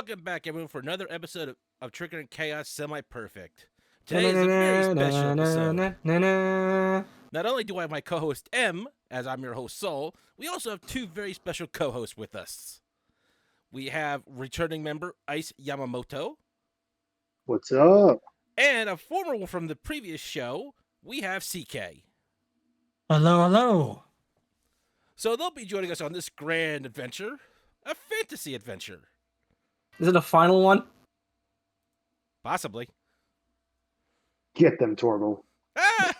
Welcome back, everyone, for another episode of Trigger and Chaos Semi-Perfect. Today is a very special episode. Not only do I have my co-host M, as I'm your host Soul, we also have two very special co-hosts with us. We have returning member Ice Yamamoto. What's up? And a former one from the previous show, we have CK. Hello, hello. So they'll be joining us on this grand adventure, a fantasy adventure. Is it a final one? Possibly. Get them, Torval. Ah!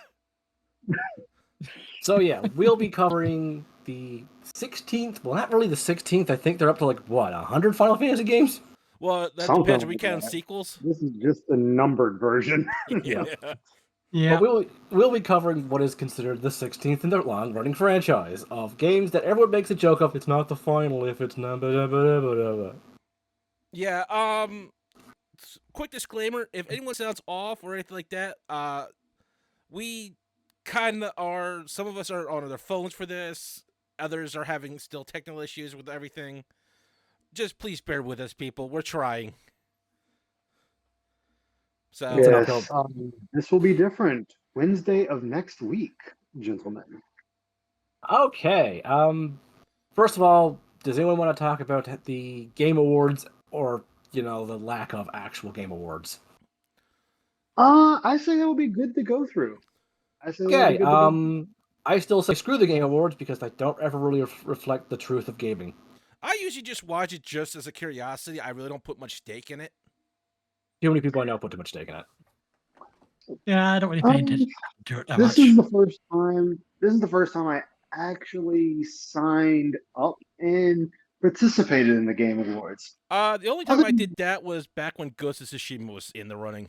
So yeah, we'll be covering the 16th. Well, not really the 16th. I think they're up to 100 Final Fantasy games? Well, that Something depends. Are we like counting that. sequels? This is just the numbered version. Yeah. Yeah. But we'll be covering what is considered the 16th in the long-running franchise of games that everyone makes a joke of. It's not the final if it's not. Yeah, quick disclaimer, if anyone sounds off or anything like that, we kind of are, some of us are on their phones for this, others are having still technical issues with everything. Just please bear with us, people. We're trying. So, Yes, this will be different. Wednesday of next week, gentlemen. Okay. First of all, does anyone want to talk about the Game Awards or the lack of actual Game Awards? I say that would be good to go through. Okay. I still say screw the Game Awards because they don't ever really reflect the truth of gaming. I usually just watch it just as a curiosity. I really don't put much stake in it. Too many people I know put too much stake in it. Yeah, I don't really pay attention to it that This much. is the first time. This is the first time I actually signed up and participated in the Game Awards. The only time I did that was back when Ghost of Tsushima was in the running.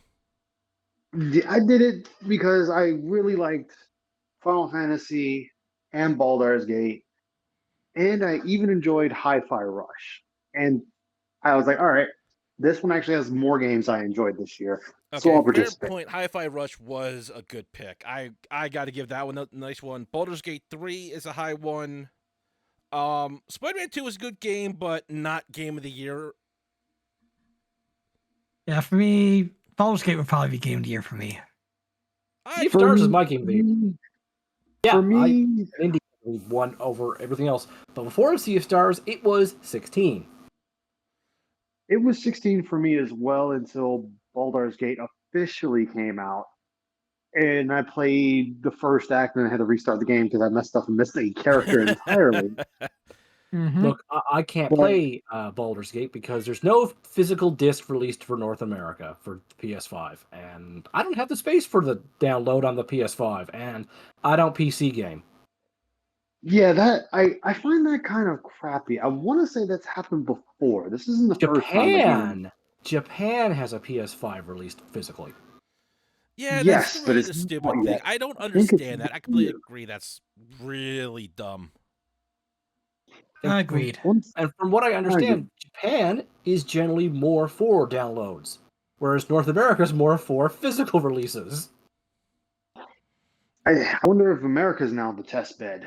I did it because I really liked Final Fantasy and Baldur's Gate, and I even enjoyed Hi-Fi Rush. And I was like, all right, this one actually has more games I enjoyed this year. So I'll fair participate. point. Hi-Fi Rush was a good pick. I got to give that one a nice one. Baldur's Gate 3 is a high one. Spider-Man 2 is a good game, but not Game of the Year. Yeah, for me, Baldur's Gate would probably be Game of the Year for me. Sea of Stars is my game of the year. Yeah, For me, Indie won over everything else. But before Sea of Stars, it was 16. it was 16 for me as well until Baldur's Gate officially came out. And I played the first act and I had to restart the game because I messed up and missed a character entirely. Mm-hmm. Look, I can't play Baldur's Gate because there's no physical disc released for North America for PS5. And I don't have the space for the download on the PS5. And I don't PC game. Yeah, that I find that kind of crappy. I want to say that's happened before. This isn't the first time. Japan has a PS5 released physically. Yeah, Yes, that's but really it's the stupid not thing. yet. I don't think it's understand that. I completely weird. agree. That's really dumb. Agreed. And from what I understand, Japan is generally more for downloads, whereas North America is more for physical releases. I wonder if America's now the test bed.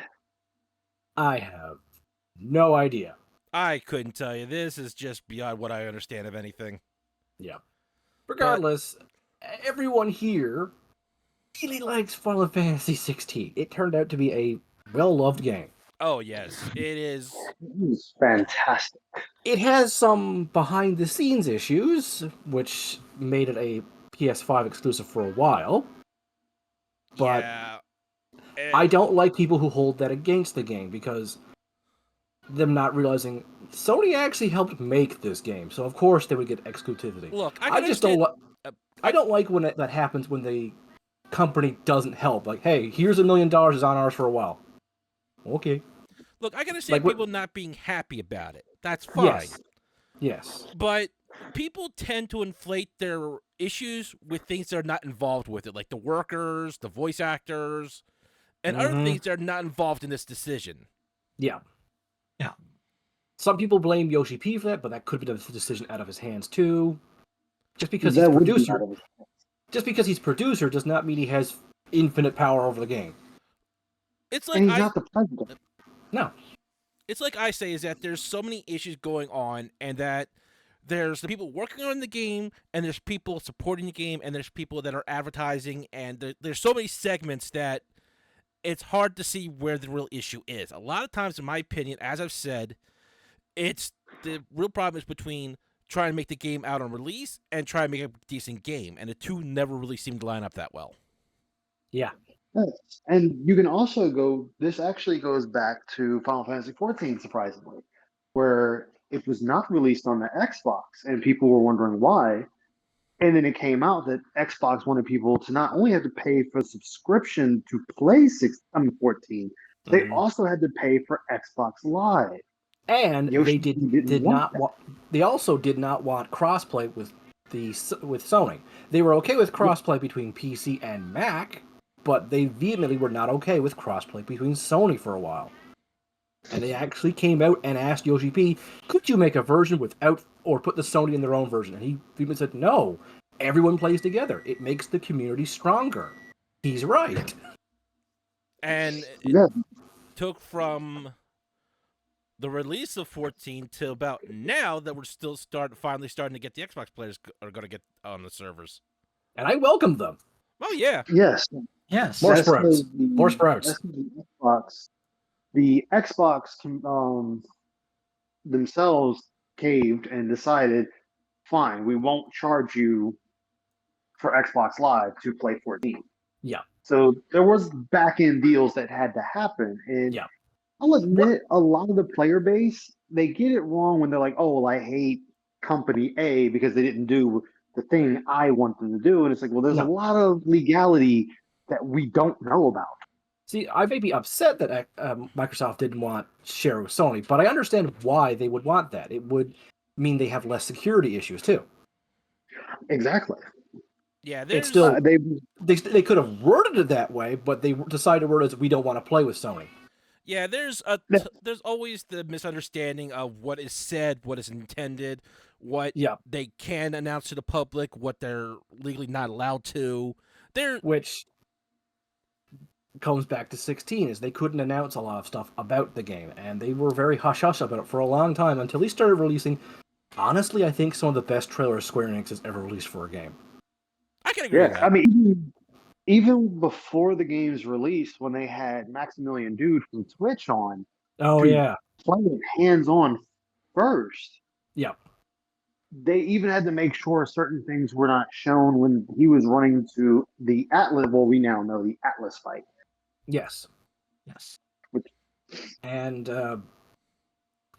I have no idea. I couldn't tell you. This is just beyond what I understand of anything. Yeah. Regardless, everyone here really likes Final Fantasy 16. It turned out to be a well-loved game. Oh, yes. It is. It was fantastic. It has some behind-the-scenes issues, which made it a PS5 exclusive for a while. But yeah. I don't like people who hold that against the game because them not realizing Sony actually helped make this game, so of course they would get exclusivity. Look, I just don't. I don't like when that happens when the company doesn't help. Like, hey, here's $1 million is on ours for a while. Okay. Look, I can understand Like, people not being happy about it. That's fine. Yes. But people tend to inflate their issues with things that are not involved with it, like the workers, the voice actors, and other things that are not involved in this decision. Yeah. Yeah. Some people blame Yoshi P for that, but that could be the decision out of his hands too. Just because That he's would be producer, out of his hands. just because he's producer does not mean he has infinite power over the game. It's And like he's not the president. No. it's like I say is that there's so many issues going on, and that there's the people working on the game, and there's people supporting the game, and there's people that are advertising, and there's so many segments that it's hard to see where the real issue is. A lot of times, in my opinion, as I've said, it's the real problem is between trying to make the game out on release and trying to make a decent game, and the two never really seem to line up that well. Yeah. Yes. And you can also go, this actually goes back to Final Fantasy XIV, surprisingly, where it was not released on the Xbox, and people were wondering why. And then it came out that Xbox wanted people to not only have to pay for subscription to play 14, they Mhm. also had to pay for Xbox Live. And Yoshi they didn't want that. They also did not want crossplay with Sony. They were okay with crossplay between PC and Mac, but they vehemently were not okay with crossplay between Sony for a while. And they actually came out and asked Yoshi P, could you make a version without, or put the Sony in their own version? And he even said, no, everyone plays together. It makes the community stronger. He's right. And it Yeah. took from the release of 14 to about now that we're still finally starting to get the Xbox players are going to get on the servers. And I welcome them. Oh yeah, Yes. Yes. More That's sprouts. because the- More sprouts. that's because the Xbox themselves caved and decided, fine, we won't charge you for Xbox Live to play 14. Yeah. So there was back end deals that had to happen, and Yeah. I'll admit a lot of the player base, they get it wrong when they're like, oh, well, I hate company A because they didn't do the thing I want them to do, and it's like, well, there's a No. lot of legality that we don't know about. See, I may be upset that Microsoft didn't want share with Sony, but I understand why they would want that. It would mean they have less security issues too. Exactly. yeah. There's still- They They could have worded it that way, but they decided to word it as we don't want to play with Sony. yeah. There's always the misunderstanding of what is said, what is intended, what Yeah, they can announce to the public, what they're legally not allowed to. which comes back to 16, is they couldn't announce a lot of stuff about the game, and they were very hush-hush about it for a long time until they started releasing, honestly, I think some of the best trailers Square Enix has ever released for a game. I can agree with Yeah, that. I mean, even before the game's release, when they had Maximilian Dude from Twitch on, Oh, Dude. yeah. playing hands-on first, Yeah. they even had to make sure certain things were not shown when he was running to the Atlas. Well, we now know the Atlas fight. Yes. Yes. And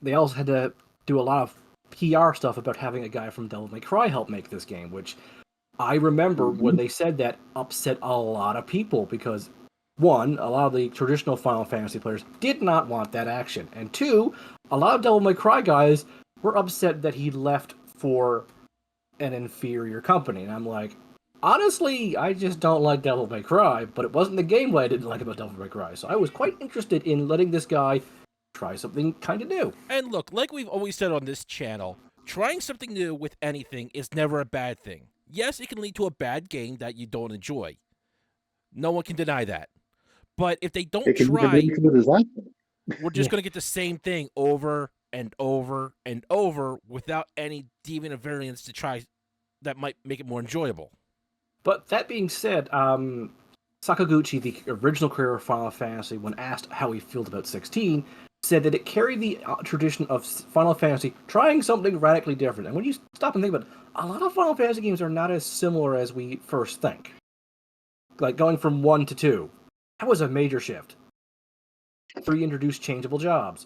they also had to do a lot of PR stuff about having a guy from Devil May Cry help make this game, which I remember when they said that upset a lot of people because, one, a lot of the traditional Final Fantasy players did not want that action, and two, a lot of Devil May Cry guys were upset that he left for an inferior company. And I'm like, honestly, I just don't like Devil May Cry, but it wasn't the gameplay I didn't like about Devil May Cry, so I was quite interested in letting this guy try something kind of new. And look, like we've always said on this channel, trying something new with anything is never a bad thing. Yes, it can lead to a bad game that you don't enjoy. No one can deny that. But if they don't It can try, lead to a disaster. we're just Yeah. going to get the same thing over and over and over without any deviant variance to try that might make it more enjoyable. But that being said, Sakaguchi, the original creator of Final Fantasy, when asked how he felt about 16, said that it carried the tradition of Final Fantasy trying something radically different. And when you stop and think about it, a lot of Final Fantasy games are not as similar as we first think. Like going from 1 to 2, that was a major shift. 3 introduced changeable jobs.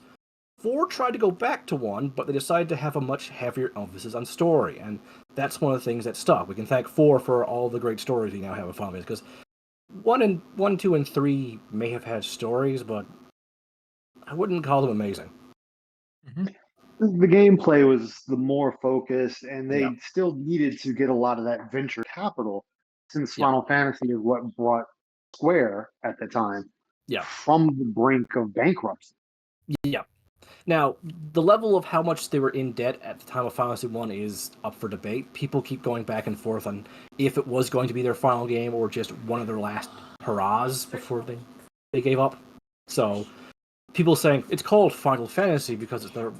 4 tried to go back to 1, but they decided to have a much heavier emphasis on story, and that's one of the things that stuck. We can thank 4 for all the great stories we now have in Final Fantasy, because 1, 2, and 3 may have had stories, but I wouldn't call them amazing. The gameplay was the more focused, and they Yeah. still needed to get a lot of that venture capital, since Yeah. Final Fantasy is what brought Square at the time Yeah. from the brink of bankruptcy. Yeah. Now, the level of how much they were in debt at the time of Final Fantasy 1 is up for debate. People keep going back and forth on if it was going to be their final game or just one of their last hurrahs before they gave up. So, people saying it's called Final Fantasy because it's their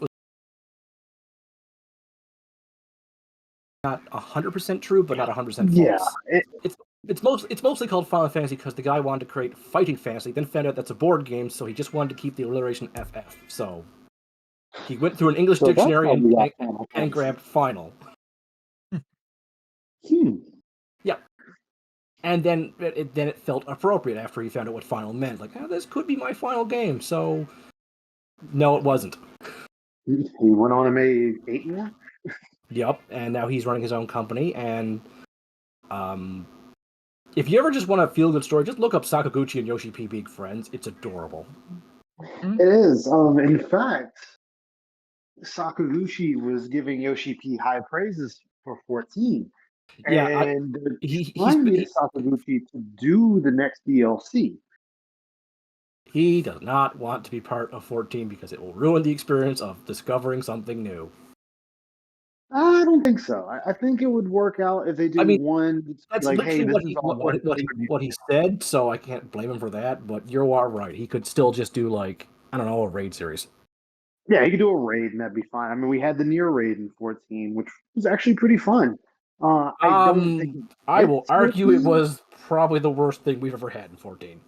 not 100% true, but not 100% Yeah, false. It's mostly called Final Fantasy because the guy wanted to create fighting fantasy, then found out that's a board game, so he just wanted to keep the alliteration FF. So he went through an English so that's dictionary how we got and Final Fantasy. grabbed final. Hmm. Yeah. And then it felt appropriate after he found out what final meant. Like, this could be my final game. So, no, it wasn't. He went on and made 8 more. Yep. And now he's running his own company. And if you ever just want a feel-good story, just look up Sakaguchi and Yoshi P. Big Friends. It's adorable. It is. In fact, Sakaguchi was giving Yoshi P high praises for 14. Yeah, And they're trying to get Sakaguchi to do the next DLC. He does not want to be part of 14 because it will ruin the experience of discovering something new. I don't think so. I think it would work out if they do one. That's like, hey, this literally is all what he said, so I can't blame him for that. But you are right. He could still just do, like, I don't know, a raid series. Yeah, he could do a raid and that'd be fine. I mean, we had the Nier raid in 14, which was actually pretty fun. I don't think I will it's argue it 14. was probably the worst thing we've ever had in 14.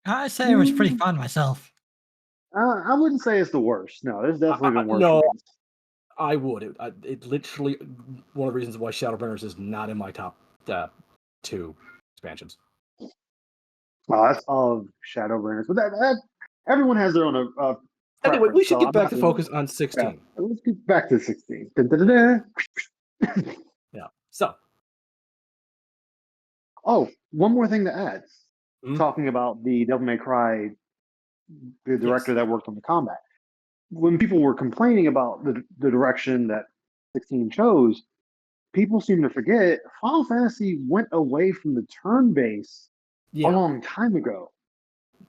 I say it was pretty fun myself. I wouldn't say it's the worst. No, there's definitely been worse. No, raids. I would. It literally one of the reasons why Shadowbringers is not in my top 2 expansions. Well, that's Shadowbringers, but that everyone has their own. Anyway, we should so get back to focus on 16. Yeah, let's get back to 16. Da-da-da-da. Yeah. So. Oh, one more thing to add. Mhm. Talking about the Devil May Cry, the director that worked on the combat. When people were complaining about the direction that 16 chose, people seem to forget Final Fantasy went away from the turn-based a long time ago.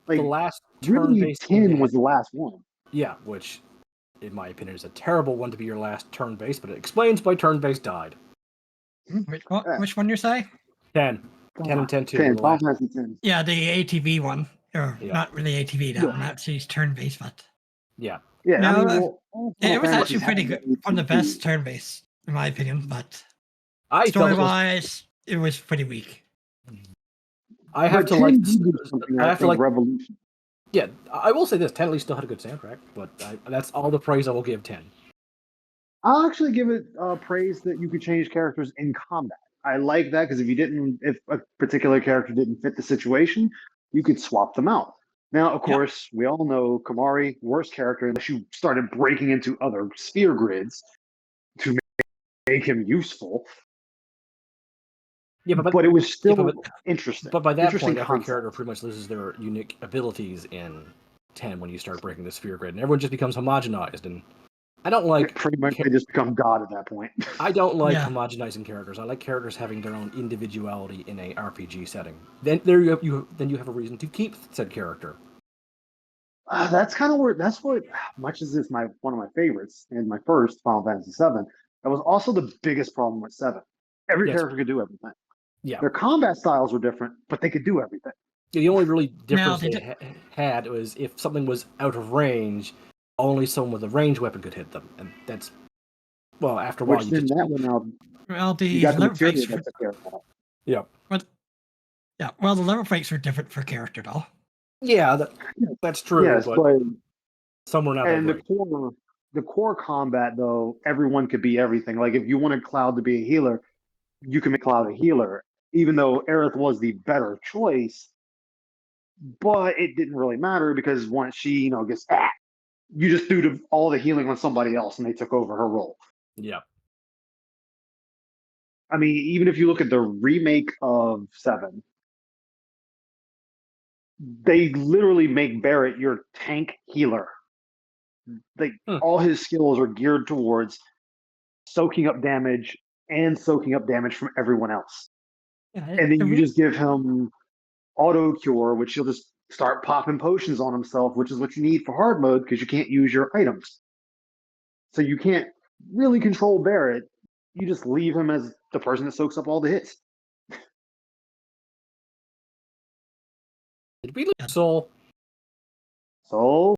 Like, the last really, turn-based 10 was the last one. Yeah, which, in my opinion, is a terrible one to be your last turn-based, but it explains why turn-based died. Which one you say? 10. 10 and 10 2. 10, Final Fantasy 10. Yeah, the ATV one. Or not really ATV, that one. Actually, turn-based, but... Yeah. Yeah, no, I mean, it was actually pretty good. One of the best turn-based, in my opinion, but story-wise, it was pretty weak. I have to like Revolution. Yeah, I will say this: 10 at least still had a good soundtrack, but that's all the praise I will give 10. I'll actually give it praise that you could change characters in combat. I like that because if a particular character didn't fit the situation, you could swap them out. Now, of course, we all know Kamari, worst character, unless you started breaking into other sphere grids to make him useful. Yeah, but it was still interesting. But by that point, every character pretty much loses their unique abilities in 10 when you start breaking the sphere grid, and everyone just becomes homogenized. And I don't like pretty much they just become God at that point. I don't like homogenizing characters. I like characters having their own individuality in a RPG setting. Then you have a reason to keep said character. That's kind of what much as it's one of my favorites and my first Final Fantasy VII. That was also the biggest problem with 7. Every character could do everything. Yeah, their combat styles were different, but they could do everything. The only really difference they had was if something was out of range, only someone with a ranged weapon could hit them, and that's after a while you just you got the material that took care of that. Yeah. Well, the level breaks are different for character, though. Yeah, that's true. Yes, but somewhere not. And the core combat, though, everyone could be everything. Like if you wanted Cloud to be a healer, you can make Cloud a healer, even though Aerith was the better choice. But it didn't really matter because once she, gets you just threw all the healing on somebody else and they took over her role. Yeah. I mean, even if you look at the remake of 7, they literally make Barrett your tank healer. All his skills are geared towards soaking up damage and soaking up damage from everyone else. Yeah, and then you just give him auto cure, which he'll just start popping potions on himself, which is what you need for hard mode because you can't use your items. So you can't really control Barrett. You just leave him as the person that soaks up all the hits. Did we lose Soul? Soul?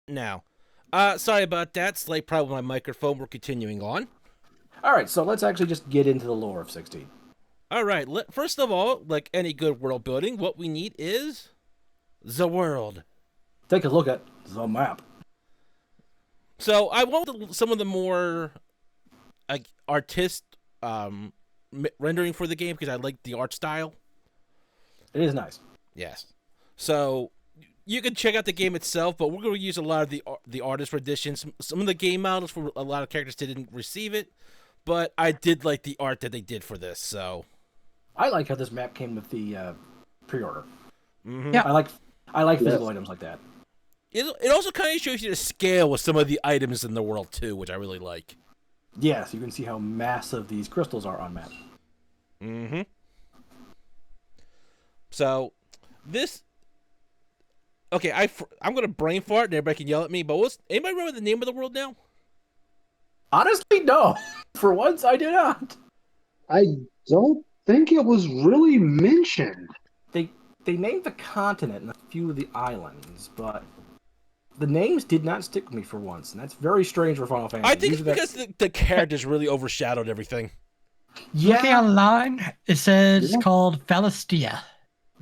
now. Sorry about that. Slight problem with my microphone. We're continuing on. All right, so let's actually just get into the lore of 16. All right. First of all, like any good world building, what we need is the world. Take a look at the map. So I want some of the more artist rendering for the game because I like the art style. It is nice. Yes. So you can check out the game itself, but we're going to use a lot of the artist renditions. Some of the game models for a lot of characters didn't receive it, but I did like the art that they did for this. So I like how this map came with the pre-order. Mm-hmm. Yeah. I like physical items like that. It also kind of shows you the scale with some of the items in the world too, which I really like. Yes, you can see how massive these crystals are on map. Mm-hmm. So this. Okay, I'm gonna brain fart and everybody can yell at me. But anybody remember the name of the world now? Honestly, no. For once, I do not. I don't think it was really mentioned. They named the continent and a few of the islands, but the names did not stick with me for once, and that's very strange for Final Fantasy. I think it's because the characters really overshadowed everything. Yeah. Looking online, it says it's called Valistia.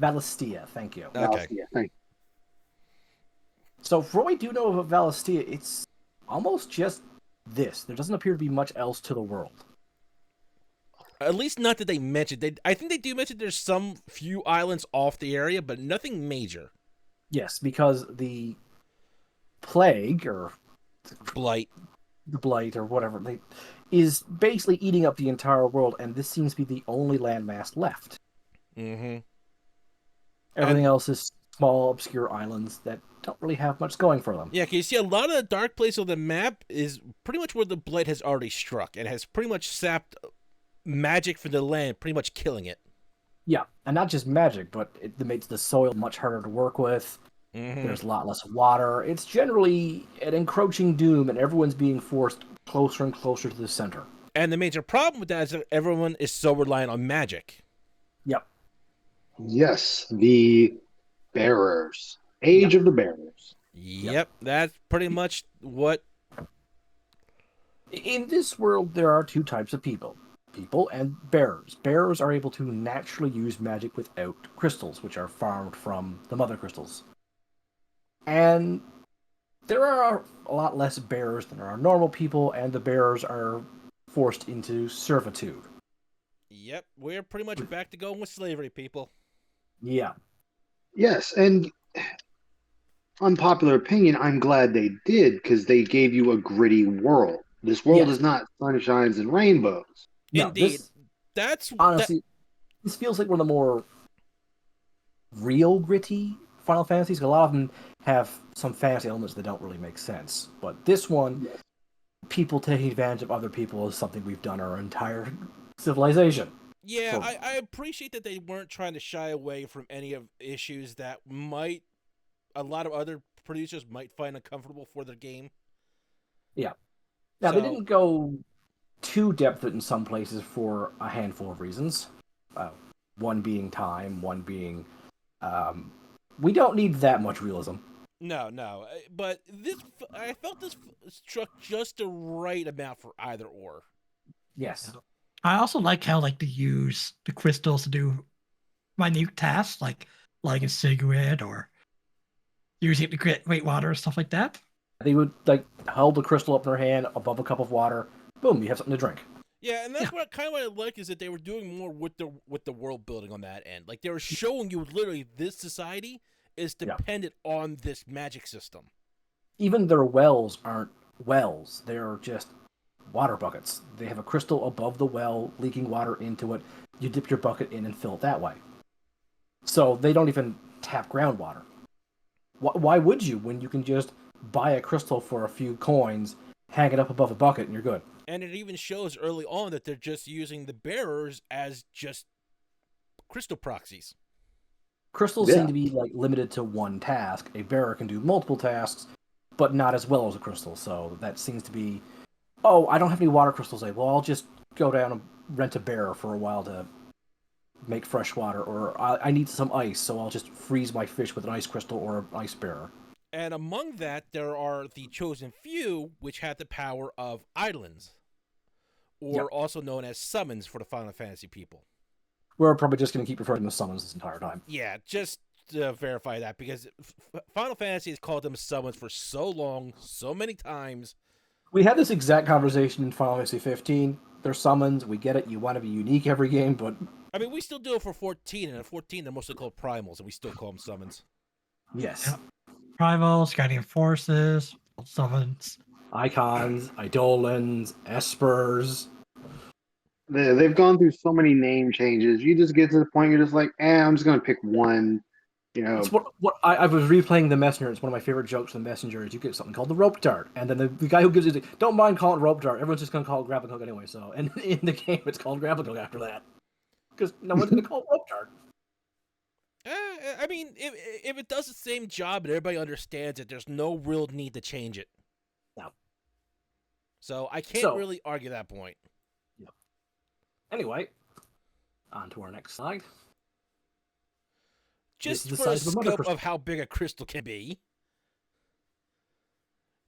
Valistia, thank you. Okay. Yeah, thank you. So, for what we do know of Valistia, it's almost just this. There doesn't appear to be much else to the world. At least not that they mentioned. I think they do mention there's some few islands off the area, but nothing major. Yes, because the plague, or Blight. the blight, or whatever, is basically eating up the entire world, and this seems to be the only landmass left. Mm-hmm. Everything else is small, obscure islands that don't really have much going for them. Yeah, can you see a lot of the dark place of the map is pretty much where the blight has already struck and has pretty much sapped magic for the land, pretty much killing it. Yeah, and not just magic, but it makes the soil much harder to work with. Mm-hmm. There's a lot less water. It's generally an encroaching doom, and everyone's being forced closer and closer to the center. And the major problem with that is that everyone is so reliant on magic. Yep. Yes, the bearers. Age of the bearers. Yep, that's pretty much what... In this world, there are two types of people. People and bearers. Bearers are able to naturally use magic without crystals, which are farmed from the mother crystals. And there are a lot less bearers than there are normal people, and the bearers are forced into servitude. Yep, we're pretty much back to going with slavery, people. Yeah. Yes, and unpopular opinion, I'm glad they did, because they gave you a gritty world. This world is not sunshines and rainbows. No, Indeed. That's... honestly, this feels like one of the more real gritty Final Fantasies. A lot of them have some fantasy elements that don't really make sense. But this one, people taking advantage of other people is something we've done our entire civilization. Yeah, So- I appreciate that they weren't trying to shy away from any of issues that a lot of other producers might find uncomfortable for their game. Now, they So- didn't go too depth in some places for a handful of reasons. One being time, one being... we don't need that much realism. No, but I felt this struck just the right amount for either or. Yes. I also like how they use the crystals to do minute tasks like lighting a cigarette or using it to create water or stuff like that. They would, hold the crystal up in their hand above a cup of water. Boom, you have something to drink. Yeah, and that's what I like is that they were doing more with the world building on that end. Like they were showing you literally this society is dependent on this magic system. Even their wells aren't wells. They're just water buckets. They have a crystal above the well, leaking water into it. You dip your bucket in and fill it that way. So they don't even tap groundwater. Why would you when you can just buy a crystal for a few coins, hang it up above a bucket, and you're good? And it even shows early on that they're just using the bearers as just crystal proxies. Crystals seem to be limited to one task. A bearer can do multiple tasks, but not as well as a crystal. So that seems to be, I don't have any water crystals. Well, I'll just go down and rent a bearer for a while to make fresh water, or I need some ice, so I'll just freeze my fish with an ice crystal or an ice bearer. And among that, there are the chosen few, which have the power of islands, or Yep. also known as summons for the Final Fantasy people. We're probably just going to keep referring to them as summons this entire time. Yeah, just to verify that, because Final Fantasy has called them summons for so long, so many times. We had this exact conversation in Final Fantasy 15. They're summons. We get it. You want to be unique every game, but I mean, we still do it for 14, and at 14 they're mostly called primals, and we still call them summons. yes. Yep. Primals, Guardian Forces, summons. Icons, Eidolons, Espers. They've gone through so many name changes. You just get to the point you're just like, I'm just gonna pick one. You know, It's what I was replaying The Messenger. It's one of my favorite jokes in The Messenger is you get something called the rope dart. And then the guy who gives it, don't mind calling it rope dart. Everyone's just going to call it grappling hook anyway. So, and in the game, it's called grappling hook after that. Because no one's going to call it rope dart. I mean, if it does the same job and everybody understands it, there's no real need to change it. No. So I can't really argue that point. Yep. Anyway, on to our next slide. Just This is for the a size of a mother scope crystal. of how big a crystal can be,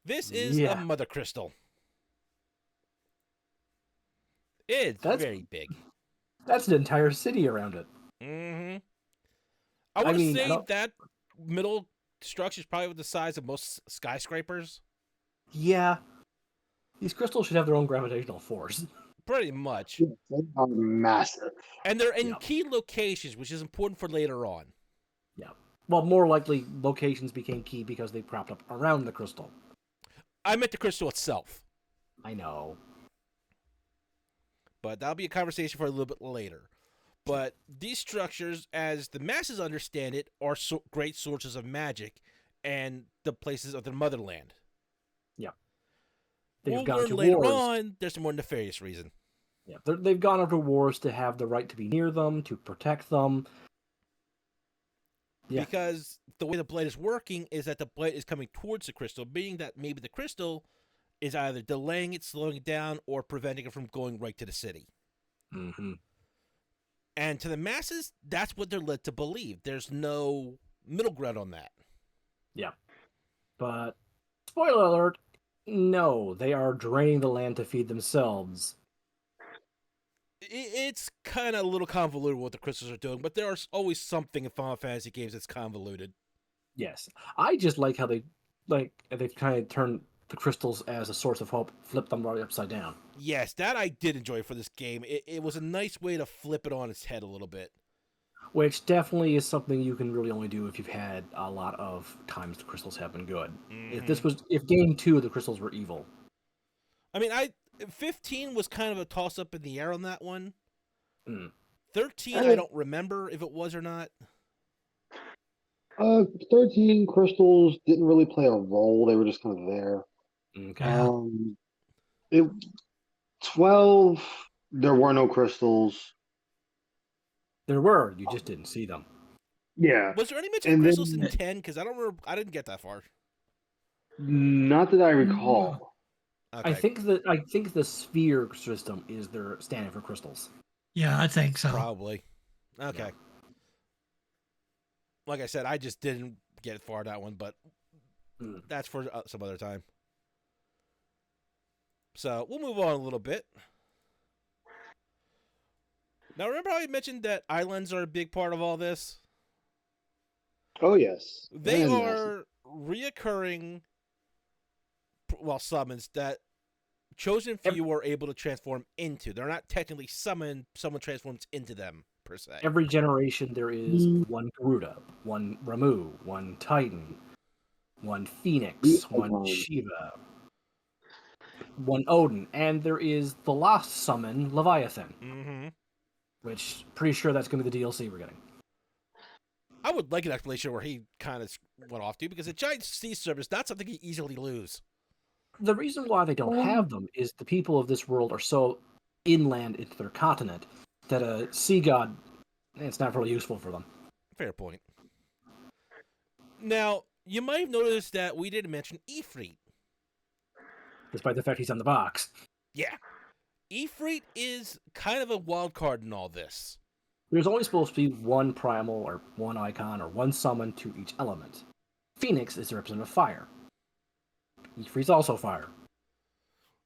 this is Yeah. a mother crystal. It's That's- very big. That's an entire city around it. Mm-hmm. I want to mean, I say don't- that middle structure is probably the size of most skyscrapers. Yeah. These crystals should have their own gravitational force. Pretty much. they are massive. And they're in Yeah. key locations, which is important for later on. Yeah. Well, more likely, locations became key because they propped up around the crystal. I meant the crystal itself, I know. but that'll be a conversation for a little bit later. But these structures, as the masses understand it, are great sources of magic and the places of their motherland. They've We'll gone learn to later wars. on there's a more nefarious reason. Yeah, they've gone over wars to have the right to be near them, to protect them. Yeah. Because the way the blade is working is that the blade is coming towards the crystal, meaning that maybe the crystal is either delaying it, slowing it down, or preventing it from going right to the city. Mm-hmm. And to the masses, that's what they're led to believe. There's no middle ground on that. But, spoiler alert, no, they are draining the land to feed themselves. It's kind of a little convoluted what the crystals are doing, but there's always something in Final Fantasy games that's convoluted. Yes. I just like how they've kind of turned the crystals as a source of hope, flipped them right upside down. Yes, that I did enjoy for this game. It was a nice way to flip it on its head a little bit. Which definitely is something you can really only do if you've had a lot of times the crystals have been good. If game 2 the crystals were evil. I mean, 15 was kind of a toss-up in the air on that one. Mm. 13, I don't remember if it was or not. 13 crystals didn't really play a role. They were just kind of there. Okay. 12, there were no crystals. There were, you just didn't see them. Yeah, Was there any mention of And crystals in then- 10? Because I don't remember. I didn't get that far. not that I recall. Okay. I think the sphere system is their standing for crystals. Yeah, I think so. Probably. Okay. Like I said, I just didn't get far that one, but Mm. that's for some other time. So we'll move on a little bit. Now, remember how I mentioned that islands are a big part of all this? Oh yes, They And are reoccurring, summons that chosen few are able to transform into. They're not technically summoned, someone transforms into them, per se. Every generation there is one Garuda, one Ramu, one Titan, one Phoenix, one Icon. Shiva, one Odin, and there is the lost summon Leviathan, Mm-hmm. which pretty sure that's going to be the DLC we're getting. I would like an explanation where he kind of went off to, because a giant sea serpent is not something you easily lose. The reason why they don't have them is the people of this world are so inland into their continent that a sea god, it's not really useful for them. Fair point. Now, you might have noticed that we didn't mention Ifrit. Despite the fact he's on the box. Yeah. Ifrit is kind of a wild card in all this. There's only supposed to be one primal or one icon or one summon to each element. Phoenix is the representative of fire. Ifrit's also fire.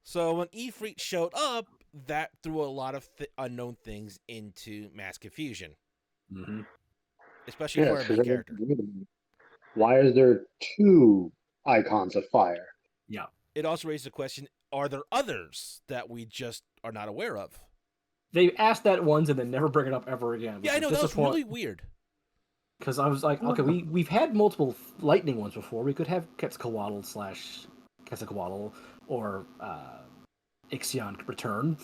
So when Ifrit showed up, that threw a lot of unknown things into mass confusion, Mm-hmm. especially for Yes, a 'cause main character. why is there two icons of fire? Yeah. It also raised the question: are there others that we just are not aware of? They asked that once and then never bring it up ever again. Yeah, I know that was really weird. Because I was like, okay, we've had multiple lightning ones before. We could have Quetzalcoatl / Quetzalcoatl or Ixion return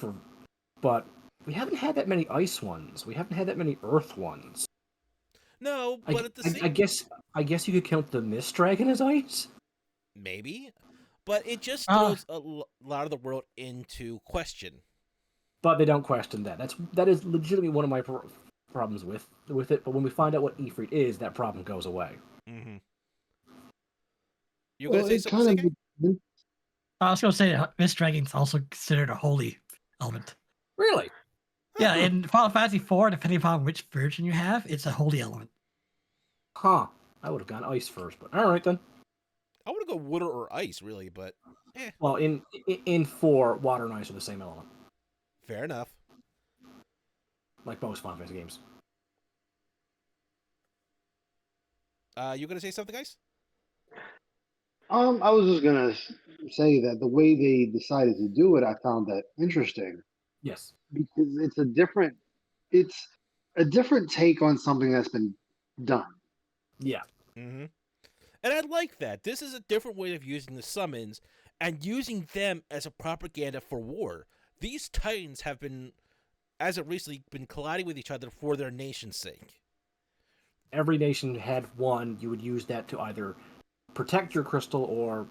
but we haven't had that many ice ones. We haven't had that many earth ones. No, but at the same, I guess you could count the Mist Dragon as ice. maybe, but it just throws a lot of the world into question. But they don't question that. That is legitimately one of my problems with it. But when we find out what Ifrit is, that problem goes away. Mm-hmm. You gonna say it something? kind of I was going to say Mist Dragon's also considered a holy element. Really? Yeah, in Final Fantasy IV, depending upon which version you have, it's a holy element. Huh. I would have gone ice first, but all right then. I want to go water or ice, really, but Well, in 4, water and ice are the same element, fair enough. like most Final Fantasy games. You gonna say something, guys? I was just gonna say that the way they decided to do it, I found that interesting Yes. because it's a different take on something that's been done. Yeah. Mm-hmm. And I like that. This is a different way of using the summons and using them as a propaganda for war. These titans have been, as of recently, been colliding with each other for their nation's sake. Every nation had one. You would use that to either protect your crystal or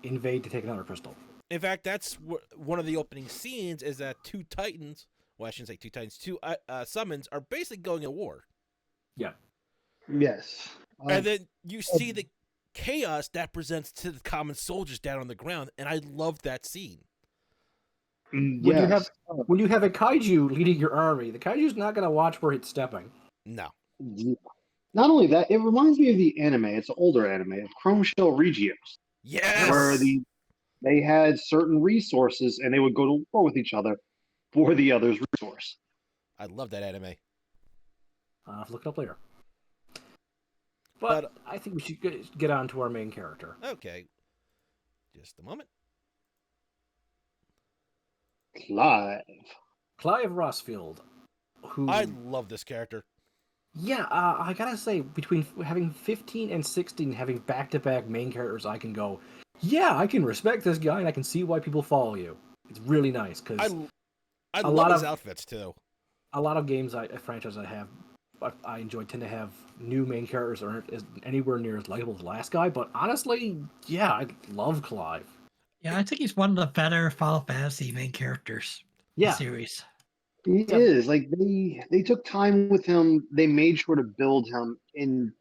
invade to take another crystal. In fact, that's one of the opening scenes is that two titans, well, I shouldn't say two titans, two summons are basically going to war. Yeah. Yes. And then you see the chaos that presents to the common soldiers down on the ground, and I love that scene. Yes. When you have a kaiju leading your army, the kaiju's not going to watch where it's stepping. No. Not only that, it reminds me of the anime. It's an older anime, Chrome Shell Regios, Yes! where they had certain resources and they would go to war with each other for the other's resource. I love that anime. I'll have to look it up later. But I think we should get on to our main character. Okay. Just a moment. Clive Rossfield, who I love this character. Yeah, I gotta say, between having 15 and 16, having back-to-back main characters, I can go, yeah, I can respect this guy, and I can see why people follow you. It's really nice, because I love his outfits, too. A lot of games, franchises I have, I enjoy, tend to have new main characters that aren't anywhere near as likable as the last guy, but honestly, yeah, I love Clive. Yeah, I think he's one of the better Final Fantasy main characters in the series. He is. Like, they took time with him. They made sure to build him and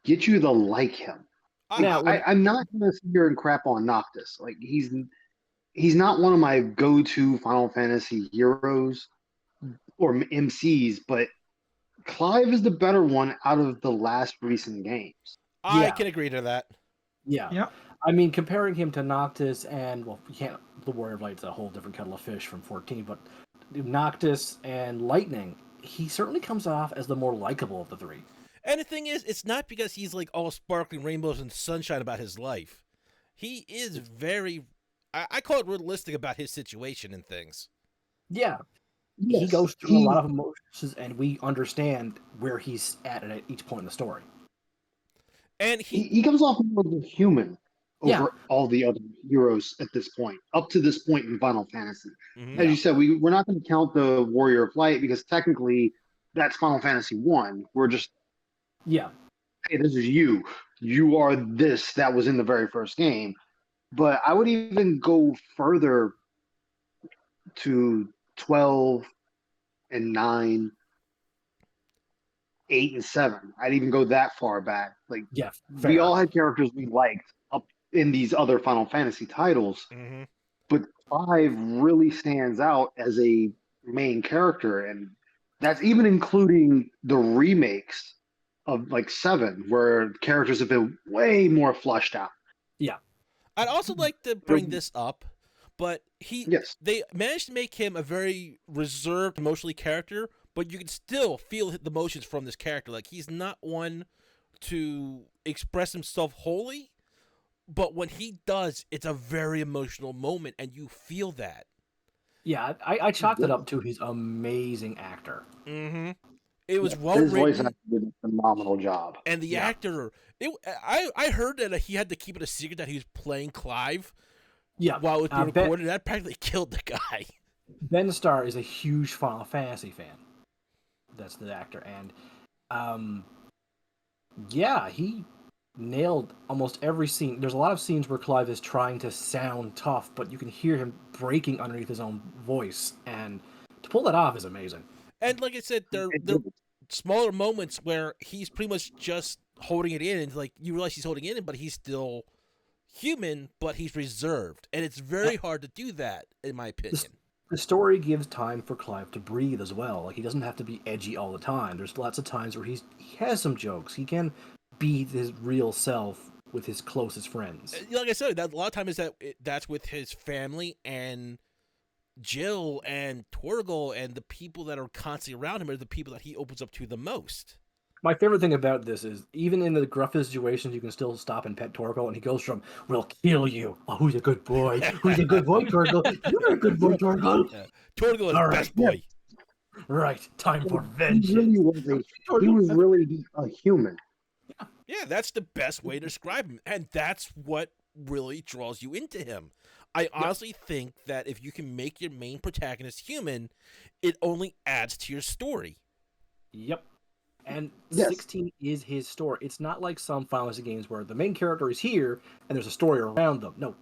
get you to like him. I'm not going to sit here and crap on Noctis. Like, he's not one of my go-to Final Fantasy heroes or MCs, but Clive is the better one out of the last recent games. I can agree to that. Yeah. Yep. I mean, comparing him to Noctis and, well, you can't, the Warrior of Light's a whole different kettle of fish from 14, but Noctis and Lightning, he certainly comes off as the more likable of the three. And the thing is, it's not because he's like all sparkling rainbows and sunshine about his life. He is very, I call it realistic about his situation and things. Yeah. Yes, he goes through a lot of emotions, and we understand where he's at each point in the story. And he comes off more of a human over all the other heroes at this point, up to this point in Final Fantasy. As you said, we're not going to count the Warrior of Light because technically that's Final Fantasy 1. We're just, hey, this is you. You are this that was in the very first game. But I would even go further to 12 and 9, 8 and 7. I'd even go that far back. Like, we all had characters we liked up in these other Final Fantasy titles, but 5 really stands out as a main character, and that's even including the remakes of like 7, where characters have been way more fleshed out. I'd also like to bring this up, but Yes. they managed to make him a very reserved, emotionally character, but you can still feel the emotions from this character. Like, he's not one to express himself wholly, but when he does, it's a very emotional moment, and you feel that. Yeah, I chalked it up to his amazing actor. Mm-hmm. It was well His voice written, actor did a phenomenal job. and the actor. I heard that he had to keep it a secret that he was playing Clive Yeah, while it was being Ben- recorded. That practically killed the guy. Ben Starr is a huge Final Fantasy fan. That's the actor, and yeah, he nailed almost every scene. There's a lot of scenes where Clive is trying to sound tough, but you can hear him breaking underneath his own voice, and to pull that off is amazing. And like I said, they're smaller moments where he's pretty much just holding it in, and like you realize he's holding it in, but he's still human, but he's reserved, and it's very hard to do that, in my opinion. The story gives time for Clive to breathe as well. Like, he doesn't have to be edgy all the time. There's lots of times where he has some jokes. He can be his real self with his closest friends. Like I said, that a lot of times that's with his family and Jill and Torgal, and the people that are constantly around him are the people that he opens up to the most. My favorite thing about this is, even in the gruffest situations, you can still stop and pet Torgal, and he goes from, "We'll kill you. Oh, who's a good boy? Who's a good boy, Torgal? You're a good boy, Torgal." Yeah. Torgal is All best right. boy. Right, time for He really vengeance. was really a human. Yeah, that's the best way to describe him, and that's what really draws you into him. I honestly think that if you can make your main protagonist human, it only adds to your story. Yep. And Yes. 16 is his story. It's not like some Final Fantasy games where the main character is here and there's a story around them. No,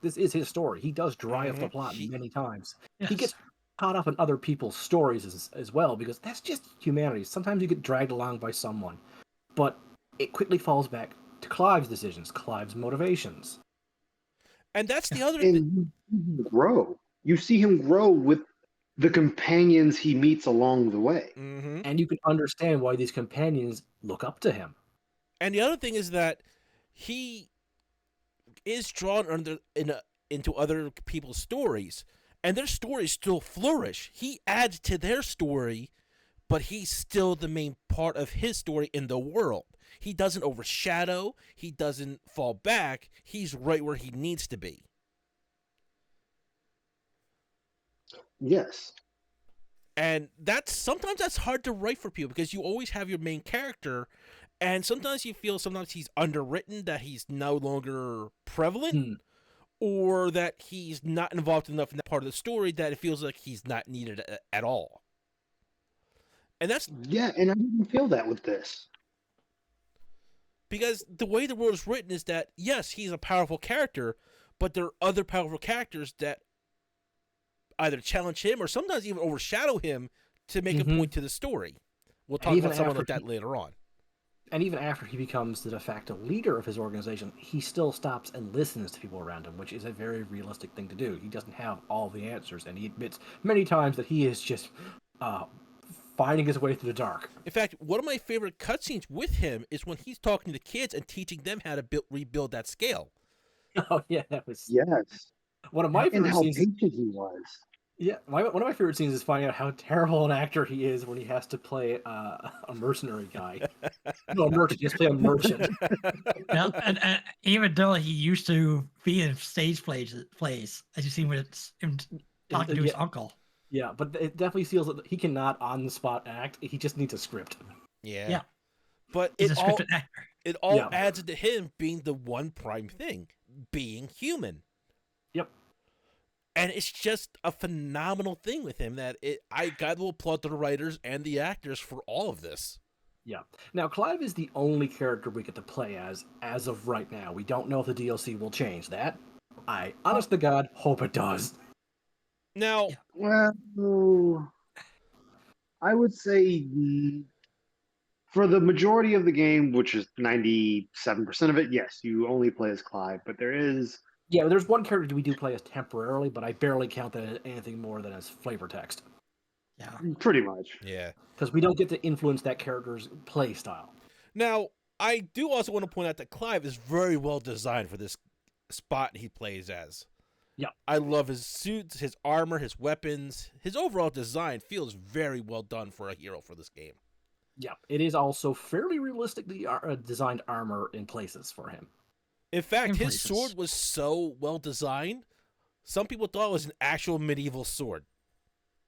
this is his story. He does drive the plot many times. Yes. He gets caught up in other people's stories as well, because that's just humanity. Sometimes you get dragged along by someone, but it quickly falls back to Clive's decisions, Clive's motivations. And that's the other And thing. you see him grow. You see him grow with the companions he meets along the way. Mm-hmm. And you can understand why these companions look up to him. And the other thing is that he is drawn into other people's stories, and their stories still flourish. He adds to their story, but he's still the main part of his story in the world. He doesn't overshadow. He doesn't fall back. He's right where he needs to be. Yes. And sometimes that's hard to write for people, because you always have your main character, and sometimes you feel sometimes he's underwritten, that he's no longer prevalent, or that he's not involved enough in that part of the story that it feels like he's not needed at all. And that's Yeah, and I didn't feel that with this. because the way the world is written is that, yes, he's a powerful character, but there are other powerful characters that either challenge him or sometimes even overshadow him to make a point to the story. We'll talk even about someone like after that later on. And even after he becomes the de facto leader of his organization, he still stops and listens to people around him, which is a very realistic thing to do. He doesn't have all the answers, and he admits many times that he is just finding his way through the dark. In fact, one of my favorite cutscenes with him is when he's talking to kids and teaching them how to rebuild that scale. Oh yeah, that was Yes. one of my And favorite how scenes. patient he was. Yeah, one of my favorite scenes is finding out how terrible an actor he is when he has to play a mercenary guy. No, a merchant. Just play a merchant. Well, and even though he used to be in stage plays, as you see when it's him talking to his uncle. Yeah, but it definitely feels that he cannot on the spot act. He just needs a script. Yeah. But He's it a all, scripted actor. it all Yeah. adds into him being the one prime thing, being human. Yep. And it's just a phenomenal thing with him that I got to applaud the writers and the actors for all of this. Yeah. Now, Clive is the only character we get to play as of right now. We don't know if the DLC will change that. I, honest to God, hope it does. Now, Well, I would say for the majority of the game, which is 97% of it, yes, you only play as Clive, but there is... Yeah, there's one character we do play as temporarily, but I barely count that as anything more than as flavor text. Yeah. Pretty much. Yeah. because we don't get to influence that character's play style. Now, I do also want to point out that Clive is very well designed for this spot he plays as. Yeah. I love his suits, his armor, his weapons. His overall design feels very well done for a hero for this game. Yeah, it is also fairly realistically designed armor in places for him. In fact, In his places. sword was so well designed, some people thought it was an actual medieval sword.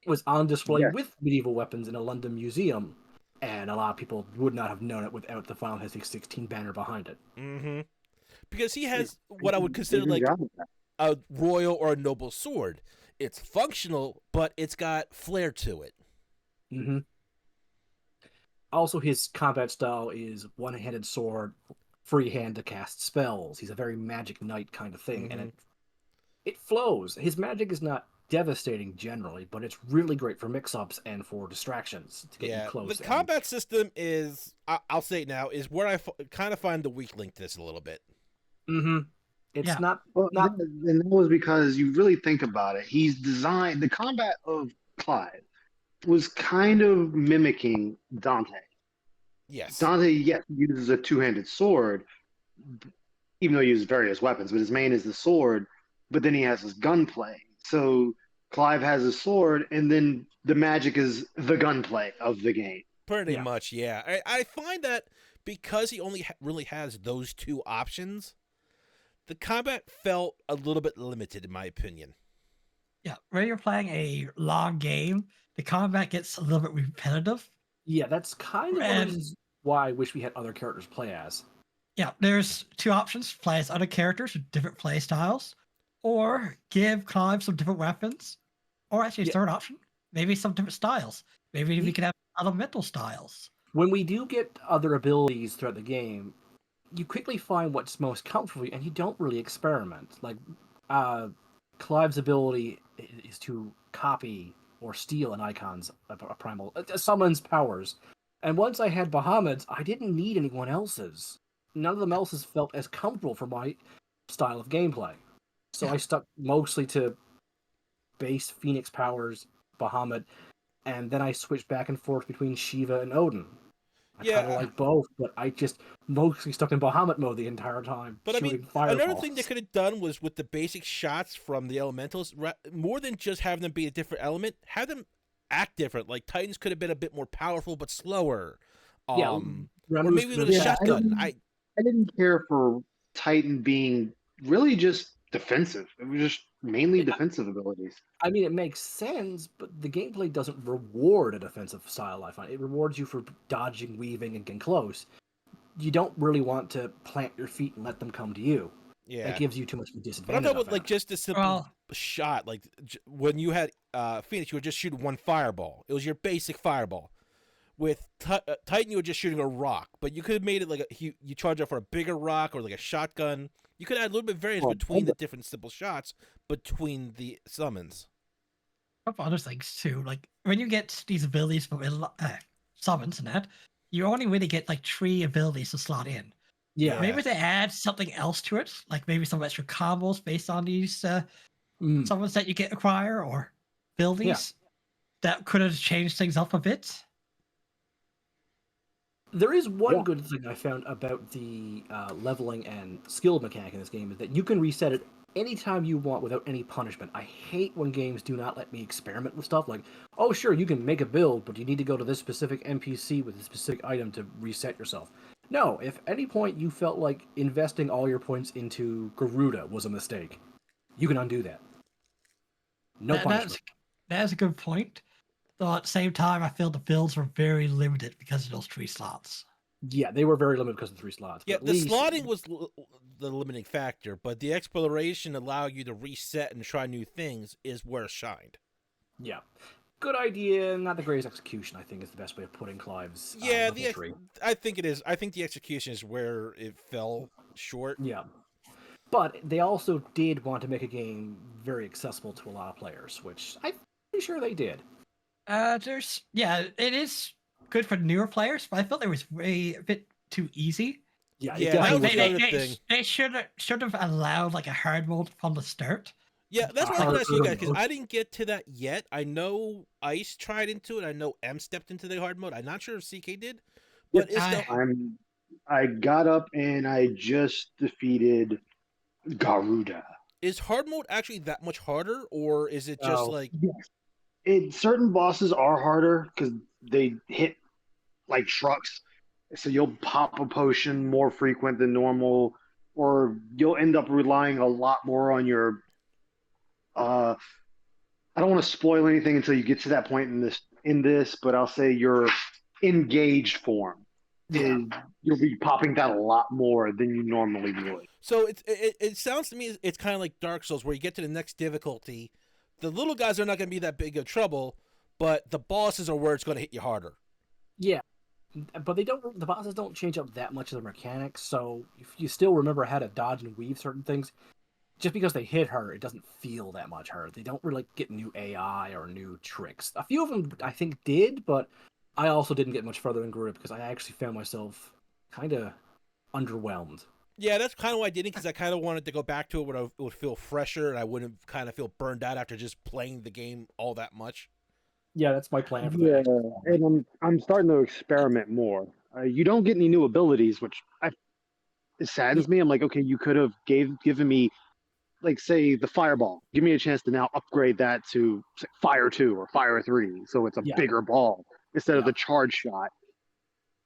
It was on display Yes. with medieval weapons in a London museum, and a lot of people would not have known it without the Final Fantasy 16 banner behind it. Mm-hmm. Because he has what I would consider like Good job with that. a royal or a noble sword. It's functional, but it's got flair to it. Mm-hmm. Also, his combat style is one-handed sword, free hand to cast spells. He's a very magic knight kind of thing, and it flows. His magic is not devastating generally, but it's really great for mix-ups and for distractions to get you close. The combat system is, I'll say it now, is where I kind of find the weak link to this a little bit. Mm-hmm. It's Yeah. not Well, not and that was because you really think about it. He's designed the combat of Clive was kind of mimicking Dante. Yes. Dante, yes, uses a two-handed sword, even though he uses various weapons, but his main is the sword. But then he has his gunplay. So Clive has his sword, and then the magic is the gunplay of the game. Pretty Yeah. much, yeah. I find that because he only really has those two options, the combat felt a little bit limited, in my opinion. Yeah. When you're playing a long game, the combat gets a little bit repetitive. Yeah, that's kind of one of the And- reasons why I wish we had other characters play as. Yeah, there's two options: play as other characters with different play styles, or give Clive some different weapons, or actually a Yeah. third option, maybe some different styles. Maybe we Ye- could have elemental styles. When we do get other abilities throughout the game, you quickly find what's most comfortable for you, and you don't really experiment. Like, Clive's ability is to copy or steal an icon's a primal, a summon's powers. And once I had Bahamut's, I didn't need anyone else's. None of them else's felt as comfortable for my style of gameplay. So Yeah. I stuck mostly to base Phoenix powers, Bahamut, and then I switched back and forth between Shiva and Odin. I kind Yeah. of like both, but I just mostly stuck in Bahamut mode the entire time. But I shooting mean, fireballs. another thing they could have done was with the basic shots from the elementals, more than just having them be a different element, have them act different. Like Titans could have been a bit more powerful but slower. Yeah, Or Remu's maybe with a really- Yeah, shotgun. I didn't care for Titan being really just defensive. It was just mainly Yeah. defensive abilities. I mean, it makes sense, but the gameplay doesn't reward a defensive style, I find. It rewards you for dodging, weaving, and getting close. You don't really want to plant your feet and let them come to you. Yeah. That gives you too much of a But I'm disadvantage. talking I about like found. just a simple Well, shot. Like when you had Phoenix, you were just shooting one fireball. It was your basic fireball. With Titan, you were just shooting a rock, but you could have made it like you charge up for a bigger rock or like a shotgun. You could add a little bit of variance Well, between the different simple shots between the summons. a couple other things too. Like when you get these abilities from summons and that, you only really get like 3 abilities to slot in. Yeah. Maybe they add something else to it, like maybe some extra combos based on these Mm. summons that you get acquire or abilities. That could have changed things up a bit. There is one Yeah. good thing I found about the leveling and skill mechanic in this game is that you can reset it anytime you want without any punishment. I hate when games do not let me experiment with stuff like, oh, sure, you can make a build, but you need to go to this specific NPC with a specific item to reset yourself. No, if at any point you felt like investing all your points into Garuda was a mistake, you can undo that. No punishment. That's a good point. Though at the same time, I feel the builds were very limited because of those 3 slots. Yeah, they were very limited because of 3 slots. but Yeah, at the least- slotting was the limiting factor, but the exploration allowed you to reset and try new things is where it shined. Yeah. Good idea, not the greatest execution, I think is the best way of putting Clive's Yeah, level 3. I think it is. I think the execution is where it fell short. Yeah. But they also did want to make a game very accessible to a lot of players, which I'm pretty sure they did. It is good for newer players, but I felt it was a bit too easy. Yeah, Yeah, it that definitely was Like, the was. other thing. they should have allowed like a hard mode from the start. Yeah, that's what I was going to ask you guys because mode. I didn't get to that yet. I know Ice tried into it. I know M stepped into the hard mode. I'm not sure if CK did, but is the I got up and I just defeated Garuda. is hard mode actually that much harder, or is it just No. like Certain bosses are harder because they hit like trucks, so you'll pop a potion more frequent than normal, or you'll end up relying a lot more on your. I don't want to spoil anything until you get to that point in this, but I'll say your engaged form is you'll be popping that a lot more than you normally would. so? It sounds to me it's kind of like Dark Souls, where you get to the next difficulty, the little guys are not going to be that big of trouble, but the bosses are where it's going to hit you harder. Yeah, but they don't. The bosses don't change up that much of the mechanics. So if you still remember how to dodge and weave certain things, just because they hit her, it doesn't feel that much hurt. They don't really get new AI or new tricks. A few of them I think did, but I also didn't get much further in Garuda because I actually found myself kind of underwhelmed. Yeah, that's kind of why I didn't, because I kind of wanted to go back to it where it would feel fresher and I wouldn't kind of feel burned out after just playing the game all that much. Yeah, that's my plan for Yeah, that. and I'm starting to experiment more. You don't get any new abilities, which it saddens me. I'm like, okay, you could have given me, like, say, the fireball. Give me a chance to now upgrade that to say, Fire 2 or Fire 3, so it's a Yeah. bigger ball instead of Yeah. the charge shot.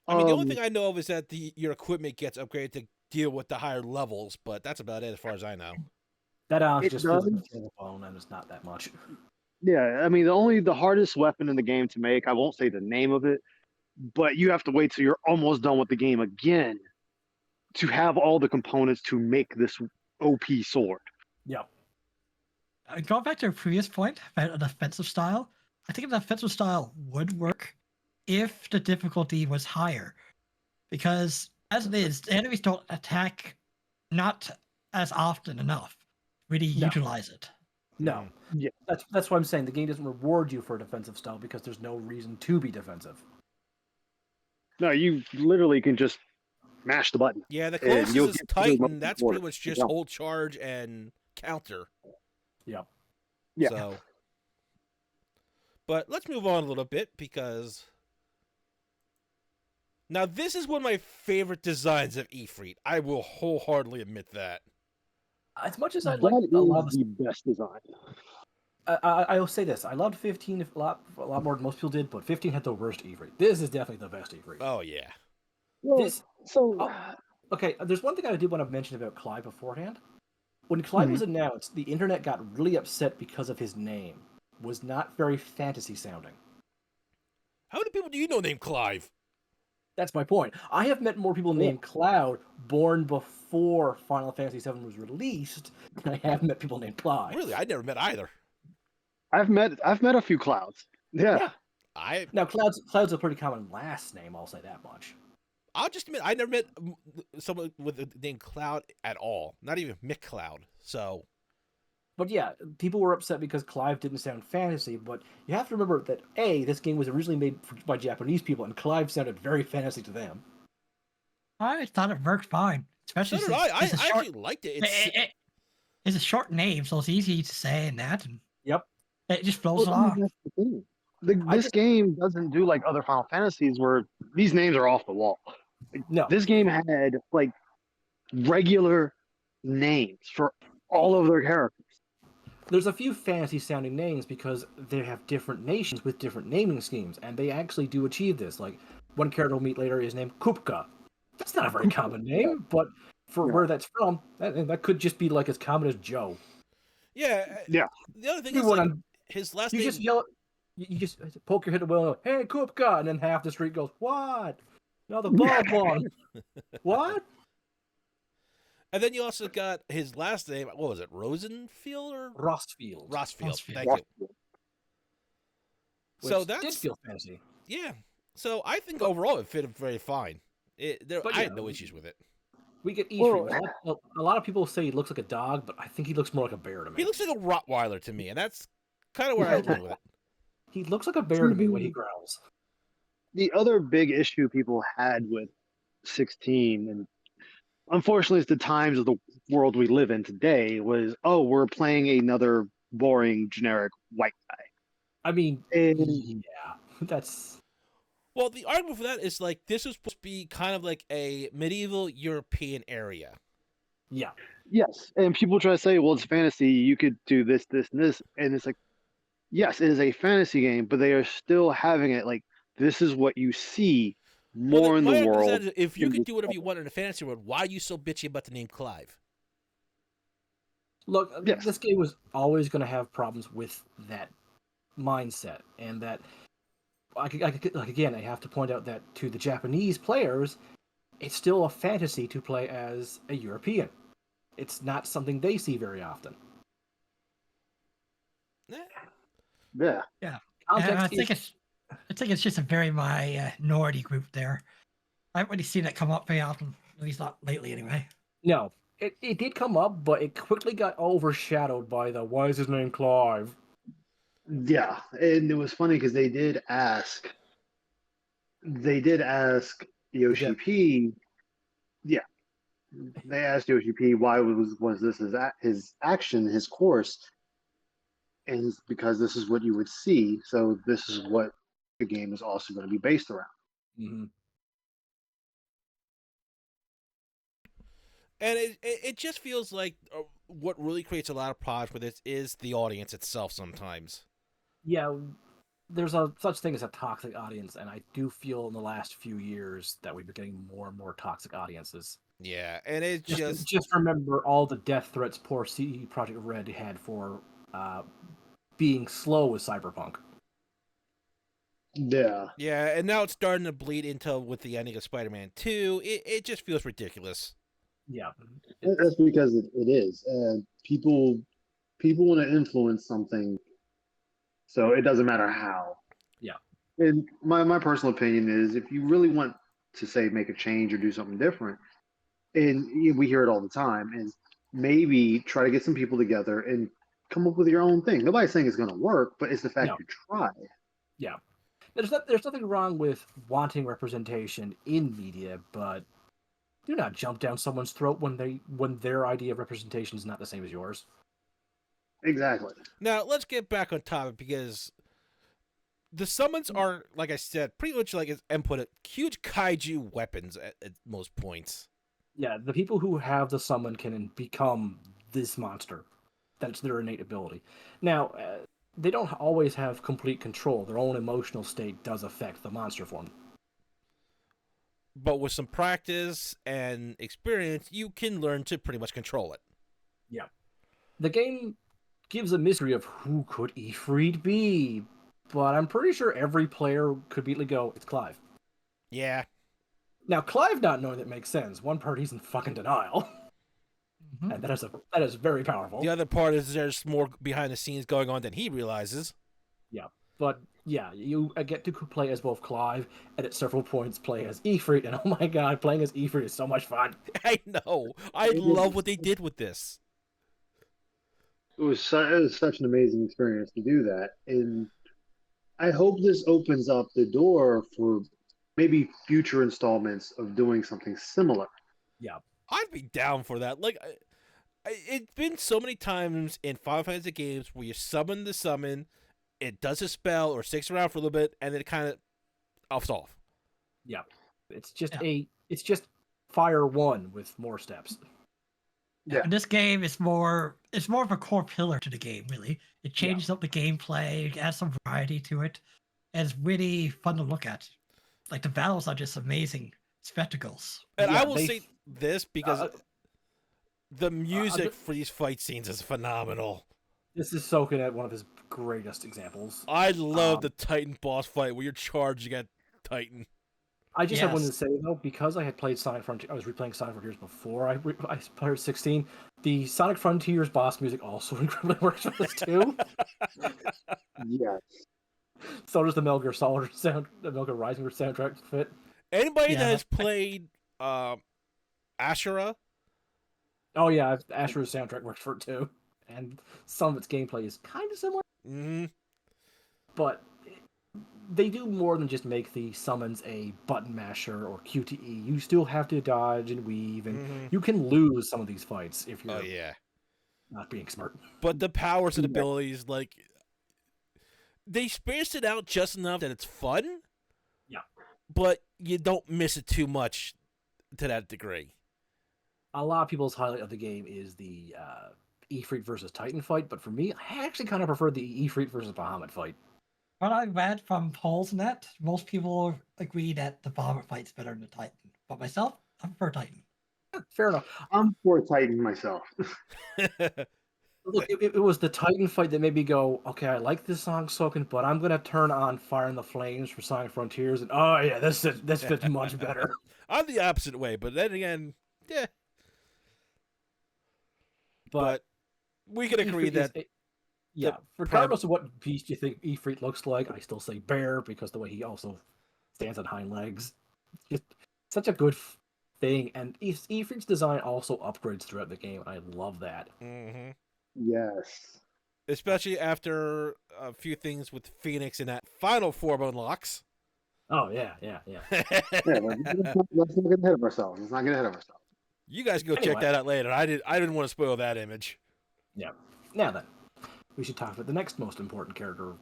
I mean, the only thing I know of is that your equipment gets upgraded to deal with the higher levels, but that's about it as far as I know. That It just feels like does. a telephone, and it's not that much. Yeah, I mean, the hardest weapon in the game to make, I won't say the name of it, but you have to wait till you're almost done with the game again to have all the components to make this OP sword. Yep. Going back to a previous point about an offensive style, I think an offensive style would work if the difficulty was higher. Because as it is, enemies don't attack not as often enough. Really No. utilize it. No. Yeah. That's why I'm saying the game doesn't reward you for a defensive style because there's no reason to be defensive. No, you literally can just mash the button. Yeah, the And closest you'll is get to the Titan. most That's important. pretty much just Yeah. hold charge and counter. Yep. Yeah. So, but let's move on a little bit because now this is one of my favorite designs of Ifrit. I will wholeheartedly admit that. As much as I That like a lot of is the best design. I will say this: I loved 15 a lot more than most people did, but 15 had the worst Ifrit. This is definitely the best Ifrit. Oh yeah. Well, This- so Okay, there's one thing I did want to mention about Clive beforehand. When Clive was announced, the internet got really upset because of his name. Was not very fantasy sounding. How many people do you know named Clive? That's my point. I have met more people named Cloud born before Final Fantasy VII was released than I have met people named Clive. Really, I never met either. I've met a few clouds. Yeah. Yeah. Now Cloud's a pretty common last name. I'll say that much. I'll just admit I never met someone with the name Cloud at all. Not even Mick Cloud. So But yeah, people were upset because Clive didn't sound fantasy. But you have to remember that this game was originally made by Japanese people, and Clive sounded very fantasy to them. I thought it worked fine. so Especially did since I. I it's a short, actually liked it. It's, it's a short name, so it's easy to say in that, and Yep. it just flows Well, along. that's the thing. I This just- game doesn't do like other Final Fantasies where these names are off the wall. No. This game had like regular names for all of their characters. There's a few fantasy sounding names because they have different nations with different naming schemes, and they actually do achieve this. Like, one character we'll meet later is named Kupka. That's not a very common name, but for Yeah. where that's from, that could just be like as common as Joe. yeah. Yeah. The other thing You is like, wanna- his last You name. just yell, you just poke your head at the window, hey, Kupka, and then half the street goes, what? No, the bald one. What? And then you also got his last name. What was it? Rosenfield or Rostfield. Rossfield? Rossfield. Thank you. So Which did that's feel fantasy. yeah. So I think overall it fit very fine. But I yeah, had no issues with it. We get Well, Ifrit. A lot of people say he looks like a dog, but I think he looks more like a bear to me. He looks like a Rottweiler to me, and that's kind of where I was going with it. He looks like a bear to me when he growls. The other big issue people had with 16, and unfortunately, it's the times of the world we live in today was, oh, we're playing another boring generic white guy. I mean, And yeah, that's Well, the argument for that is like this is supposed to be kind of like a medieval European area. yeah. yes, and people try to say, well, it's fantasy. You could do this, this, and this, and it's like, yes, it is a fantasy game, but they are still having it like this is what you see Well, more in the my argument world. is that if you in could this do whatever you world. want in a fantasy world, why are you so bitchy about the name Clive? Look, Yes. this game was always going to have problems with that mindset, and that like again, I have to point out that to the Japanese players, it's still a fantasy to play as a European. It's not something they see very often. Eh. Yeah. And Context I think it's just a very minority group there. I haven't really seen it come up very often, at least not lately anyway. no, it did come up, but it quickly got overshadowed by the why is his name Clive? Yeah, and it was funny because they did ask Yoshi P. Yeah, they asked Yoshi P. why was this his action, his course, and it's because this is what you would see. So this is what the game is also going to be based around. Mm-hmm. And it just feels like what really creates a lot of problems with this is the audience itself sometimes. Yeah, there's a such thing as a toxic audience, and I do feel in the last few years that we've been getting more and more toxic audiences. Yeah, and it Just remember all the death threats poor CE Project Red had for being slow with Cyberpunk. Yeah, yeah, and now it's starting to bleed into with the ending of Spider-Man 2. It just feels ridiculous. Yeah, that's because it is. People want to influence something, so it doesn't matter how. Yeah. And my personal opinion is, if you really want to say make a change or do something different, and we hear it all the time, is maybe try to get some people together and come up with your own thing. Nobody's saying it's going to work, but it's the fact No. you try. yeah. There's nothing wrong with wanting representation in media, but do not jump down someone's throat when their idea of representation is not the same as yours. Exactly. Now, let's get back on topic because the summons are, like I said, pretty much like as M put it, huge kaiju weapons at most points. Yeah, the people who have the summon can become this monster. That's their innate ability. Now, they don't always have complete control. Their own emotional state does affect the monster form. But with some practice and experience, you can learn to pretty much control it. Yeah. The game gives a mystery of who could Ifrit be, but I'm pretty sure every player could immediately go, it's Clive. Yeah. Now, Clive not knowing that makes sense. One part, he's in fucking denial. Mhm. And that is very powerful. The other part is there's more behind the scenes going on than he realizes. But yeah, you get to play as both Clive, and at several points play as Ifrit, and oh my god, playing as Ifrit is so much fun. I know. I love what they did with this. It was such an amazing experience to do that, and I hope this opens up the door for maybe future installments of doing something similar. I'd be down for that. Like, it's been so many times in Final Fantasy games where you summon the summon, it does a spell or sticks around for a little bit, and then it kind of offs off. Yeah. It's just Fire 1 with more steps. Yeah. And this game is more of a core pillar to the game, really. It changes up the gameplay, it adds some variety to it, and it's really fun to look at. Like the battles are just amazing spectacles. And Yeah, I will say this because the music uh, for these fight scenes is phenomenal. This is Soken at one of his greatest examples. I love the Titan boss fight where you're charging at Titan. I just have one to Yes. say though, because I had played Sonic Frontier, I was replaying Sonic Frontiers before I played 16. The Sonic Frontiers boss music also incredibly works with this too. Yeah. So does the Metal Gear Solid the Metal Gear Rising soundtrack fit. Anybody Yeah, that has played Ashura, Oh yeah, Asher's soundtrack works for it too, and some of its gameplay is kind of similar, mm-hmm. but they do more than just make the summons a button masher or QTE. You still have to dodge and weave, and you can lose some of these fights if you're Oh yeah. not being smart. But the powers and abilities, like, they space it out just enough that it's fun. Yeah. But you don't miss it too much to that degree. A lot of people's highlight of the game is the Ifrit versus Titan fight, but for me, I actually kind of prefer the Ifrit versus Bahamut fight. What I read from polls and that, most people agree that the Bahamut fight's better than the Titan. But myself, I prefer Titan. Fair enough. I'm for Titan myself. Look, it was the Titan fight that made me go, okay, I like this song Soken, but I'm gonna turn on Fire in the Flames for Sonic Frontiers, and oh yeah, this fits much better. I'm the opposite way, but then again, yeah. But we can agree that yeah, regardless of what beast you think Ifrit looks like, I still say bear because the way he also stands on hind legs, just such a good thing. And Ifrit's design also upgrades throughout the game, and I love that. Mm-hmm. Yes. Especially after a few things with Phoenix and that final form unlocks. Oh yeah. Yeah, let's not get ahead of ourselves. Let's not get ahead of ourselves. You guys go check that out later. I didn't want to spoil that image. Yeah. Now then, we should talk about the next most important character.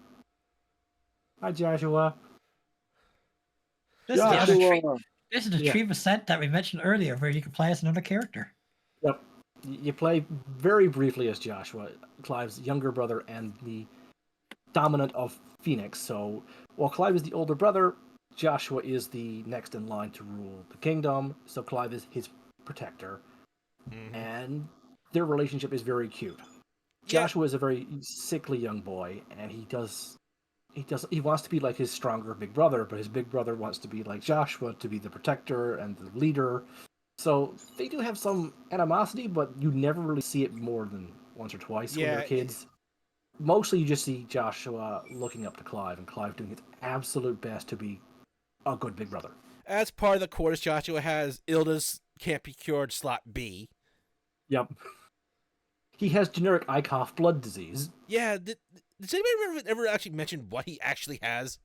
Hi, Joshua. This Joshua. This is the 3% that we mentioned earlier, where you can play as another character. Yep. You play very briefly as Joshua, Clive's younger brother and the dominant of Phoenix. So while Clive is the older brother, Joshua is the next in line to rule the kingdom. So Clive is his protector. Mm-hmm. And their relationship is very cute. Joshua is a very sickly young boy, and he wants to be like his stronger big brother, but his big brother wants to be like Joshua, to be the protector and the leader. So they do have some animosity, but you never really see it more than once or twice when they're kids. Mostly you just see Joshua looking up to Clive, and Clive doing his absolute best to be a good big brother. As part of the quarters, Joshua has Ilda's can't be cured slot B. Yep. He has generic Eichhoff blood disease. Yeah, does anybody ever actually mention what he actually has?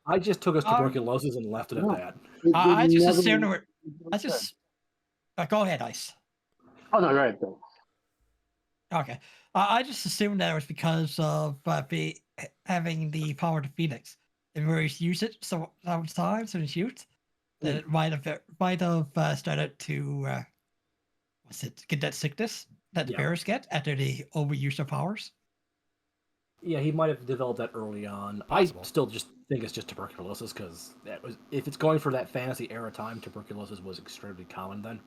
I just took his tuberculosis and left it at that. I just assumed go ahead, Ice. Oh, no, right. Okay. I just assumed that it was because of having the power to Phoenix. If he's used it sometimes in his youth, then it might have started to get that sickness that the bears get after the overuse of powers. Yeah, he might have developed that early on. Possible. I still just think it's just tuberculosis because if it's going for that fantasy era time, tuberculosis was extremely common then.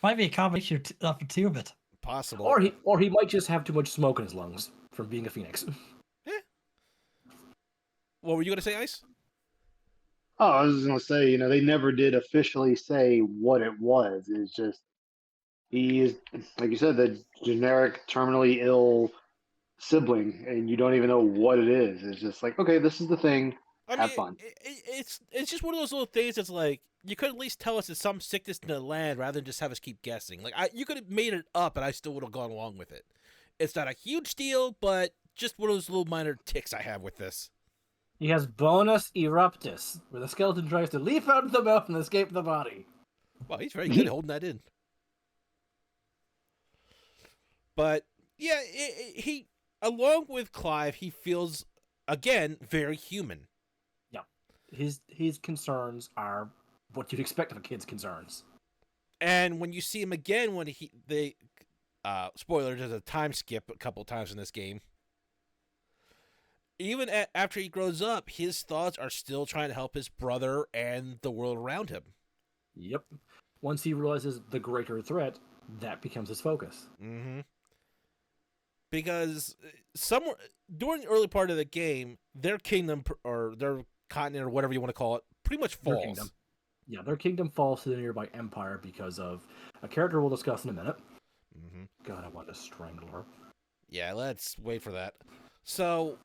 Might be a combination of the two of it. Possible. Or he might just have too much smoke in his lungs from being a phoenix. Yeah. What were you gonna say, Ice? Oh, I was gonna say, they never did officially say what it was. It's just he is, like you said, the generic terminally ill sibling, and you don't even know what it is. It's just like, okay, this is the thing. Have fun. It's just one of those little things that's like, you could at least tell us it's some sickness in the land rather than just have us keep guessing. Like, you could have made it up and I still would have gone along with it. It's not a huge deal, but just one of those little minor ticks I have with this. He has bonus eruptus, where the skeleton tries to leap out of the mouth and escape the body. Well, he's very good at holding that in. But, yeah, he, along with Clive, he feels, again, very human. Yeah. His concerns are what you'd expect of a kid's concerns. And when you see him again, when spoiler, there's a time skip a couple times in this game. Even after he grows up, his thoughts are still trying to help his brother and the world around him. Yep. Once he realizes the greater threat, that becomes his focus. Mm-hmm. Because somewhere during the early part of the game, their kingdom or their continent or whatever you want to call it pretty much falls. Their kingdom falls to the nearby empire because of a character we'll discuss in a minute. Mm-hmm. God, I want to strangle her. Yeah, let's wait for that. So,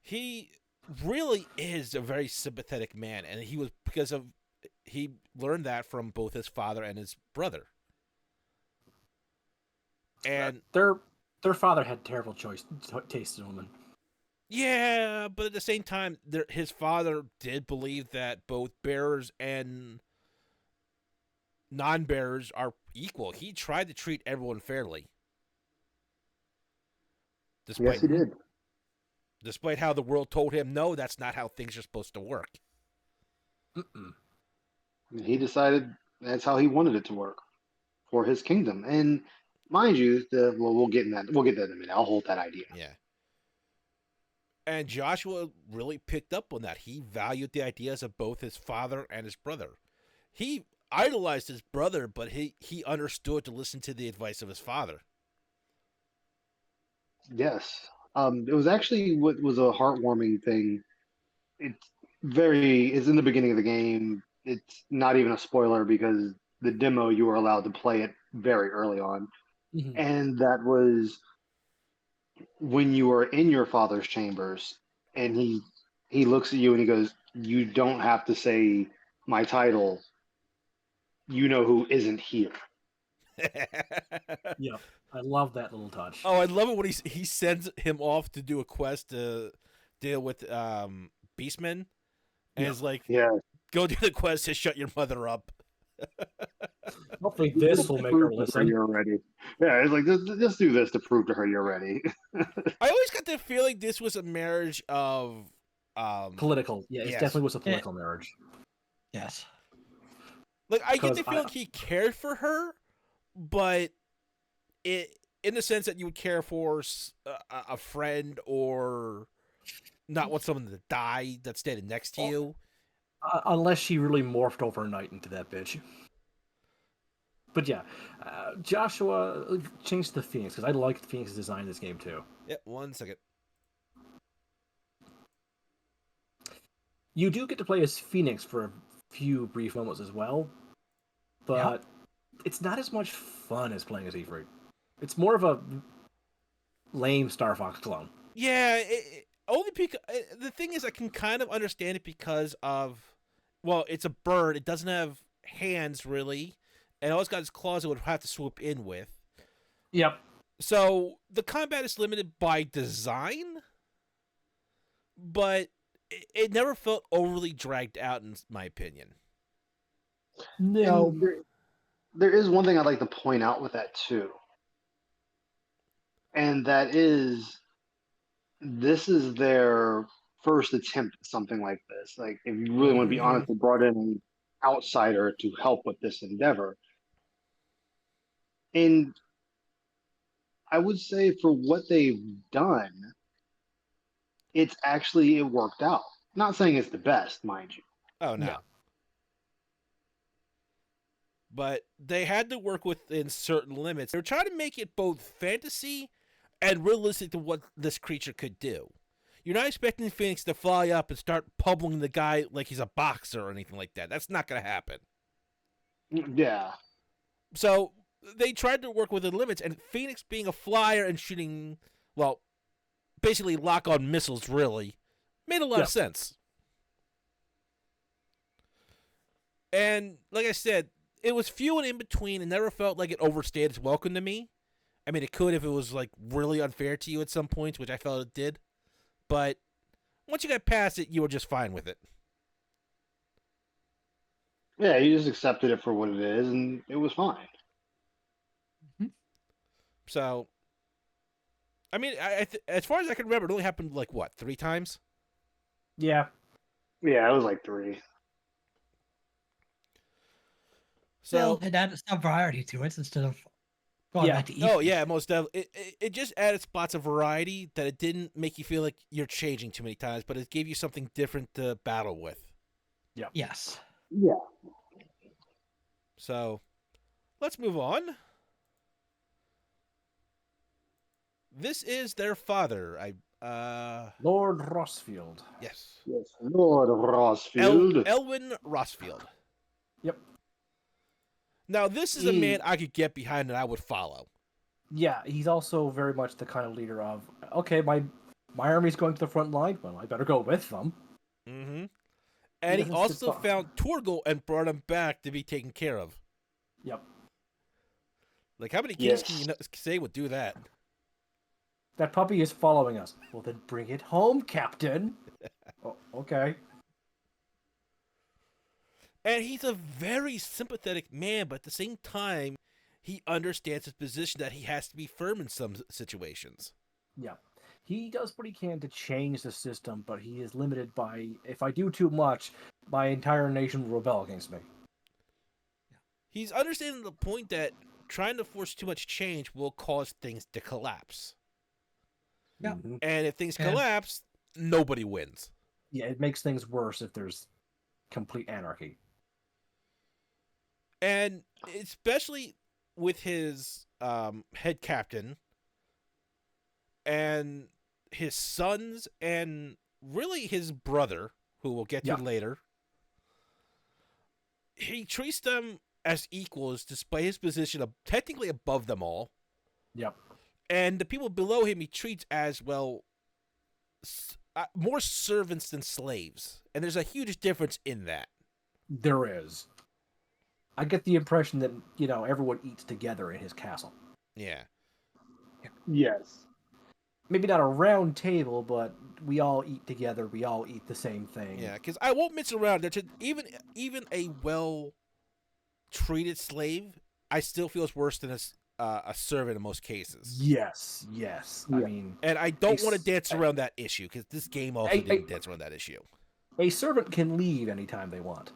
he really is a very sympathetic man, and he learned that from both his father and his brother. And their father had terrible taste in women. Yeah, but at the same time, his father did believe that both bearers and non-bearers are equal. He tried to treat everyone fairly, Yes, despite he did. despite how the world told him no, that's not how things are supposed to work. Mm-mm. He decided that's how he wanted it to work for his kingdom. And mind you, we'll get in that. We'll get that in a minute. I'll hold that idea. Yeah. And Joshua really picked up on that. He valued the ideas of both his father and his brother. He idolized his brother, but he understood to listen to the advice of his father. Yes. It was actually what was a heartwarming thing. It's in the beginning of the game. It's not even a spoiler because the demo you were allowed to play it very early on. Mhm. And that was when you were in your father's chambers and he looks at you and he goes, "You don't have to say my title. You know who isn't here." Yeah, I love that little touch. Oh, I love it when he sends him off to do a quest to deal with Beastmen, and Yeah. is like, Yeah. "Go do the quest to shut your mother up." Hopefully, this will make her Prove to listen. you're ready. Yeah, it's like just do this to prove to her you're ready. I always got the feeling this was a marriage of Political. Yeah, it Yes. definitely was a political marriage. Yes. like I get 'Cause the feeling he cared for her, but it in the sense that you would care for a friend or not want someone to die that's standing next to you. Unless she really morphed overnight into that bitch. But yeah, Joshua changed the Phoenix because I liked Phoenix's design in this game too. Yeah, 1 second. You do get to play as Phoenix for a few brief moments as well, but it's not as much fun as playing as Ifrit. It's more of a lame Star Fox clone. Yeah, only because the thing is, I can kind of understand it because of, well, it's a bird. It doesn't have hands really, and all it's got is claws it would have to swoop in with. Yep. So the combat is limited by design, but it never felt overly dragged out, in my opinion. No. And there is one thing I'd like to point out with that too, and that is this is their first attempt at something like this. Like, if you really want to be honest, they brought in an outsider to help with this endeavor. And I would say for what they've done, it worked out. Not saying it's the best, mind you. Oh no. No. But they had to work within certain limits. They were trying to make it both fantasy and realistic to what this creature could do. You're not expecting Phoenix to fly up and start pummeling the guy like he's a boxer or anything like that. That's not going to happen. Yeah. So they tried to work within limits, and Phoenix being a flyer and shooting, well, basically lock-on missiles, really, made a lot of sense. And like I said, it was few and in between and never felt like it overstayed its welcome to me. I mean, it could if it was like really unfair to you at some points, which I felt it did. But once you got past it, you were just fine with it. Yeah, you just accepted it for what it is, and it was fine. So, I mean, as far as I can remember, it only happened like, what, 3 times? Yeah. Yeah, it was like 3. So So, it added some variety to it instead of going Yeah. back to oh Ethan. yeah, most definitely. It just added spots of variety that it didn't make you feel like you're changing too many times, but it gave you something different to battle with. Yes. Yeah. So, let's move on. This is their father. Lord Rossfield. Yes. Yes. Lord Rossfield. Elwyn Rossfield. Yep. Now, this is a man I could get behind and I would follow. Yeah, he's also very much the kind of leader of, okay, my army's going to the front line, well, I better go with them. Mm-hmm. And he doesn't also sit found Torgal and brought him back to be taken care of. Yep. Like, how many kings Yes. can you say would do that? That puppy is following us. Well, then bring it home, Captain. Oh, okay. And he's a very sympathetic man, but at the same time, he understands his position that he has to be firm in some situations. Yeah. He does what he can to change the system, but he is limited by, if I do too much, my entire nation will rebel against me. He's understanding the point that trying to force too much change will cause things to collapse. Yeah. Mhm. And if things Yeah. collapse, nobody wins. Yeah, it makes things worse if there's complete anarchy. And especially with his head captain and his sons and really his brother, who we'll get to Yeah. later, he treats them as equals despite his position of technically above them all. Yep. And the people below him he treats as, well, more servants than slaves. And there's a huge difference in that. There is. I get the impression that, everyone eats together in his castle. Yeah. Yes. Mm-hmm. Maybe not a round table, but we all eat together. We all eat the same thing. Yeah, because I won't mix around. There's even a well-treated slave, I still feel is worse than a servant in most cases. Yes. I Yeah. mean, And I don't want to s- dance around that issue, because this game also didn't dance around that issue. a servant can leave anytime they want.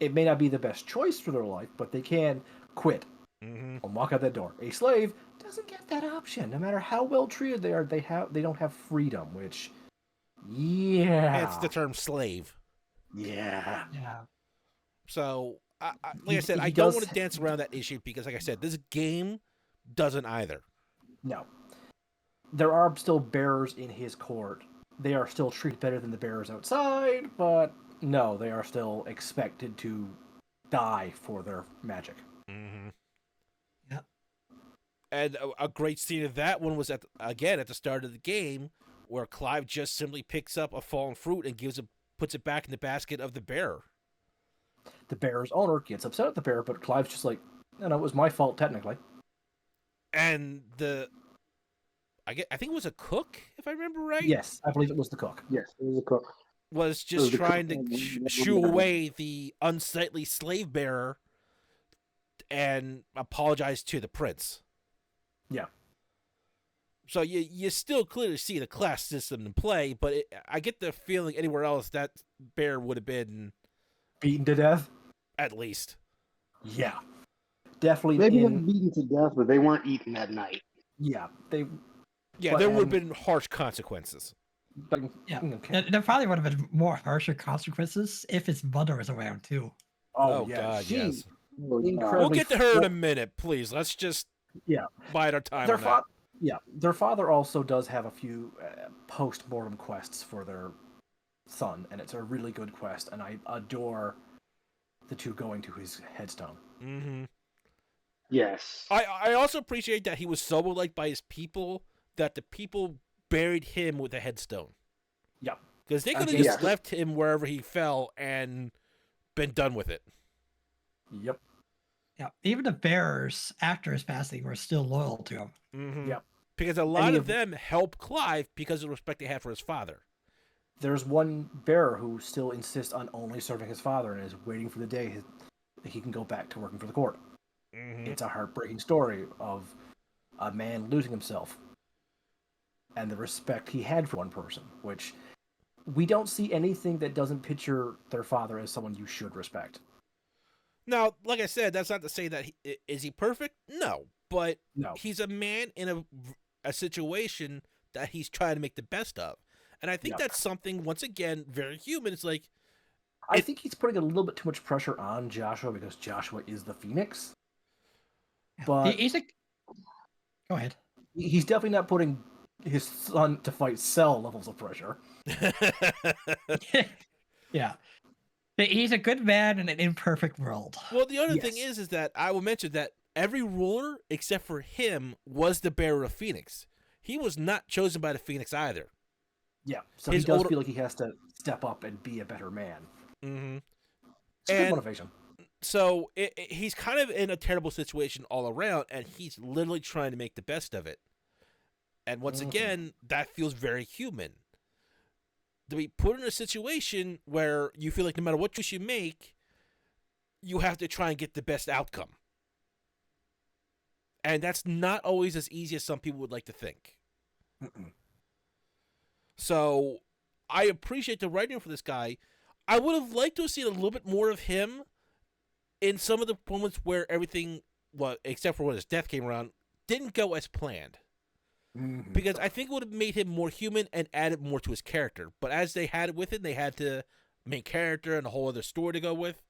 It may not be the best choice for their life, but they can quit Mm-hmm. and walk out that door. A slave doesn't get that option. No matter how well treated they are, they don't have freedom. Which, yeah, Hence the term slave. yeah. Yeah. So, like I said, He I don't does- want to dance around that issue, because, like I said, this game doesn't either. No, there are still bearers in his court. They are still treated better than the bearers outside, but no, they are still expected to die for their magic. Mm-hmm. Yep. And a great scene of that one was at the start of the game, where Clive just simply picks up a fallen fruit and puts it back in the basket of the bearer. The bearer's owner gets upset at the bearer, but Clive's just like, no, it was my fault technically. And I think it was a cook, if I remember right. Yes, I believe it was the cook. Yes. It was a cook. Was It just was the trying cook. to shoo away the unsightly slave bearer and apologize to the prince. Yeah. So you still clearly see the class system in play, but I get the feeling anywhere else that bear would have been Beaten to death? at least. Yeah. Definitely Maybe in... not beaten to death, but they weren't eaten that night. Yeah, they... Yeah, But, there would have been harsh consequences. But, Yeah. okay. There probably would have been more harsher consequences if his mother was around too. Oh, yeah, God, she- yes. Incredibly We'll get to her in a well, minute, please. Let's just Yeah. bide our time Their on father, their father also does have a few post-mortem quests for their son, and it's a really good quest, and I adore the two going to his headstone. that. Mm-hmm. Yes. I also appreciate that he was so liked by his people that the people buried him with a headstone. Yeah. Because they could have Again, just yeah. left him wherever he fell and been done with it. Yep. Yeah. Even the bearers after his passing were still loyal to him. Mm-hmm. Yep. Because a lot Any of of- them help Clive because of the respect they have for his father. There's one bearer who still insists on only serving his father and is waiting for the day he can go back to working for the court. Mm-hmm. It's a heartbreaking story of a man losing himself and the respect he had for one person, which we don't see anything that doesn't picture their father as someone you should respect. Now, like I said, that's not to say that is he perfect? No, but No. he's a man in a situation that he's trying to make the best of. And I think Yep. that's something, once again, very human. It's like, I think he's putting a little bit too much pressure on Joshua because Joshua is the Phoenix. Yeah. But He's a... Go ahead. he's definitely not putting his son to fight Cell levels of pressure. Yeah. He's a good man in an imperfect world. well, the other thing Yes. is that I will mention that every ruler except for him was the bearer of Phoenix. He was not chosen by the Phoenix either. Yeah, so His he does older- feel like he has to step up and be a better man. Mm-hmm. It's a And- good motivation. So he's kind of in a terrible situation all around, and he's literally trying to make the best of it. And once Mhm. again, that feels very human. To be put in a situation where you feel like no matter what choice you make, you have to try and get the best outcome. And that's not always as easy as some people would like to think. Mm-mm. So I appreciate the writing for this guy. I would have liked to have seen a little bit more of him in some of the moments where everything, well, except for when his death came around, didn't go as planned. Mhm. Because I think it would have made him more human and added more to his character. But as they had it with it, they had the main character and a whole other story to go with.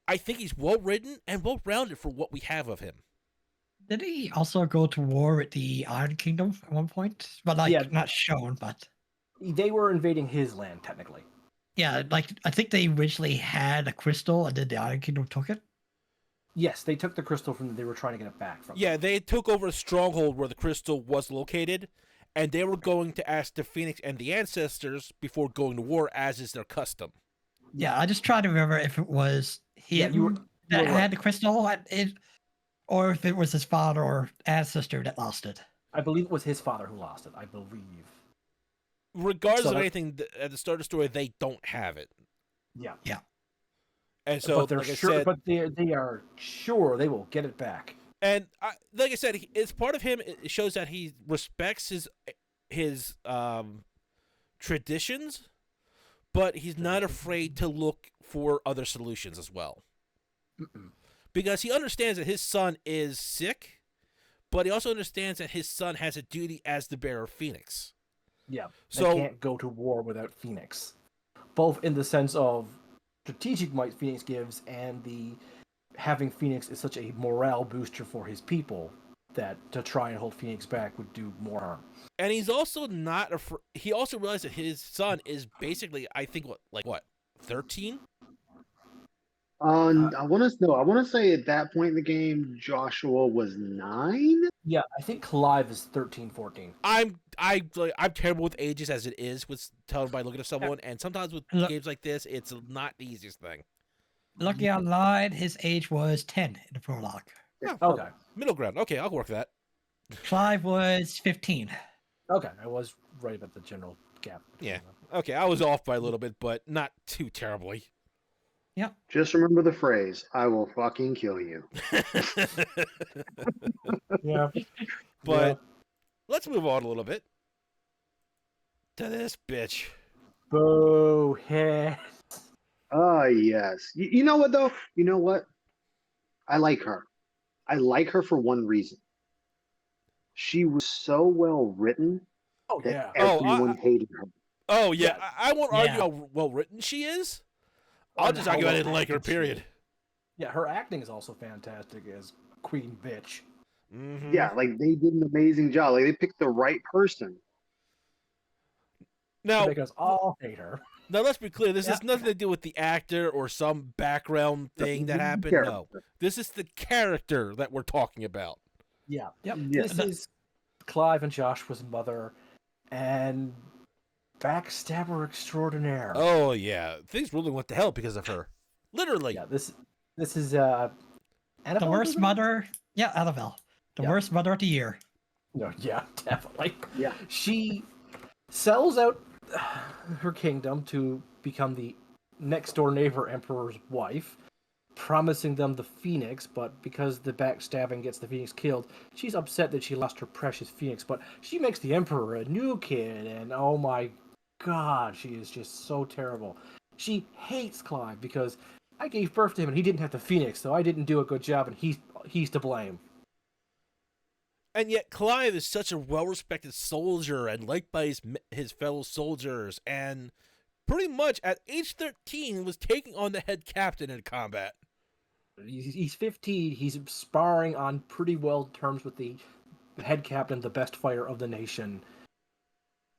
I think he's well written and well rounded for what we have of him. Did he also go to war with the Iron Kingdom at one point? But like Yeah. not shown, but They were invading his land, technically. yeah, like I think they originally had a crystal and then the Iron Kingdom took it. Yes, they took the crystal from. They were trying to get it back from. Yeah, they took over a stronghold where the crystal was located, and they were going to ask the Phoenix and the ancestors before going to war, as is their custom. Yeah, I just try to remember if it was him Yeah, you were that right. had the crystal at it, or if it was his father or ancestor that lost it. I believe it was his father who lost it. I believe. Regardless So of that- anything, at the start of the story, they don't have it. Yeah. And so, but they're like I sure. said, But they are sure they will get it back. and like I said, it's part of him. It shows that he respects his traditions, but he's not afraid to look for other solutions as well. Mm-mm. Because he understands that his son is sick, but he also understands that his son has a duty as the bearer of Phoenix. Yeah. So- they can't go to war without Phoenix, both in the sense of strategic might Phoenix gives, and the having Phoenix is such a morale booster for his people that to try and hold Phoenix back would do more harm. And he's also not he also realized that his son is basically, I think, what 13? I want to say at that point in the game, Joshua was 9. Yeah, I think Clive is 13, 14. I'm terrible with ages as it is with telling by looking at someone, and sometimes with Look- games like this, it's not the easiest thing. Lucky Online, his age was 10 in the prologue. Okay. Middle ground. Okay, I'll work that. Clive was 15. Okay, I was right about the general gap. between Yeah. them. Okay, I was off by a little bit, but not too terribly. Just remember the phrase, I will fucking kill you. Yeah. But let's move on a little bit to this bitch. Boo head. Ah, yes. You know what, though? You know what? I like her. I like her for one reason. She was so well written Oh that yeah. Oh, everyone hated her. Oh yeah, Yeah. I won't argue Yeah. how well written she is. I'll And just how argue I well didn't like her. acted she Period. is. Yeah, her acting is also fantastic as Queen Bitch. Mhm. Yeah, like they did an amazing job. Like they picked the right person. To Now, make us all hate her. now let's be clear. This Yeah. has nothing to do with the actor or some background thing that happened. No, this is the character that we're talking about. Yeah. Yep. Yeah. This is Clive and Joshua's mother and backstabber extraordinaire. Oh yeah, things really went to hell because of her. Literally. Yeah, this is The Annabelle, worst was it? mother. Yeah, Annabelle. The Yeah. worst mother of the year. No, yeah, definitely. Yeah. She sells out her kingdom to become the next door neighbor emperor's wife, promising them the phoenix, but because the backstabbing gets the phoenix killed, she's upset that she lost her precious phoenix, but she makes the emperor a new kid, and oh my god, she is just so terrible. She hates Clive because I gave birth to him and he didn't have the phoenix, so I didn't do a good job and he's to blame. And yet Clive is such a well-respected soldier and liked by his fellow soldiers, and pretty much at age 13 was taking on the head captain in combat. He's 15. He's sparring on pretty well terms with the head captain, the best fighter of the nation.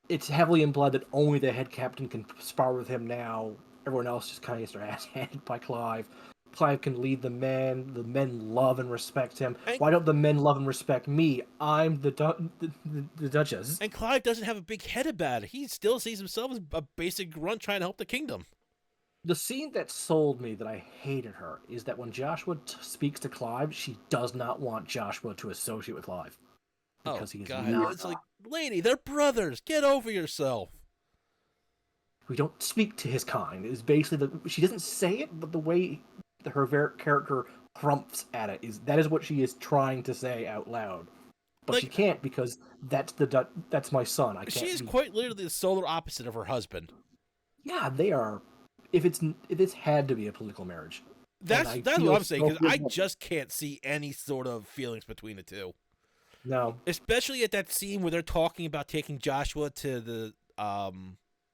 It's heavily implied that only the head captain can spar with him now. Everyone else just kind of gets their ass handed by Clive. Clive can lead the men. The men love and respect him. And- Why don't the men love and respect me? I'm the Duchess. And Clive doesn't have a big head about it. He still sees himself as a basic grunt trying to help the kingdom. The scene that sold me that I hated her is that when Joshua speaks to Clive, she does not want Joshua to associate with Clive. Oh Because he is god, not it's like lady, they're brothers. Get over yourself. We don't speak to his kind. Is basically she doesn't say it, but the way her character crumps at it is what she is trying to say out loud. But Like, she can't because that's my son. I can't. She is quite literally the solar opposite of her husband. Yeah, they are. If it's had to be a political marriage, That's what feel I'm saying, because I so- just can't see any sort of feelings between the two. no. Especially at that scene where they're talking about taking Joshua to the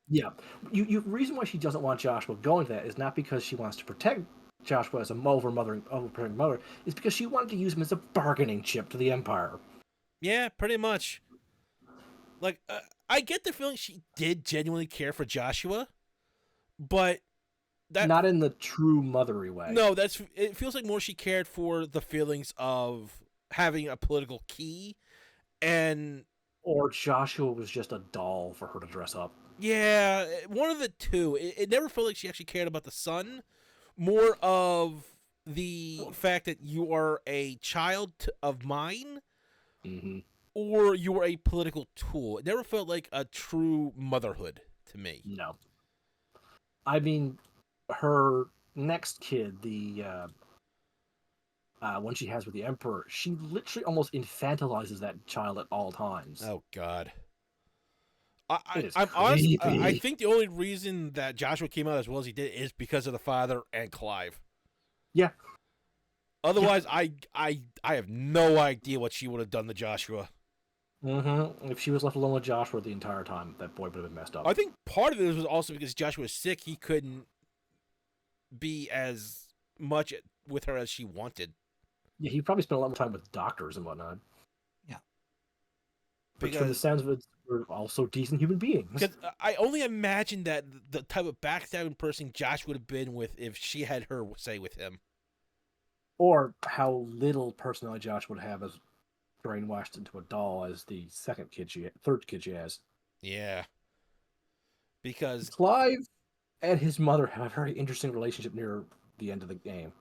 Yeah, you reason why she doesn't want Joshua going to that is not because she wants to protect Joshua as a overprotecting mother. It's because she wanted to use him as a bargaining chip to the Empire. Yeah, pretty much. Like, I get the feeling she did genuinely care for Joshua, but that Not in the true mothery way. no, it feels like more she cared for the feelings of having a political key, and Or Joshua was just a doll for her to dress up. yeah, one of the two. It never felt like she actually cared about the son, more of the fact that you are a child of mine, Mm-hmm. or you are a political tool. It never felt like a true motherhood to me. No. I mean, her next kid, the one she has with the Emperor, she literally almost infantilizes that child at all times. Oh God. It is I'm honest. I creepy. think the only reason that Joshua came out as well as he did is because of the father and Clive. Yeah. Otherwise, I have no idea what she would have done to Joshua. Mm-hmm. If she was left alone with Joshua the entire time, that boy would have been messed up. I think part of it was also because Joshua was sick. He couldn't be as much with her as she wanted. Yeah, he probably spent a lot more time with doctors and whatnot. Yeah. But from the Because sounds of it, we're also decent human beings. Because I only imagine that the type of backstabbing person Josh would have been with if she had her say with him. Or how little personality Josh would have as brainwashed into a doll as the third kid she has. Yeah. Because Clive and his mother have a very interesting relationship near the end of the game.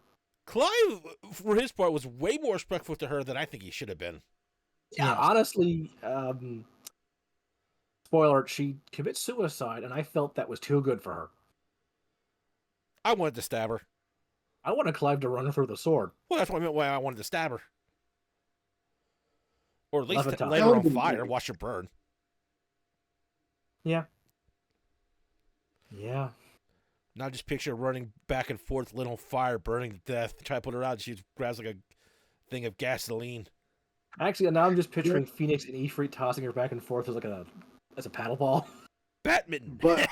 Clive, for his part, was way more respectful to her than I think he should have been. Yeah, Yeah. honestly, spoiler alert, she commits suicide, and I felt that was too good for her. I wanted to stab her. I wanted Clive to run her through the sword. Well, that's what I meant why I wanted to stab her. Or at least Levitate. light her That on would've been fire, great. watch her burn. Yeah. Yeah. Now just picture her running back and forth, lit on fire, burning to death. Try to put her out, she grabs like a thing of gasoline. Actually, now I'm just picturing Phoenix and Ifrit tossing her back and forth as a paddle ball. Batman! But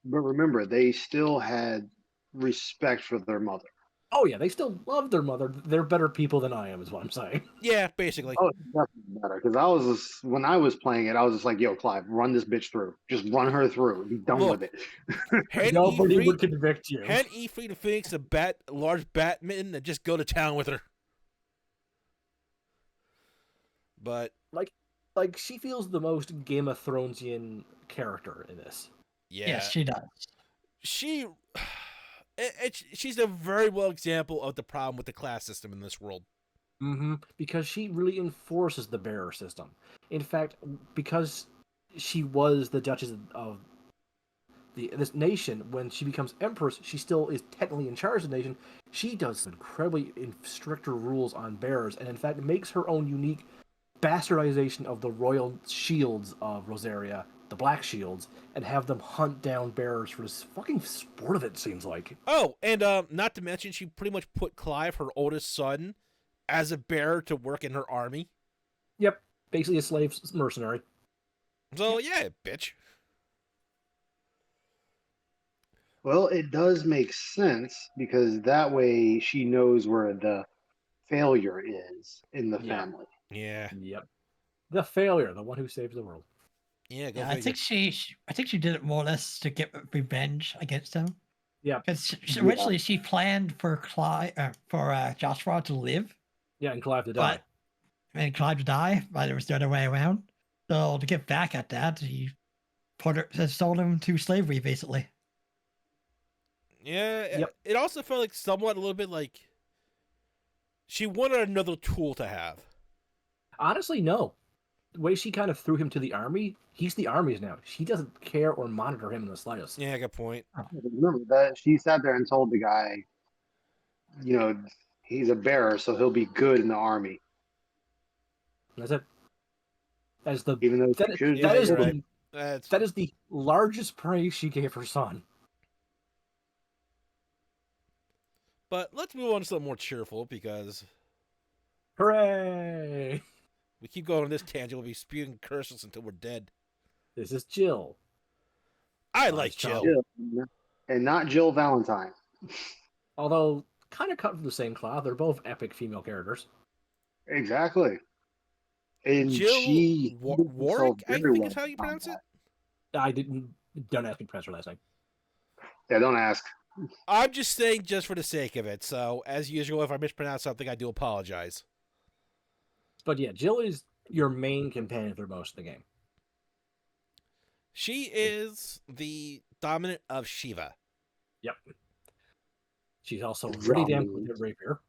remember, they still had respect for their mother. Oh yeah, they still love their mother. They're better people than I am, is what I'm saying. Yeah, basically. Oh, it's definitely better because when I was playing it, I was just like, "Yo, Clive, run this bitch through. Just run her through. Be done Look, with it." Hand Nobody would Ifrit, convict you. hand Ifrit and Phoenix a large Batman and just go to town with her. But Like she feels the most Game of Thronesian character in this. yeah, Yes, she does. she's a very well example of the problem with the class system in this world. Mm-hmm. Because she really enforces the bearer system. In fact, because she was the Duchess of this nation, when she becomes Empress, she still is technically in charge of the nation. She does incredibly stricter rules on bearers, and in fact makes her own unique bastardization of the royal shields of Rosaria, the Black Shields, and have them hunt down bearers for this fucking sport of it, seems like. Oh, and not to mention, she pretty much put Clive, her oldest son, as a bearer to work in her army. Yep, basically a slave mercenary. So yeah, bitch. Well, it does make sense because that way she knows where the failure is in the Yeah. family. Yeah, Yep. The failure, the one who saves the world. yeah. Go Yeah, I figure. think I think she did it more or less to get revenge against him. Yeah. Because Yeah. originally she planned for Joshua to live, Yeah, and Clive to die. and Clive to die, but it was the other way around. So to get back at that, he sold him to slavery, basically. Yeah, Yep. it also felt like somewhat a little bit like she wanted another tool to have. Honestly, no. the way she kind of threw him to the army, he's the army's now. She doesn't care or monitor him in the slightest. Yeah, good point. Remember that she sat there and told the guy, you know, he's a bearer, so he'll be good in the army. That's it. As the Even though that, she should Yeah, that is you're the right. That's that is the largest praise she gave her son. But let's move on to something more cheerful because Hooray! we keep going on this tangent. We'll be spewing curses until we're dead. This is Jill. I Nice like job. Jill. Jill, and not Jill Valentine. Although kind of cut from the same cloth, they're both epic female characters. Exactly. And Jill she Warwick, I very think well is how you on pronounce it. that. Don't ask me to pronounce her last name. Yeah, don't ask. I'm just saying just for the sake of it. So, as usual, if I mispronounce something, I do apologize. But yeah, Jill is your main companion through most of the game. She is the dominant of Shiva. Yep. She's also pretty damn Dominant. good at rapier.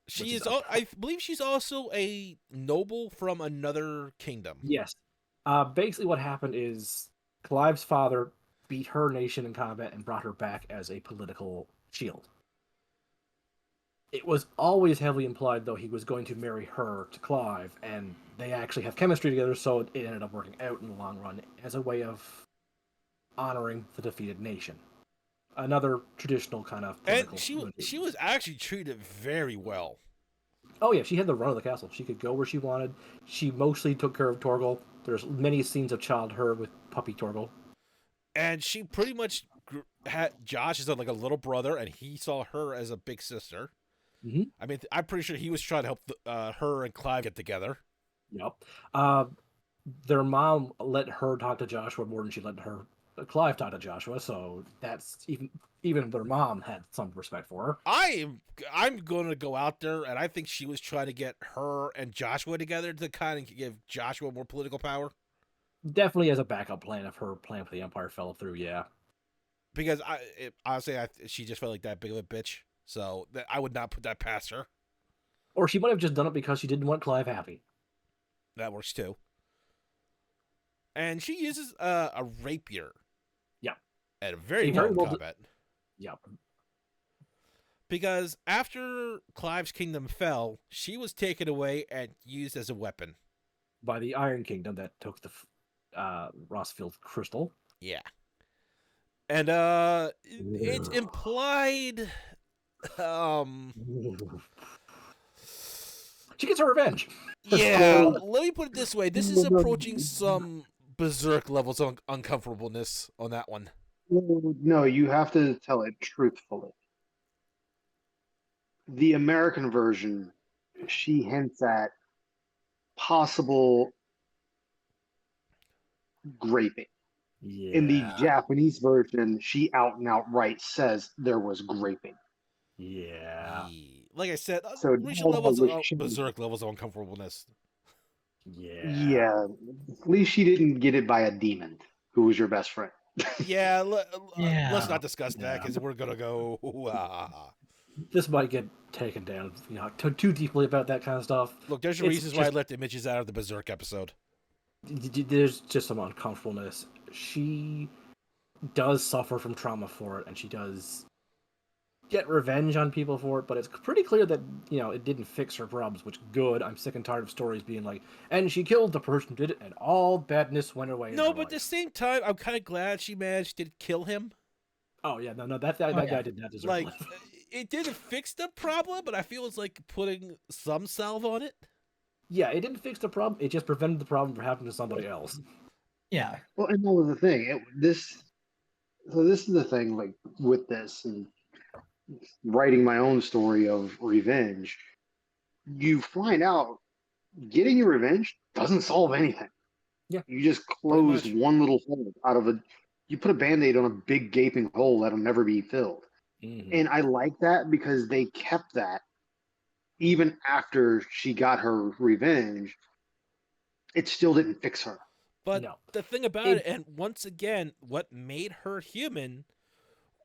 She Which is. is I believe she's also a noble from another kingdom. Yes. Basically, what happened is Clive's father beat her nation in combat and brought her back as a political shield. It was always heavily implied, though, he was going to marry her to Clive, and they actually have chemistry together, so it ended up working out in the long run as a way of honoring the defeated nation. Another traditional kind of And political she was actually treated very well. Oh yeah, she had the run of the castle. She could go where she wanted. She mostly took care of Torgal. There's many scenes of child her with puppy Torgal. And she pretty much had Josh as like a little brother, and he saw her as a big sister. Mhm. I mean, I'm pretty sure he was trying to help her and Clive get together. Yep. Their mom let her talk to Joshua more than she let Clive talk to Joshua. So that's even their mom had some respect for her. I'm going to go out there, and I think she was trying to get her and Joshua together to kind of give Joshua more political power. Definitely as a backup plan if her plan for the Empire fell through. Yeah. Because honestly, she just felt like that big of a bitch. So I would not put that past her. Or she might have just done it because she didn't want Clive happy. That works too. And she uses a rapier. Yeah. At a very Very well well combat. Yep. Because after Clive's kingdom fell, she was taken away and used as a weapon. By the Iron Kingdom that took the Rossfield crystal. Yeah. And it's implied She gets her revenge. yeah, let me put it this way. This is approaching some berserk levels of uncomfortableness on that one. No, you have to tell it truthfully. The American version, she hints at possible raping. Yeah. In the Japanese version, she out and outright says there was graping. Yeah. Like I said, So reaching levels was of she- berserk levels of uncomfortableness. Yeah. Yeah, at least she didn't get it by a demon who was your best friend. Yeah, Yeah. let's not discuss that because we're gonna go. This might get taken down, too deeply about that kind of stuff. Look, there's It's reasons why I just- left images out of the berserk episode. There's just some uncomfortableness. She does suffer from trauma for it, and she does get revenge on people for it, but it's pretty clear that, it didn't fix her problems, which good. I'm sick and tired of stories being like, and she killed the person who did it, and all badness went away. in No, her but at the life. same time, I'm kind of glad she managed to kill him. Oh, yeah, no, that yeah. guy did not deserve Like, life. it didn't fix the problem, but I feel it's like putting some salve on it. Yeah, it didn't fix the problem. It just prevented the problem from happening to somebody else. Yeah. Well, and that was the thing. This is the thing, like with this and writing my own story of revenge. You find out getting your revenge doesn't solve anything. Yeah, you just close much. one little hole out of you put a band-aid on a big gaping hole that'll never be filled. Mhm. And I like that because they kept that even after she got her revenge. It still didn't fix her. But No. the thing about it, and once again, what made her human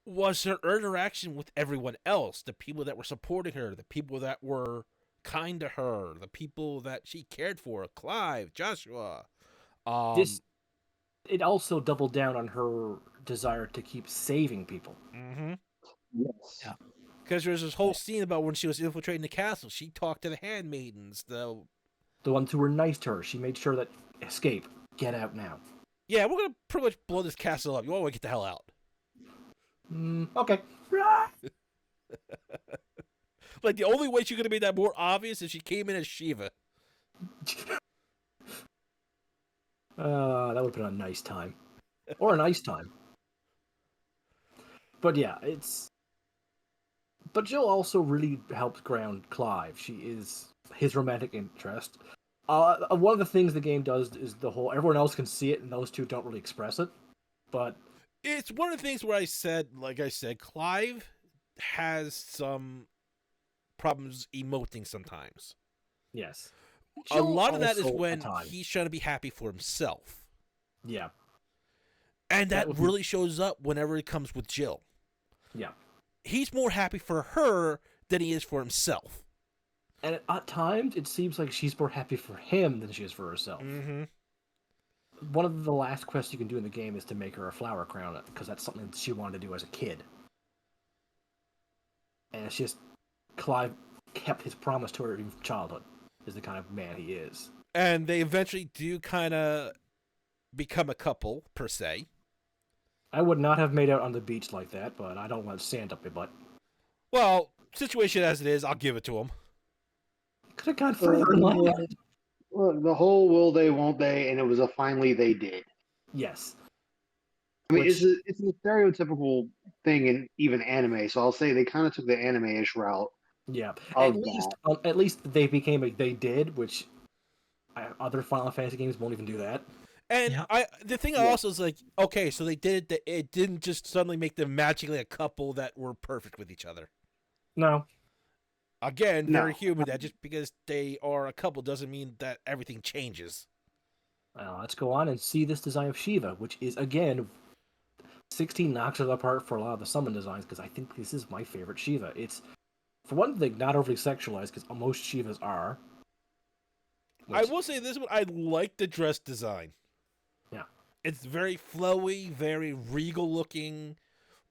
was her interaction with everyone else, the people that were supporting her, the people that were kind to her, the people that she cared for, Clive, Joshua, This it also doubled down on her desire to keep saving people. Mm-hmm. Yes. Yeah. Because there's this whole scene about when she was infiltrating the castle. She talked to the handmaidens. The ones who were nice to her. She made sure that escape, get out now. Yeah, we're gonna pretty much blow this castle up. You want to get the hell out? Okay. Like the only way she could have made that more obvious is she came in as Shiva. That would have been a nice time, or an ice time. But yeah, it's. But Jill also really helped ground Clive. She is his romantic interest. One of the things the game does is the whole everyone else can see it and those two don't really express it. But It's one of the things where I said, Clive has some problems emoting sometimes. yes, A lot of that is also at when times. he's trying to be happy for himself. Yeah, And That that would be- really shows up whenever it comes with Jill. yeah. He's more happy for her than he is for himself. And at times it seems like she's more happy for him than she is for herself. Mm-hmm. One of the last quests you can do in the game is to make her a flower crown because that's something that she wanted to do as a kid. And it's just Clive kept his promise to her in childhood. Is the kind of man he is. And they eventually do kind of become a couple, per se. I would not have made out on the beach like that, but I don't want sand up my butt. Well, situation as it is, I'll give it to him. Could have gone further in life. Well, the whole will they, won't they, and it was a finally they did. Yes. I mean, Which- it's a stereotypical thing in even anime, so I'll say they kind of took the anime-ish route. Yeah. Of At least they became a they did, which other Final Fantasy games won't even do that. And Yeah. the thing Yeah. also is like, okay, so they did it. It didn't just suddenly make them magically a couple that were perfect with each other. No. Again, No. very human. That just because they are a couple doesn't mean that everything changes. Let's go on and see this design of Shiva, which is again 16 knocks it apart for a lot of the summon designs because I think this is my favorite Shiva. It's for one thing not overly sexualized because most Shivas are. I Which- will say this one, I like the dress design. Yeah. It's very flowy, very regal looking,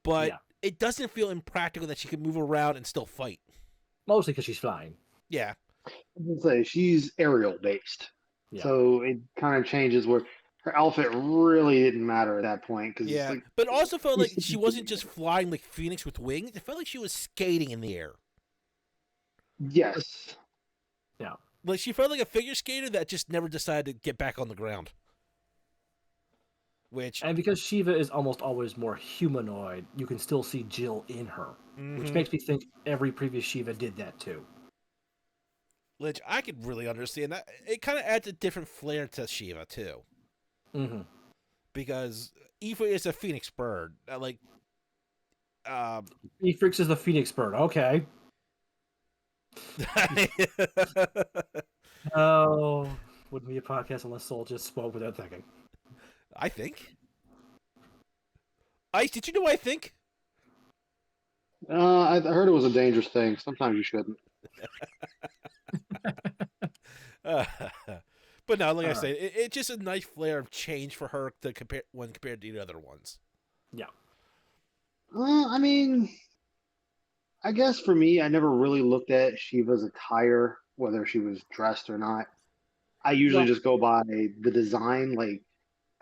but Yeah. it doesn't feel impractical that she can move around and still fight. Mostly because she's flying. Yeah. I would say she's aerial based, Yeah. so it kind of changes where her outfit really didn't matter at that point because Yeah. like, But it also felt like she's she wasn't just flying like Phoenix with wings. It felt like she was skating in the air. yes, Like she felt like a figure skater that just never decided to get back on the ground. Which And because Shiva is almost always more humanoid, you can still see Jill in her, which Mhm. makes me think every previous Shiva did that too. which I could really understand that. It kind of adds a different flair to Shiva too, Mm-hmm. because Aoife is a phoenix bird. Efrix is the Phoenix Bird. Okay. Oh, wouldn't be a podcast unless Soul just spoke without thinking. I think. Ice, did you know I think? I heard it was a dangerous thing. Sometimes you shouldn't. But no, like I Alright. said, it's just a nice flair of change for her to compare when compared to the other ones. I mean, I guess for me, I never really looked at Shiva's attire, whether she was dressed or not. I usually Yeah. just go by the design. Like,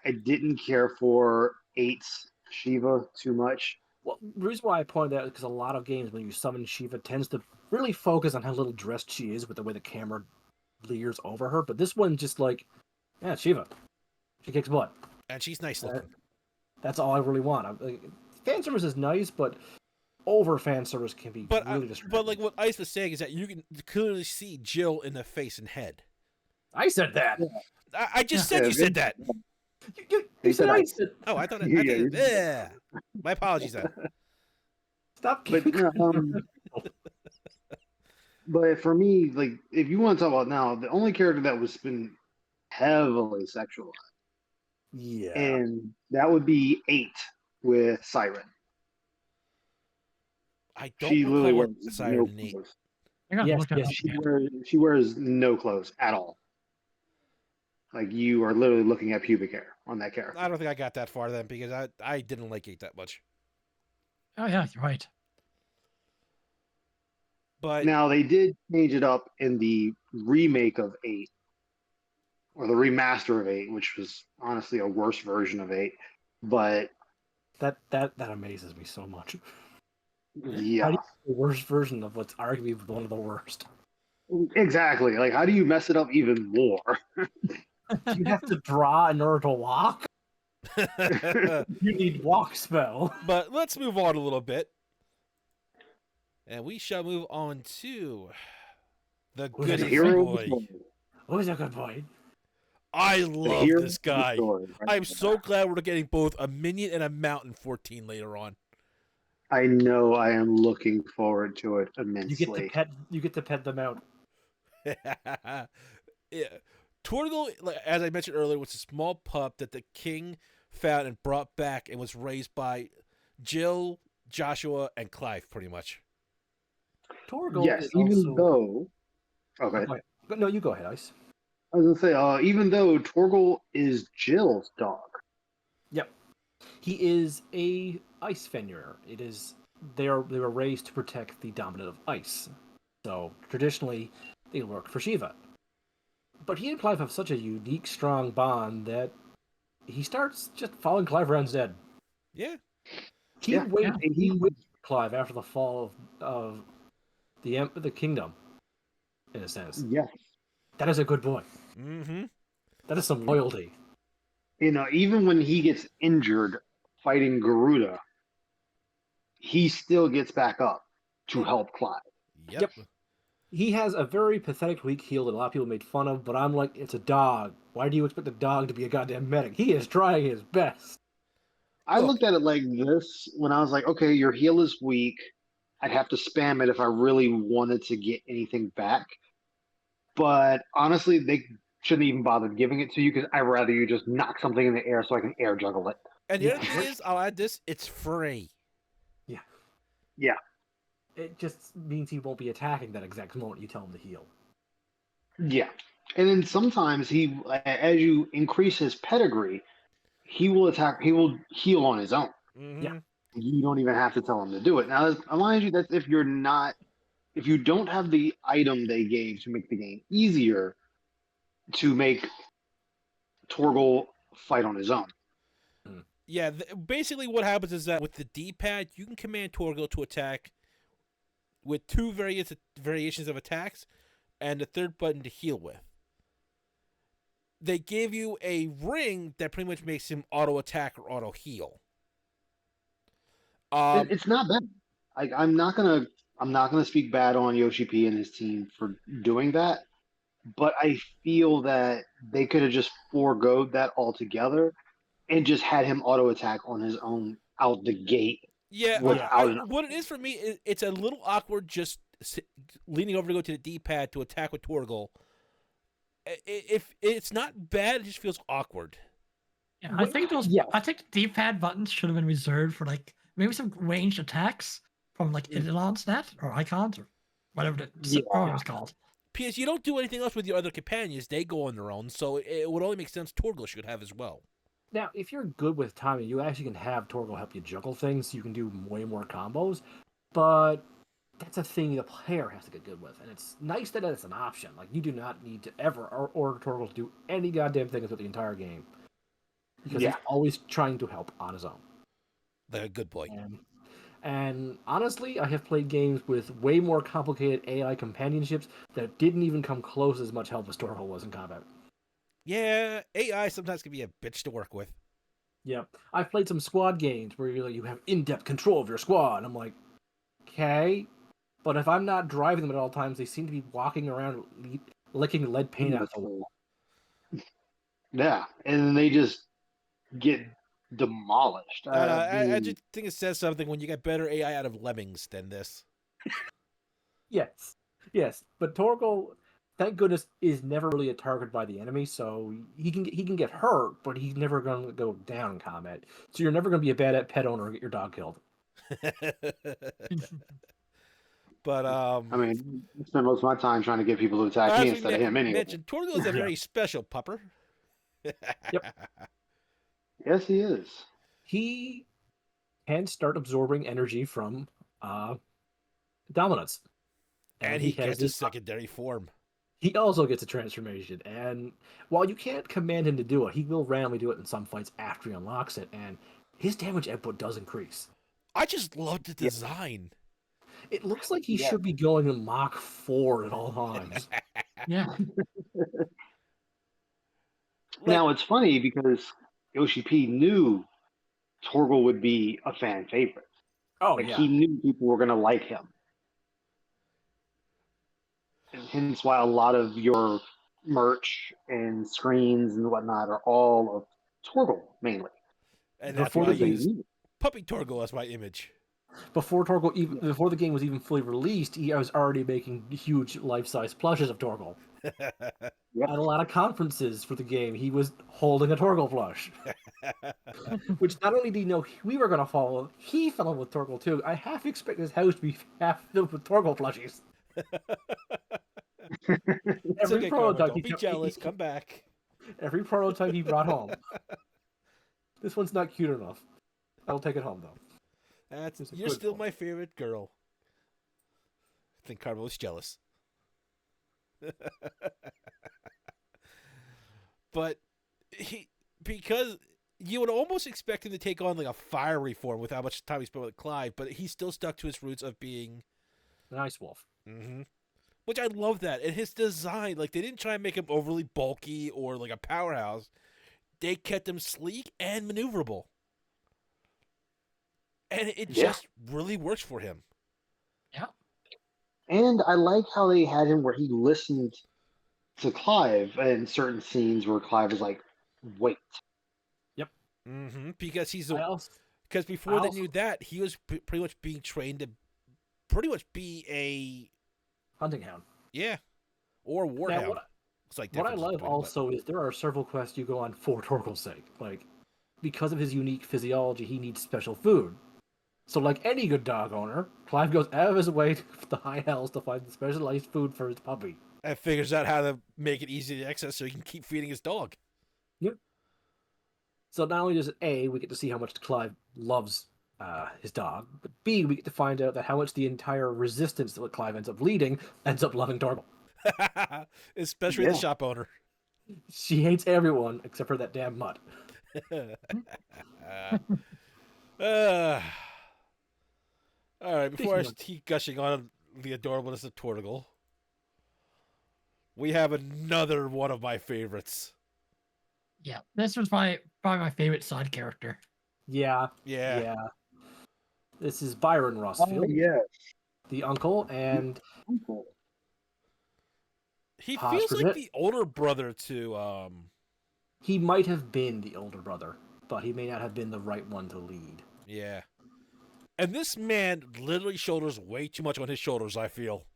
I didn't care for 8's Shiva too much. Well, the reason why I pointed out is because a lot of games, when you summon Shiva, tends to really focus on how little dressed she is with the way the camera leers over her. But this one, just like, yeah, it's Shiva. She kicks butt. And she's nice looking. That's all I really want. Fan service is nice, but over fan service can be But really distracting. but like what Ice was saying is that you can clearly see Jill in the face and head. I said that. I just said Yeah, you said that. You He said said I I- said. Oh, I thought it. Yeah, I thought you it did. yeah. My apologies. Then. Stop. But but for me, like, if you want to talk about now, the only character that was been heavily sexualized, Yeah. and that would be 8 with Siren. I don't She literally recall wears what no Siren and Nate. clothes. I gotta Yes, look it yes, up. She wears no clothes at all. Like you are literally looking at pubic hair on that character. I don't think I got that far then because I didn't like 8 that much. Oh yeah, you're right. But Now they did change it up in the remake of 8 or the remaster of 8, which was honestly a worse version of 8. But That amazes me so much. How yeah, do you the worst version of what's arguably one of the worst? exactly. Like, how do you mess it up even more? You have to draw in order to walk. You need walk spell. but let's move on a little bit. And we shall move on to the Who's the goodest hero of the boy. story. Who's a good boy? I The love hero this of the guy. story, right I'm there. so glad we're getting both a minion and a mount in 14 later on. I know. I am looking forward to it You immensely. get to pet them out. Yeah. Torgal, as I mentioned earlier, was a small pup that the king found and brought back and was raised by Jill, Joshua, and Clive, pretty much. Torgal Yes, is even also... though. Okay, Go ahead. No, you go ahead, Ice. I was gonna say, even though Torgal is Jill's dog. Yep. He is a ice fenrir. It is they were raised to protect the dominant of ice. So traditionally they work for Shiva. But he and Clive have such a unique, strong bond that he starts just following Clive around dead. Yeah. Yeah, He waited for Clive after the fall of the kingdom, in a sense. Yes. That is a good boy. Mm-hmm. That is some loyalty. Even when he gets injured fighting Garuda, he still gets back up to help Clive. Yep. He has a very pathetic weak heel that a lot of people made fun of, but I'm like, it's a dog. Why do you expect a dog to be a goddamn medic? He is trying his best. I Look. looked at it like this when I was like, okay, your heel is weak. I'd have to spam it if I really wanted to get anything back. But honestly, they shouldn't even bother giving it to you because I'd rather you just knock something in the air so I can air juggle it. And the Yeah. other thing is, I'll add this, it's free. Yeah. It just means he won't be attacking that exact moment you tell him to heal. Yeah. And then sometimes as you increase his pedigree, he will heal on his own. Mm-hmm. Yeah. You don't even have to tell him to do it. Now, mind you, that's if you don't have the item they gave to make the game easier to make Torgal fight on his own. Yeah, basically what happens is that with the D-pad, you can command Torgal to attack with 2 variations of attacks and a third button to heal with. They gave you a ring that pretty much makes him auto-attack or auto-heal. It's not bad. I'm not gonna speak bad on Yoshi P and his team for doing that, but I feel that they could have just foregoed that altogether and just had him auto attack on his own out the gate. Yeah, without what it is for me, it's a little awkward just leaning over to go to the D-pad to attack with Torgal. If it's not bad, it just feels awkward. Yeah, I think the D-pad buttons should have been reserved for like maybe some ranged attacks from like Idolon's net or Icons or whatever it was called. P.S. You don't do anything else with your other companions; they go on their own. So it would only make sense Torgal should have as well. Now, if you're good with timing, you actually can have Torgal help you juggle things, so you can do way more combos. But that's a thing the player has to get good with, and it's nice that it's an option. Like, you do not need to ever order Torgal to do any goddamn things with the entire game, because he's always trying to help on his own. The good boy. And honestly, I have played games with way more complicated AI companionships that didn't even come close as much help as Torgal was in combat. Yeah, AI sometimes can be a bitch to work with. Yeah, I've played some squad games where you have in-depth control of your squad. I'm like, okay, but if I'm not driving them at all times, they seem to be walking around licking lead paint out the wall. Yeah, and then they just get demolished. I just think it says something when you get better AI out of lemmings than this. Yes, but Torgal, thank goodness, is never really a target by the enemy, so he can get hurt, but he's never going to go down in combat. So you're never going to be a bad pet owner and get your dog killed. But I spend most of my time trying to get people to attack me instead of him anyway. Torgal is a very special pupper. Yes, he is. He can start absorbing energy from dominance. And he he has gets a this. secondary form. He also gets a transformation, and while you can't command him to do it, he will randomly do it in some fights after he unlocks it, and his damage output does increase. I just love the Yeah. design. It looks like he Yeah. should be going in Mach 4 at all times. Yeah. Now it's funny because Yoshi P knew Torgal would be a fan favorite. Oh, Like yeah. he knew people were gonna like him. And hence why a lot of your merch and screens and whatnot are all of Torgal mainly. And that's Before why I the Because they use knew. Puppy Torgo as my image. Before before the game was even fully released, he was already making huge life-size plushes of Torgal. Yep. At a lot of conferences for the game, he was holding a Torgal plush. Which not only did he know we were going to follow, he fell in with Torgal too. I half expect his house to be half filled with Torgal plushies. It's Every okay, Karma, prototype don't be jealous. Come back. every prototype he brought home. This one's not cute enough. I'll take it home though. It's a You're good still point. my favorite girl. I think Karma was jealous. But because you would almost expect him to take on like a fiery form with how much time he spent with Clive, but he still stuck to his roots of being An ice wolf. Which I love that. And his design, like they didn't try and make him overly bulky or like a powerhouse. They kept him sleek and maneuverable. And it Yeah. just really works for him. And I like how they had him where he listened to Clive in certain scenes where Clive was like, wait. Because he's I also, because before I they also- knew that, he was pretty much being trained to pretty much be a hunting hound. or warhound. Now, It's like what I different love between, but- also is there are several quests you go on for Torgal's sake. Like, because of his unique physiology, he needs special food. So, like any good dog owner, Clive goes out of his way to the high hells to find specialized food for his puppy. and figures out how to make it easy to access so he can keep feeding his dog. So not only does A, we get to see how much Clive loves his dog, but B, we get to find out that how much the entire resistance that Clive ends up leading ends up loving Torgal. Especially Yeah. the shop owner. She hates everyone except for that damn mutt. All right, before I Speaking of- keep gushing on the adorableness of Torgal, we have another one of my favorites. Yeah. This was probably my favorite side character. Yeah. This is Byron Rossfield, yeah. the uncle, and He Pause feels for a like minute. the older brother to he might have been the older brother, but he may not have been the right one to lead. yeah. And this man literally shoulders way too much on his shoulders, I feel.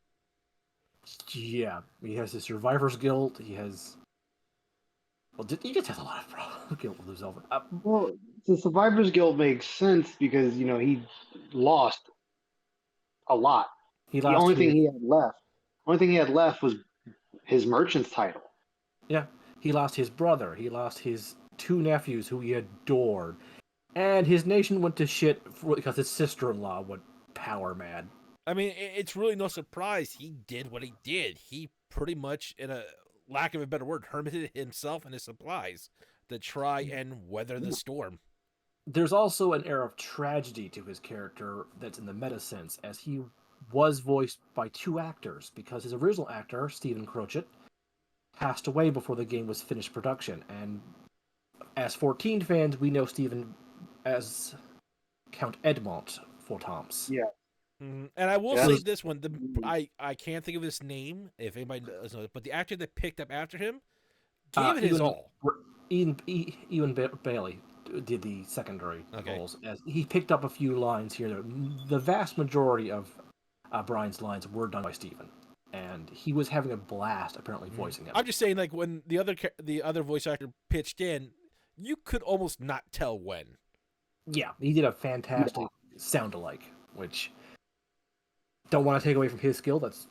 Yeah, he has his survivor's guilt. He has. Well, he just has a lot of guilt with himself. Well, the Survivor's Guild makes sense because, you know, he lost a lot. He The lost only thing his- he had left was his merchant's title. Yeah, he lost his brother. He lost his two nephews who he adored. And his nation went to shit because his sister-in-law went power mad. I mean, it's really no surprise he did what he did. He pretty much, in a lack of a better word, hermited himself and his supplies to try and weather the storm. There's also an air of tragedy to his character that's in the meta sense, as he was voiced by two actors, because his original actor, Stephen Crochet, passed away before the game was finished production. And as 14 fans, we know Stephen as Count Edmond Fortams. Yeah. And I will Yeah. say this one: I can't think of his name if anybody knows, but the actor that picked up after him gave it his Ewan- all. Ewan Bailey did the secondary Okay. roles, as he picked up a few lines here. The vast majority of Brian's lines were done by Stephen, and he was having a blast apparently voicing them. I'm just saying, like when the other voice actor pitched in, you could almost not tell when. Yeah, he did a fantastic sound alike, which don't want to take away from his skill. That's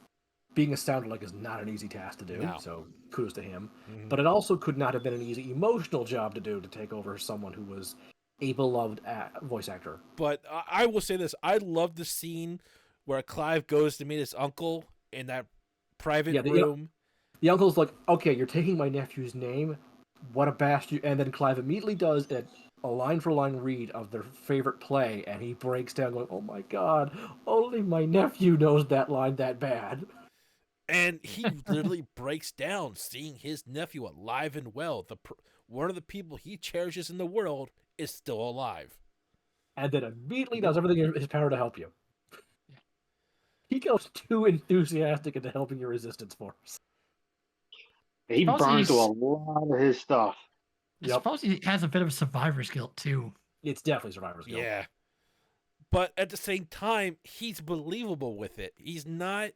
being astounded like is not an easy task to do. No. So kudos to him. Mhm. But it also could not have been an easy emotional job to do to take over someone who was a beloved voice actor. But I will say this: I love the scene where Clive goes to meet his uncle in that private Yeah, room. The uncle's like, "Okay, you're taking my nephew's name. What a bastard!" And then Clive immediately does a line-for-line read of their favorite play, and he breaks down, going, "Oh my god! Only my nephew knows that line that bad." And he literally breaks down, seeing his nephew alive and well. One of the people he cherishes in the world is still alive. And then immediately does everything in his power to help you. He goes too enthusiastic into helping your resistance force. He Suppose burned through a he's- lot of his stuff. I Yep. suppose he has a bit of survivor's guilt too. It's definitely Survivor's Guild. Yeah. But at the same time, he's believable with it. He's not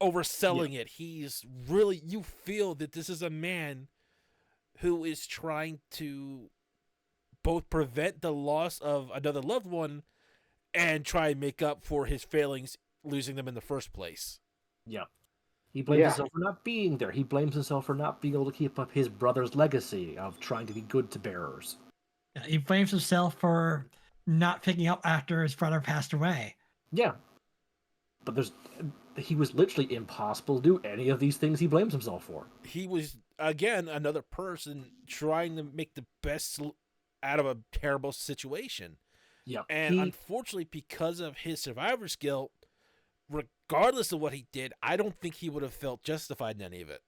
overselling it. He's really, you feel that this is a man who is trying to both prevent the loss of another loved one and try and make up for his failings losing them in the first place. Yep. He blames Yeah. himself for not being there. He blames himself for not being able to keep up his brother's legacy of trying to be good to bearers. Yeah, he blames himself for not picking up after his brother passed away. Yeah. But he was literally impossible to do any of these things he blames himself for. He was, again, another person trying to make the best out of a terrible situation. Yep. And unfortunately, because of his survivor's guilt, regardless of what he did, I don't think he would have felt justified in any of it.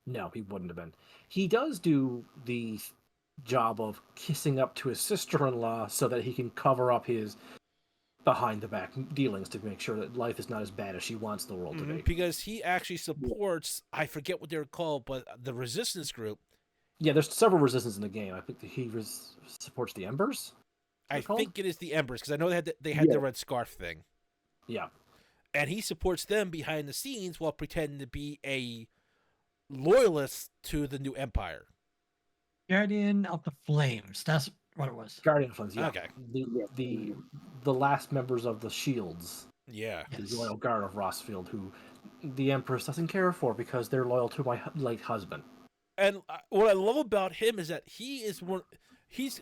No, he wouldn't have been. He does do the job of kissing up to his sister-in-law so that he can cover up his behind-the-back dealings to make sure that life is not as bad as she wants the world to be. Because he actually supports, I forget what they're called, but the resistance group. Yeah, there's several resistance in the game. I think that he supports the Embers. I called? think it is the Embers, because I know they had the red scarf thing. Yeah. And he supports them behind the scenes while pretending to be a loyalist to the new empire. Guardian of the Flames. That's what it was. Guardian of Flames, yeah. Okay. The last members of the Shields. Yeah. Yes. The Royal Guard of Rossfield, who the Empress doesn't care for because they're loyal to my late husband. And what I love about him is that he's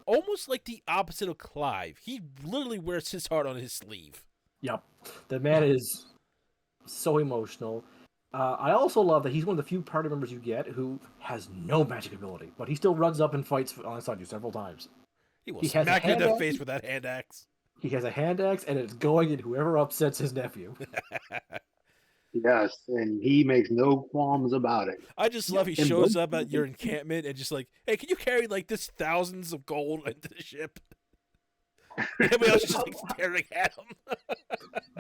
almost like the opposite of Clive. He literally wears his heart on his sleeve. Yep. The man is so emotional. I also love that he's one of the few party members you get who has no magic ability, but he still runs up and fights alongside you several times. He will He has a smack you in hand the axe. face with that hand axe. He has a hand axe, and it's going at whoever upsets his nephew. Yes, and he makes no qualms about it. I just love he And shows one- up at your encampment and just like, hey, can you carry like this thousands of gold into the ship? Everybody else is just like staring at him.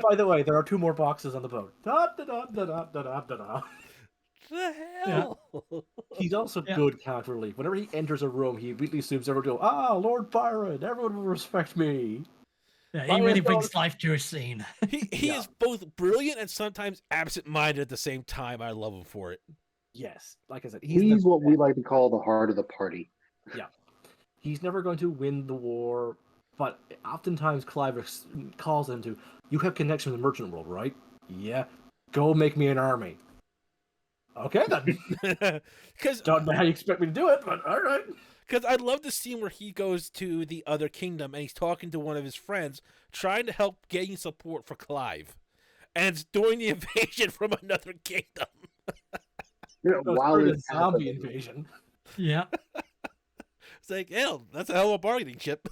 By the way, there are 2 more boxes on the boat. Da, da, da, da, da, da, da, da, da. The hell? He's also Yeah. good comic relief. Whenever he enters a room, he immediately assumes everyone will, Lord Byron, everyone will respect me. Yeah, he Byron's really going- brings life to a scene. He Yeah. is both brilliant and sometimes absent-minded at the same time. I love him for it. Yes, like I said, He's what we like to call the heart of the party. he's never going to win the war, but oftentimes Clive calls him to, you have connection with the merchant world, right? Yeah. Go make me an army. Okay, then. Because Don't know how you expect me to do it, but all right. I love the scene where he goes to the other kingdom and he's talking to one of his friends, trying to help gain support for Clive. And it's during the invasion from another kingdom. While the it's zombie happening. invasion. Yeah. It's like, hell, that's a hell of a bargaining chip.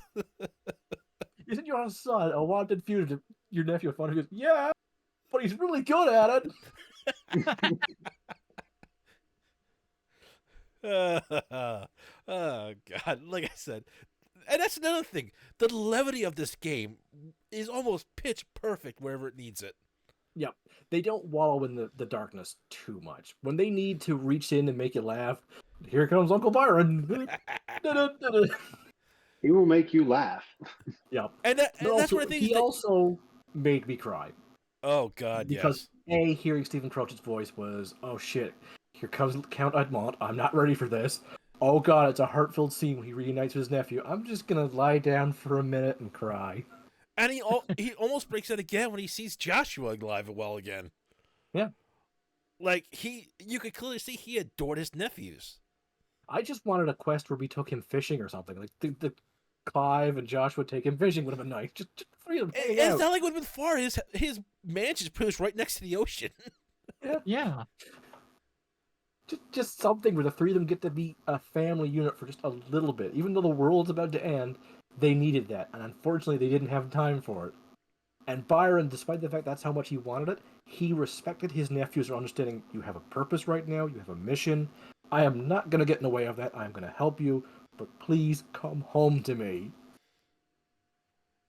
Isn't your son a wanted fugitive? Your nephew funny? He goes, yeah, but he's really good at it. Oh God! Like I said, and that's another thing. The levity of this game is almost pitch perfect wherever it needs it. Yep. They don't wallow in the darkness too much. When they need to reach in and make you laugh, here comes Uncle Byron. Da-da-da-da. He will make you laugh. Yep. And that's Also, one of the things. he That, also made me cry. oh God! Because hearing Stephen Crouch's voice was, oh shit, here comes Count Edmond. I'm not ready for this. Oh God, it's a heart-filled scene when he reunites with his nephew. I'm just gonna lie down for a minute and cry. And he almost breaks out again when he sees Joshua alive and well again. Yeah. Like you could clearly see he adored his nephews. I just wanted a quest where we took him fishing or something. Like the Clive and Josh would take him fishing would have been nice. Just three of them hanging It's out. not like it would have been far. His mansion's pretty much right next to the ocean. Yeah. Just something where the three of them get to be a family unit for just a little bit. Even though the world's about to end, they needed that. And unfortunately, they didn't have time for it. And Byron, despite the fact that's how much he wanted it, he respected his nephews for understanding, you have a purpose right now, you have a mission. I am not going to get in the way of that. I'm going to help you, but please come home to me.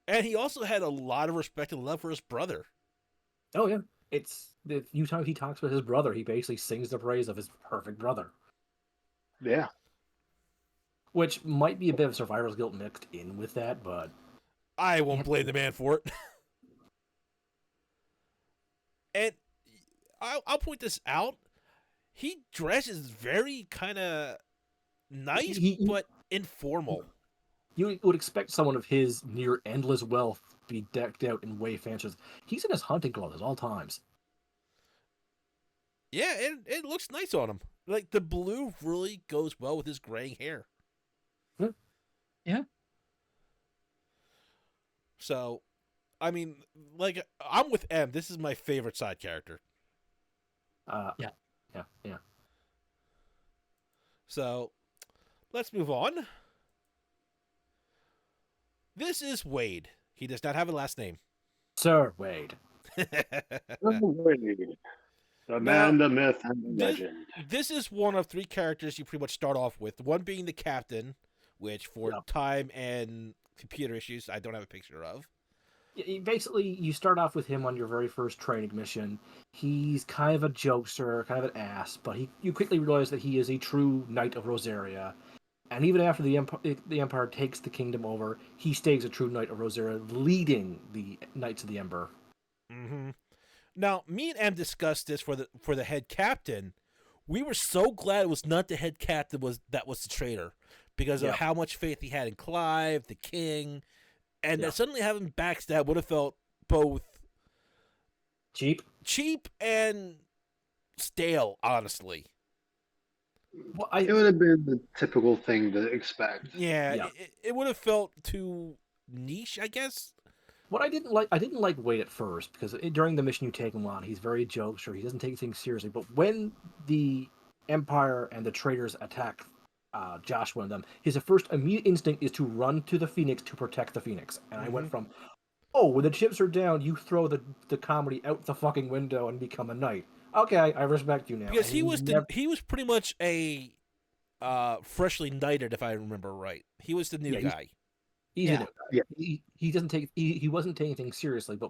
And he also had a lot of respect and love for his brother. Oh, yeah. It's the few times he talks with his brother, he basically sings the praise of his perfect brother. Yeah. Which might be a bit of survivor's guilt mixed in with that, but I won't blame the man for it. And I'll point this out. He dresses very kind of nice, but informal. you would expect someone of his near endless wealth to be decked out in way fancier. He's in his hunting clothes at all times. Yeah, and it looks nice on him. Like, the blue really goes well with his graying hair. Yeah. So, I mean, like, I'm with M. This is my favorite side character. Yeah. So, let's move on. This is Wade. He does not have a last name. Sir Wade. The man, the myth, and the legend. This is one of three characters you pretty much start off with. One being the captain, which for Yep. time and computer issues, I don't have a picture of. Basically, you start off with him on your very first training mission. He's kind of a jokester, kind of an ass, but you quickly realize that he is a true Knight of Rosaria. And even after the Empire takes the kingdom over, he stays a true Knight of Rosaria, leading the Knights of the Ember. Mm-hmm. Now, me and Em discussed this for the head captain. We were so glad it was not the head captain that was the traitor, because of how much faith he had in Clive, the king, and that suddenly having backstab would have felt both cheap and stale, honestly. Well, it would have been the typical thing to expect. Yeah. It would have felt too niche, I guess. What I didn't like Wade at first, because during the mission you take him on, he's very jokester. He doesn't take things seriously. But when the Empire and the traitors attack Joshua and them, his first immediate instinct is to run to the Phoenix to protect the Phoenix. And I went from, when the chips are down, you throw the comedy out the fucking window and become a knight. Okay, I respect you now. Because he was pretty much a freshly knighted, if I remember right. He was the new guy. He doesn't take he wasn't taking things seriously, but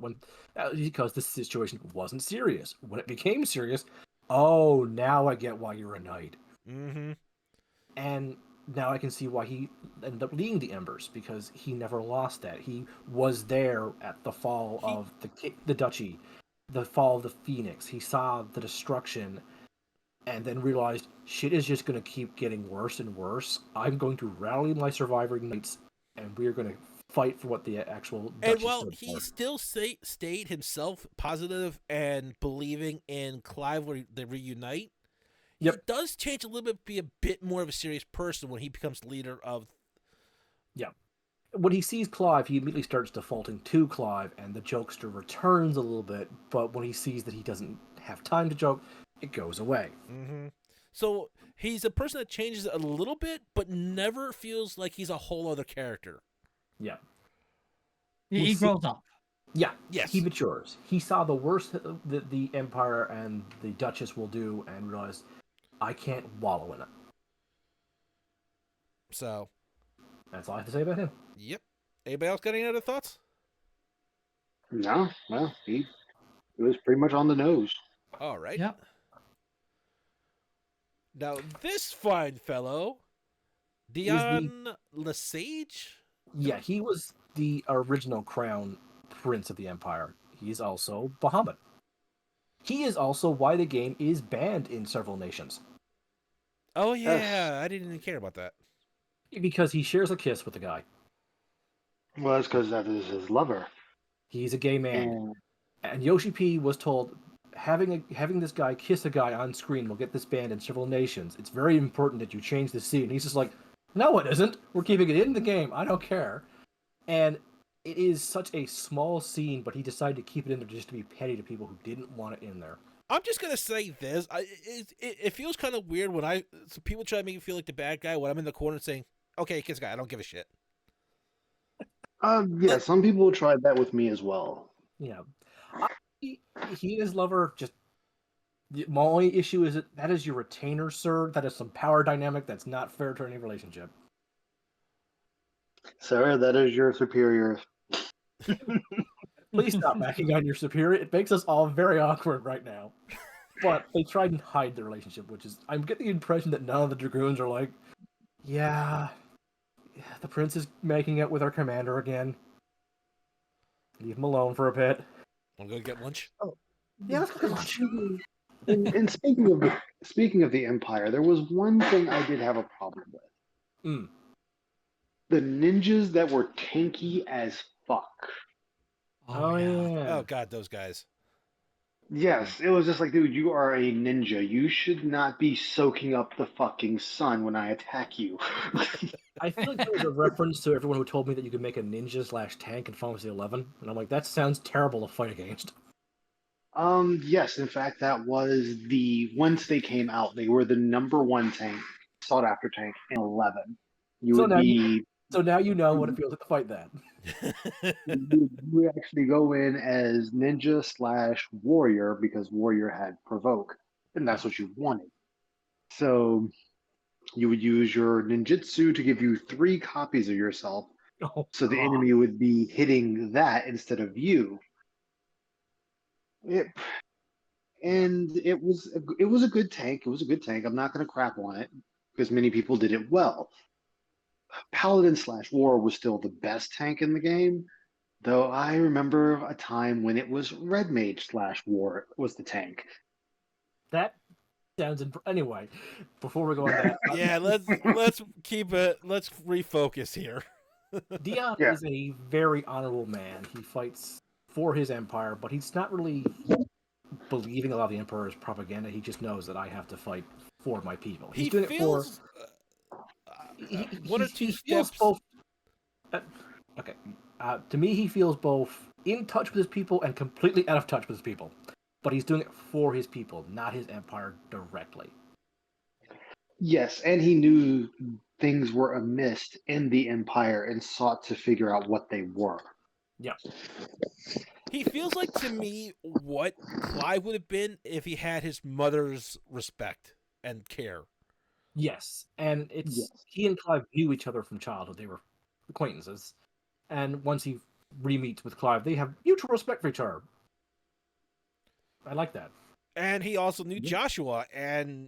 because this situation wasn't serious. When it became serious, now I get why you're a knight. Mm-hmm. And now I can see why he ended up leading the Embers, because he never lost that. He was there at the fall of the duchy, the fall of the Phoenix. He saw the destruction, and then realized shit is just going to keep getting worse and worse. I'm going to rally my surviving knights, and we're going to fight for what the actual duchy And while stood he for. still stayed himself positive and believing in Clive where they reunite, he does change a little bit, be a bit more of a serious person when he becomes leader of... Yeah. When he sees Clive, he immediately starts defaulting to Clive, and the jokester returns a little bit, but when he sees that he doesn't have time to joke, it goes away. Mm-hmm. So he's a person that changes a little bit, but never feels like he's a whole other character. Yeah. He grows up. Yeah. Yes. He matures. He saw the worst that the Empire and the Duchess will do and realized, I can't wallow in it. So. That's all I have to say about him. Yep. Anybody else got any other thoughts? No, well, he was pretty much on the nose. All right. Yep. Now, this fine fellow, Dion Lesage? Yeah, he was the original crown prince of the Empire. He's also Bahamut. He is also why the game is banned in several nations. Oh, yeah. I didn't even care about that. Because he shares a kiss with the guy. Well, that's because that is his lover. He's a gay man. And Yoshi P was told, having this guy kiss a guy on screen will get this banned in several nations. It's very important that you change the scene. And he's just like, no, it isn't. We're keeping it in the game. I don't care. And it is such a small scene, but he decided to keep it in there just to be petty to people who didn't want it in there. I'm just gonna say this. It feels kind of weird when people try to make me feel like the bad guy when I'm in the corner saying, "Okay, kiss guy, I don't give a shit." Yeah, some people tried that with me as well. Yeah, he and his lover just. My only issue is that is your retainer, sir. That is some power dynamic that's not fair to any relationship. Sarah, that is your superior. Please stop backing on your superior. It makes us all very awkward right now. But they tried and hide the relationship, which is... I'm getting the impression that none of the Dragoons are like, yeah, the prince is making it with our commander again. Leave him alone for a bit. Want to go get lunch? Yeah, let's go get lunch. And speaking of the Empire, there was one thing I did have a problem with. Mm. The ninjas that were tanky as fuck. Oh, yeah. Oh god, those guys. Yes, it was just like, dude, you are a ninja. You should not be soaking up the fucking sun when I attack you. I feel like there was a reference to everyone who told me that you could make a ninja/tank in Final Fantasy 11, and I'm like, that sounds terrible to fight against. Yes, in fact, that was once they came out, they were the #1 tank, sought after tank in 11. So now you know what it feels like to fight that. You actually go in as ninja/warrior because warrior had provoke, and that's what you wanted. So you would use your ninjutsu to give you 3 copies of yourself, so the enemy would be hitting that instead of you. It was a good tank. It was a good tank. I'm not going to crap on it because many people did it well. Paladin/War was still the best tank in the game, though I remember a time when it was Red Mage/War was the tank. That sounds... Anyway, before we go on that... Yeah, let's keep it... Let's refocus here. Dion is a very honorable man. He fights for his empire, but he's not really believing a lot of the Emperor's propaganda. He just knows that I have to fight for my people. He's doing it for... One or two feels steps. Both, to me, he feels both in touch with his people and completely out of touch with his people. But he's doing it for his people, not his empire directly. Yes, and he knew things were amiss in the empire and sought to figure out what they were. Yeah. He feels like to me what Clive would have been if he had his mother's respect and care. Yes, and he and Clive knew each other from childhood. They were acquaintances. And once he re-meets with Clive, they have mutual respect for each other. I like that. And he also knew Joshua and...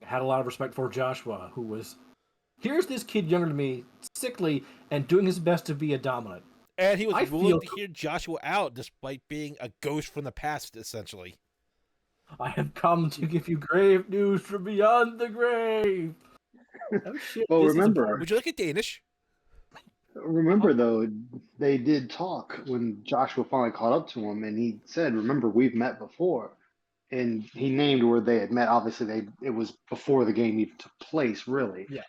Had a lot of respect for Joshua, who was... Here's this kid younger than me, sickly, and doing his best to be a dominant. And he was willing to hear Joshua out despite being a ghost from the past, essentially. I have come to give you grave news from beyond the grave. Oh, shit, well, remember... Would you like a Danish? Remember, though, they did talk when Joshua finally caught up to him, and he said, remember, we've met before. And he named where they had met. Obviously, it was before the game even took place, really. Yeah.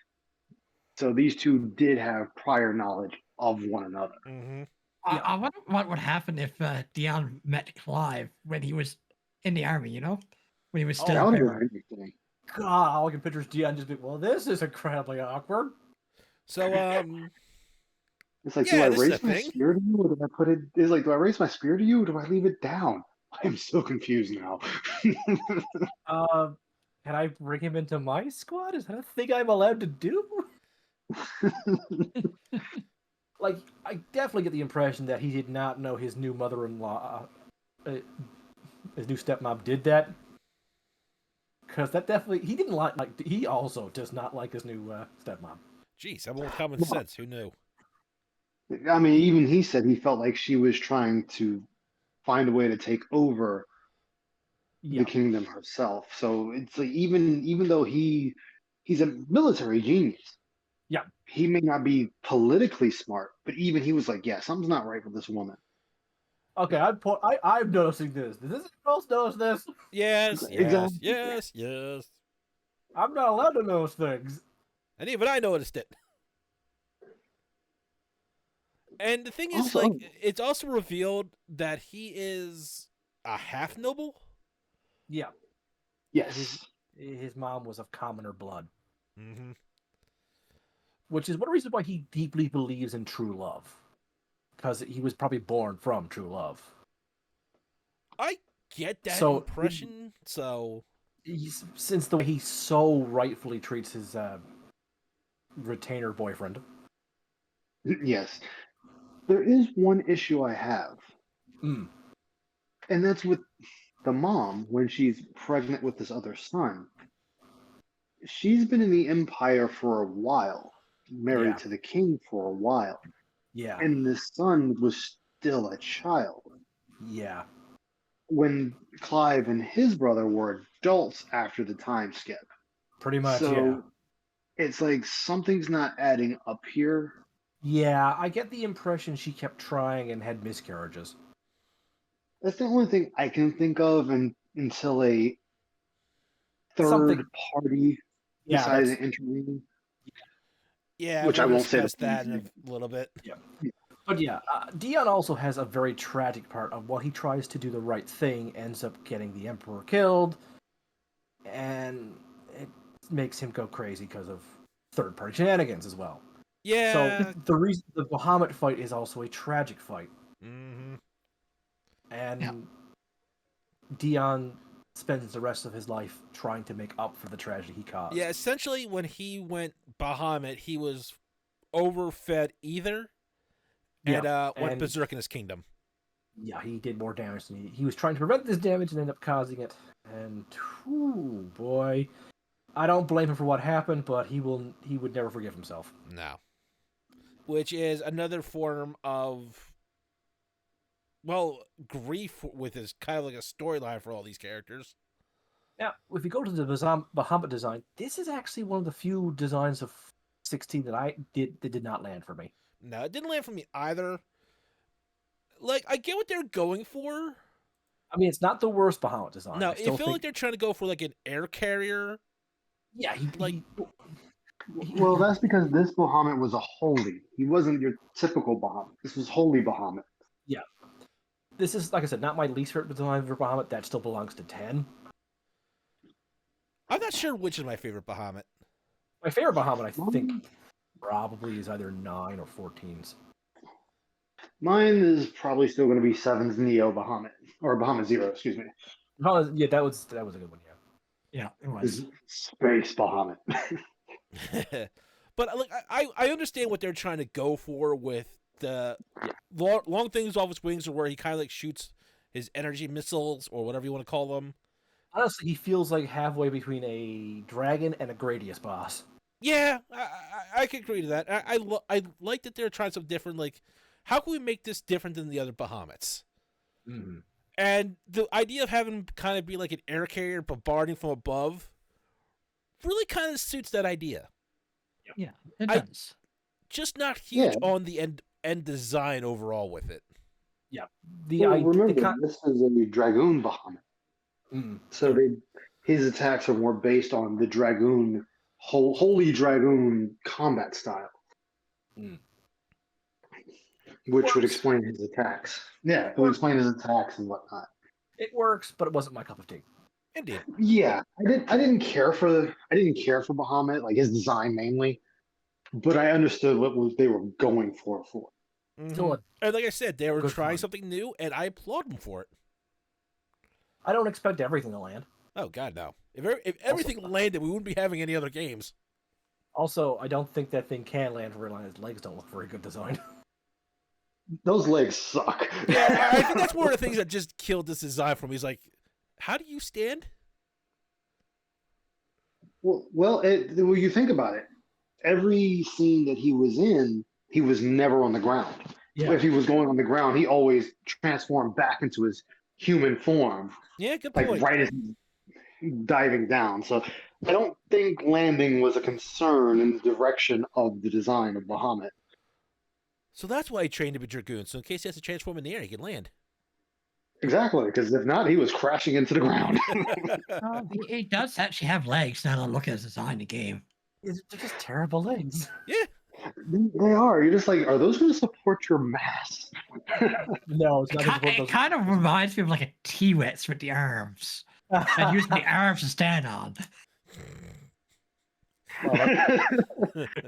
So these two did have prior knowledge of one another. Mm-hmm. I wonder what would happen if Dion met Clive when he was in the army, you know? When he was still that would there. have been interesting. God, all I can picture is Dion just being, well, this is incredibly awkward. So, It's like, yeah, do I this is raise a my thing. spear to you, or do I put it? It's like, do I raise my spear to you, or do I leave it down? I am so confused now. Can I bring him into my squad? Is that a thing I'm allowed to do? Like, I definitely get the impression that he did not know his new mother-in-law, his new stepmom did that. Because that definitely, he didn't like, he also does not like his new stepmom. Jeez, I'm with common sense. Who knew? I mean, even he said he felt like she was trying to find a way to take over the kingdom herself. So it's like, even though he's a military genius, yeah, he may not be politically smart, but even he was like, yeah, something's not right with this woman. Okay, I'm noticing this. Does anyone else notice this? Yes, yes, Exactly. yes, yes. I'm not allowed to notice things. And even I noticed it. And the thing is, Also, like, it's also revealed that he is a half noble. Yeah, yes. his mom was of commoner blood, Mm-hmm. which is one reason why he deeply believes in true love, because he was probably born from true love. I get that So- impression. So Since the way he so rightfully treats his retainer boyfriend. Yes. There is one issue I have, Mm. and that's with the mom when she's pregnant with this other son. She's been in the Empire for a while, married Yeah. to the king for a while, Yeah, and the son was still a child. yeah, When Clive and his brother were adults after the time skip. pretty much. So it's like something's not adding up here. Yeah, I get the impression she kept trying and had miscarriages. That's the only thing I can think of until a third Something- party Yeah, decides that's, to intervene. yeah, Which I we'll won't say the discuss that in police a little bit. but yeah, Dion also has a very tragic part of what he tries to do the right thing, ends up getting the Emperor killed, and it makes him go crazy because of third-party shenanigans as well. Yeah. So the reason the Bahamut fight is also a tragic fight, Mm-hmm. and Yeah. Dion spends the rest of his life trying to make up for the tragedy he caused. Yeah, essentially, when he went Bahamut, he was overfed either and went and- berserk in his kingdom. Yeah, he did more damage than he was trying to prevent this damage and ended up causing it. And whew, boy, I don't blame him for what happened, but he would never forgive himself. No. Which is another form of, well, grief with his kind of like a storyline for all these characters. Now, if you go to the Bahamut design, this is actually one of the few designs of 16 that did not land for me. No, it didn't land for me either. Like, I get what they're going for. I mean, it's not the worst Bahamut design. No, I it still feel like they're trying to go for like an air carrier. yeah, Well, that's because this Bahamut was a holy. He wasn't your typical Bahamut. This was holy Bahamut. this is, like I said, not my least favorite design for Bahamut. That still belongs to 10. I'm not sure which is my favorite Bahamut. My favorite Bahamut, I think, probably is either 9 or 14s. Mine is probably still going to be 7's Neo Bahamut, or Bahamut Zero, excuse me. Yeah, that was a good one. Yeah. Yeah, it was. Is Space Bahamut. But like, I understand what they're trying to go for with the long things off his wings, or where he kind of like shoots his energy missiles or whatever you want to call them. Honestly, he feels like halfway between a dragon and a Gradius boss. Yeah, I can agree to that. I like that they're trying something different. Like, how can we make this different than the other Bahamuts? Mm-hmm. And the idea of having him kind of be like an air carrier bombarding from above really kind of suits that idea. Yeah, it I- does. Just not huge Yeah. on the end design overall with it. Well, remember, this is a Dragoon Bahamut. Mm. So his attacks are more based on the Dragoon, holy Dragoon combat style. Mm. Which would Works. explain his attacks. Yeah, it would explain his attacks and whatnot. It works, but it wasn't my cup of tea. Indeed. Yeah, I didn't care for Bahamut, like his design mainly, but I understood they were going for. Still, And like I said, they were Good trying fun. something new, and I applaud them for it. I don't expect everything to land. Oh God, no! If everything landed, we wouldn't be having any other games. Also, I don't think that thing can land for line. His legs don't look very good designed. Those legs suck. Yeah, I think that's one of the things that just killed this design for me. He's like, how do you stand? Well, you think about it. Every scene that he was in, he was never on the ground. Yeah. If he was going on the ground, he always transformed back into his human form, Yeah, good like point. right as he's diving down. So I don't think landing was a concern in the direction of the design of Bahamut. So that's why he trained to be Dragoon. So in case he has to transform in the air, he can land. Exactly, because if not, he was crashing into the ground. He does actually have legs now that I look at his design in the game. They're just terrible legs. Yeah. They are. You're just like, are those going to support your mass? No, it's not gonna support It those. kind of reminds me of like a T-Rex with the arms. And using the arms to stand on.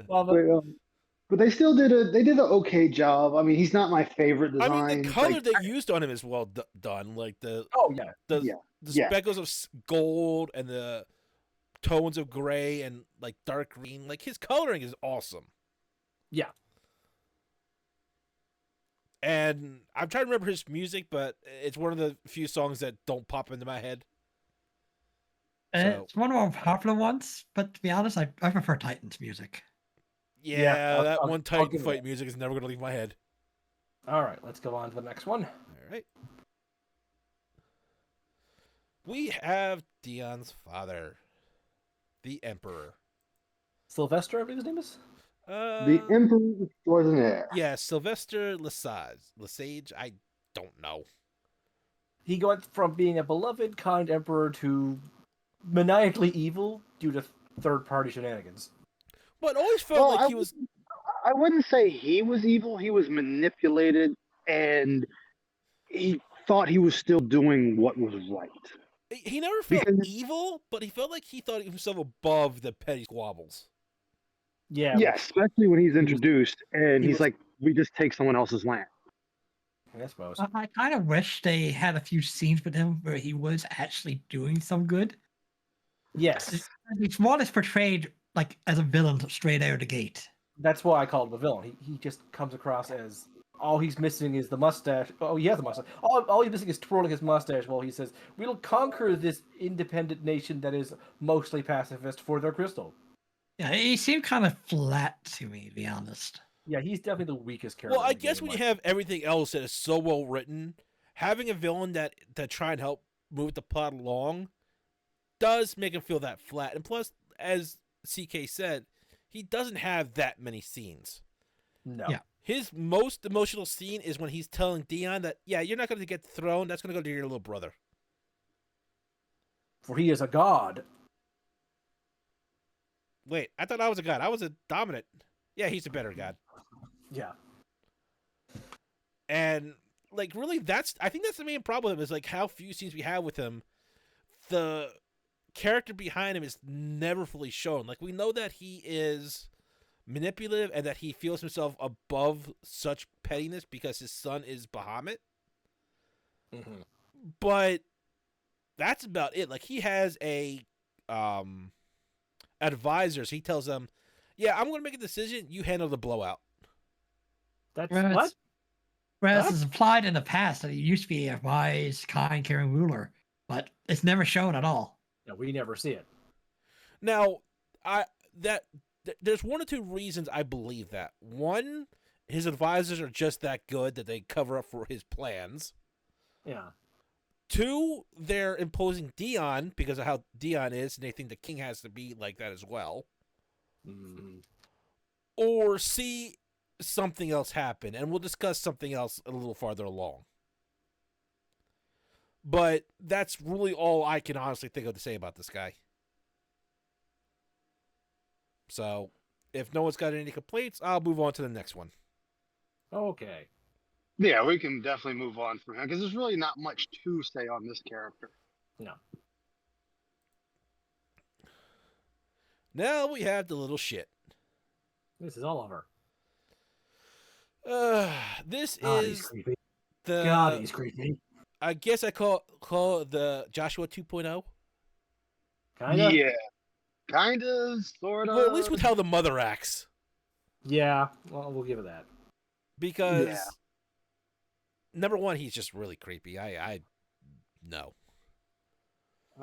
Well, But they still did an okay job. I mean, he's not my favorite I design. mean, the color Like, they used on him is well done. Like the yeah. the yeah. speckles of gold and the tones of gray and like dark green. Like his coloring is awesome. Yeah. And I'm trying to remember his music, but it's one of the few songs that don't pop into my head. So- It's one of our popular ones, but to be honest, I prefer Titan's music. Yeah, I'll- that I'll- one I'll Titan give it fight that. music is never gonna leave my head. All right, let's go on to the next one. All right. We have Dion's father, the Emperor. Sylvester, I believe his name is. the Emperor extraordinaire. Yeah, Sylvester Lesage. I don't know. He went from being a beloved, kind emperor to maniacally evil due to third-party shenanigans. But always felt Well, like he was. I wouldn't say he was evil. He was manipulated, and he thought he was still doing what was right. He never felt Because- evil, but he felt like he thought himself above the petty squabbles. Yeah. Yeah, especially when he's introduced, and he he's was- like, "We just take someone else's land." I suppose. I kind of wish they had a few scenes with him where he was actually doing some good. Yes. He's more or less portrayed like as a villain straight out of the gate. That's why I call him a villain. He just comes across as all he's missing is the mustache. Oh, he has a mustache. All he's missing is twirling his mustache while he says, "We'll conquer this independent nation that is mostly pacifist for their crystal." Yeah, he seemed kind of flat to me, to be honest. Yeah, he's definitely the weakest character. Well, I in the guess game, when you like- have everything else that is so well written, having a villain that try and help move the plot along does make him feel that flat. And plus, as CK said, he doesn't have that many scenes. No. Yeah. His most emotional scene is when he's telling Dion that, yeah, you're not going to get the throne. That's going to go to your little brother. For he is a god. Wait, I thought I was a god. I was a dominant. Yeah, he's a better god. Yeah. And like really I think that's the main problem with him is like how few scenes we have with him. The character behind him is never fully shown. Like we know that he is manipulative and that he feels himself above such pettiness because his son is Bahamut. Mm-hmm. But that's about it. Like he has a advisors. He tells them, "Yeah, I'm going to make a decision. You handle the blowout." That's Whereas, what? whereas Huh? it's implied in the past that he used to be a wise, kind, caring ruler, but it's never shown at all. Yeah, we never see it. Now, there's one or two reasons I believe that. One, his advisors are just that good that they cover up for his plans. Yeah. Two, they're imposing Dion because of how Dion is, and they think the king has to be like that as well. Mm-hmm. Or C, something else happen, and we'll discuss something else a little farther along. But that's really all I can honestly think of to say about this guy. So, if no one's got any complaints, I'll move on to the next one. Okay. Yeah, we can definitely move on from him because there's really not much to say on this character. No. Now we have the little shit. This is Oliver. This God, he's is creepy. the. God, he's creepy. I guess I call it the Joshua 2.0. Kinda. Yeah, kind of, sort of. Well, at least with how the mother acts, Yeah. Well, we'll give it that. because Yeah. number one, he's just really creepy. I no.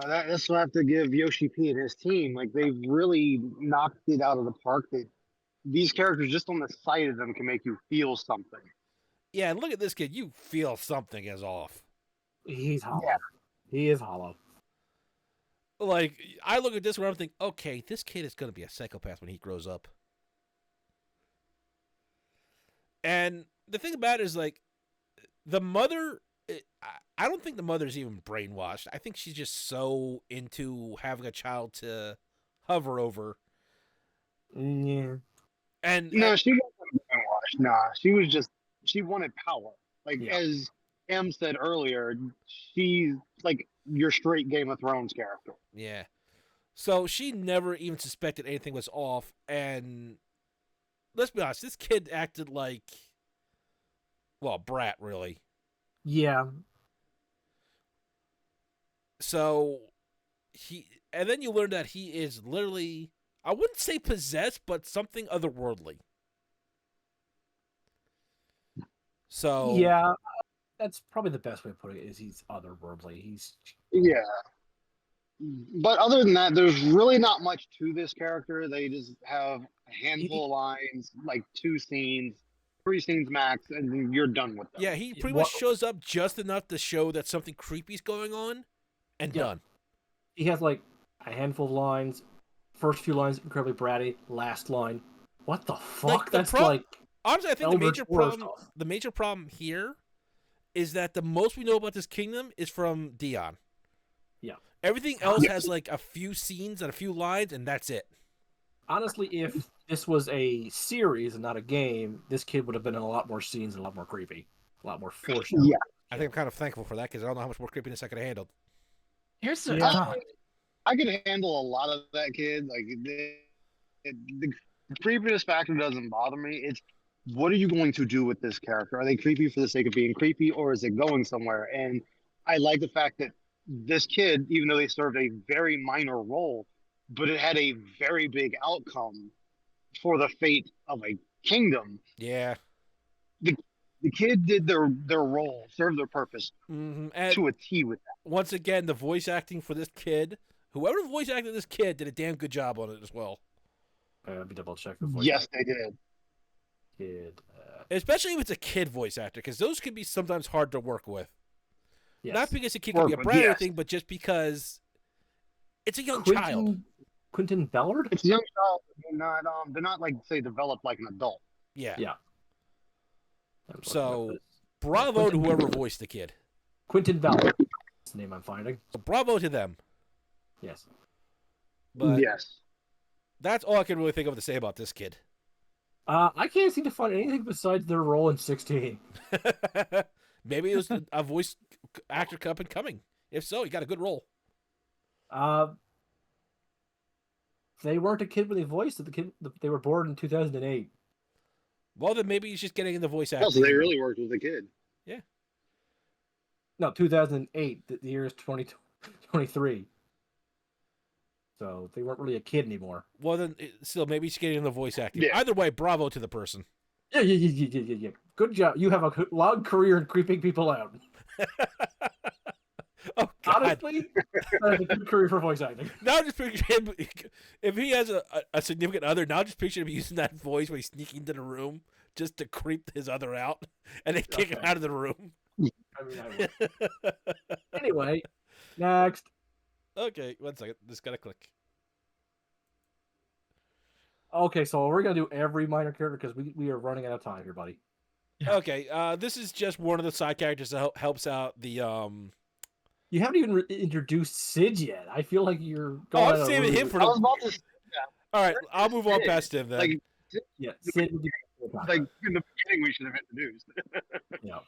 That's what I have to give Yoshi P and his team. Like they really knocked it out of the park. These characters, just on the sight of them, can make you feel something. Yeah, and look at this kid. You feel something is off. He's hollow. Yeah. He is hollow. Like I look at this one, I'm thinking, okay, this kid is going to be a psychopath when he grows up. And the thing about it is, like, the mother I don't think the mother's even brainwashed. I think she's just so into having a child to hover over. Yeah. And No, she wasn't brainwashed. Nah, she wanted power. Like Yeah. as M said earlier, she's like your straight Game of Thrones character. yeah. So she never even suspected anything was off. And let's be honest, this kid acted like, well, a brat, really. Yeah. So and then you learn that he is literally, I wouldn't say possessed, but something otherworldly. So Yeah. That's probably the best way to put it. Is he's otherworldly. He's Yeah. But other than that, there's really not much to this character. They just have a handful of lines, like 2 scenes, 3 scenes max, and then you're done with them. yeah, he pretty What- much shows up just enough to show that something creepy's going on, and Yeah. done. he has like a handful of lines. First few lines incredibly bratty. Last line, what the fuck? the That's prob- like Honestly, I think the Eldritch major Horror problem, stuff. the major problem here, is that the most we know about this kingdom is from Dion. Yeah. Everything else Yeah. has like a few scenes and a few lines, and that's it. Honestly, if this was a series and not a game, this kid would have been in a lot more scenes and a lot more creepy, a lot more foreshadowing. Yeah. I think I'm kind of thankful for that because I don't know how much more creepiness I could have handled. Here's the Yeah. thought. I could handle a lot of that kid. Like the creepiness factor doesn't bother me. It's what are you going to do with this character? Are they creepy for the sake of being creepy, or is it going somewhere? And I like the fact that this kid, even though they served a very minor role, but it had a very big outcome for the fate of a kingdom. Yeah. The kid did their role, served their purpose And to a T with that. once again, the voice acting for this kid, whoever voice acted this kid, did a damn good job on it as well. Let me double check the voice. Yes, they did. Kid. Especially if it's a kid voice actor, because those can be sometimes hard to work with. Yes. Not because the kid can be a Work with, brat or yes. anything, but just because it's a young child. Quentin Bellard. It's a young child. They're not like say developed like an adult. Yeah. Yeah. So, Bravo to whoever voiced the kid. Quentin Bellard. That's the name I'm finding. So bravo to them. Yes. But Yes. that's all I can really think of to say about this kid. I can't seem to find anything besides their role in 16. Maybe it was a voice actor up and coming. If so, he got a good role. They weren't a kid when they voiced it. They were born in 2008. Well, then maybe he's just getting into voice acting. Also, they really worked with the kid. No, 2008. The year is 2023. So they weren't really a kid anymore. Well, then still maybe he's getting into voice acting. Yeah. Either way, bravo to the person. Yeah. Good job. You have a long career in creeping people out. Oh God! Honestly, that's a good career for voice acting. Now just picture him. If he has a significant other, now just picture him using that voice when he's sneaking into the room just to creep his other out, and then kick him Okay. out of the room. I mean, anyway, next. Okay, 1 second. Just gotta click. Okay, so we're gonna do every minor character because we are running out of time here, buddy. Yeah. Okay, this is just one of the side characters that helps out the You haven't even introduced Sid yet. I feel like you're Oh, going. I'm out of saving him order. for I was about to All right, I'll move on Sid. past him then. like Yeah, Sid. would be- like in the beginning we should have introduced. Yeah.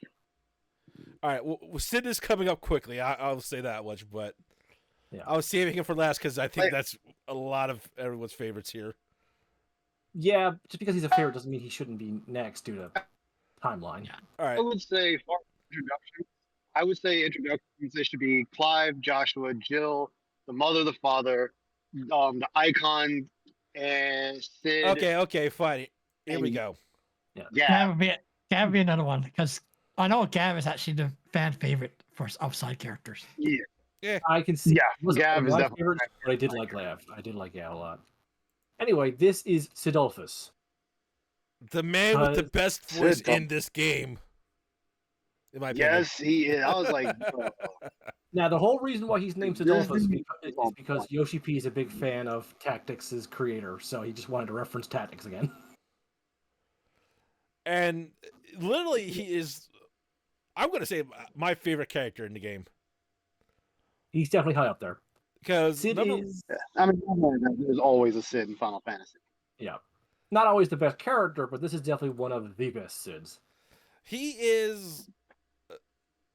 All right, well, Sid is coming up quickly. I'll say that much, but Yeah. I was saving him for last because I think Like- that's a lot of everyone's favorites here. Yeah, just because he's a favorite doesn't mean he shouldn't be next due to timeline. Yeah. All right, I would say for introductions. I would say introductions. They should be Clive, Joshua, Jill, the mother, the father, the icon, and Sid. okay, fine. Here we And- go. Yeah. Gav would be another one because I know Gav is actually the fan favorite for outside characters. I can see. Yeah, it wasn't Gav one is of my definitely favorites, but I did like Gav. I did like Gav a lot. Anyway, this is Sidolphus. The man with the best Sid voice Dom- in this game. In my opinion. Yes, he is. I was like, bro. Now, the whole reason why he's named This Sidolphus is is- because Yoshi P is a big fan of Tactics' creator, so he just wanted to reference Tactics again. And literally, he is I'm gonna say my favorite character in the game He's definitely high up there. because Sid is I mean, there's always a Sid in Final Fantasy. yeah, not always the best character, but this is definitely one of the best Sids. he is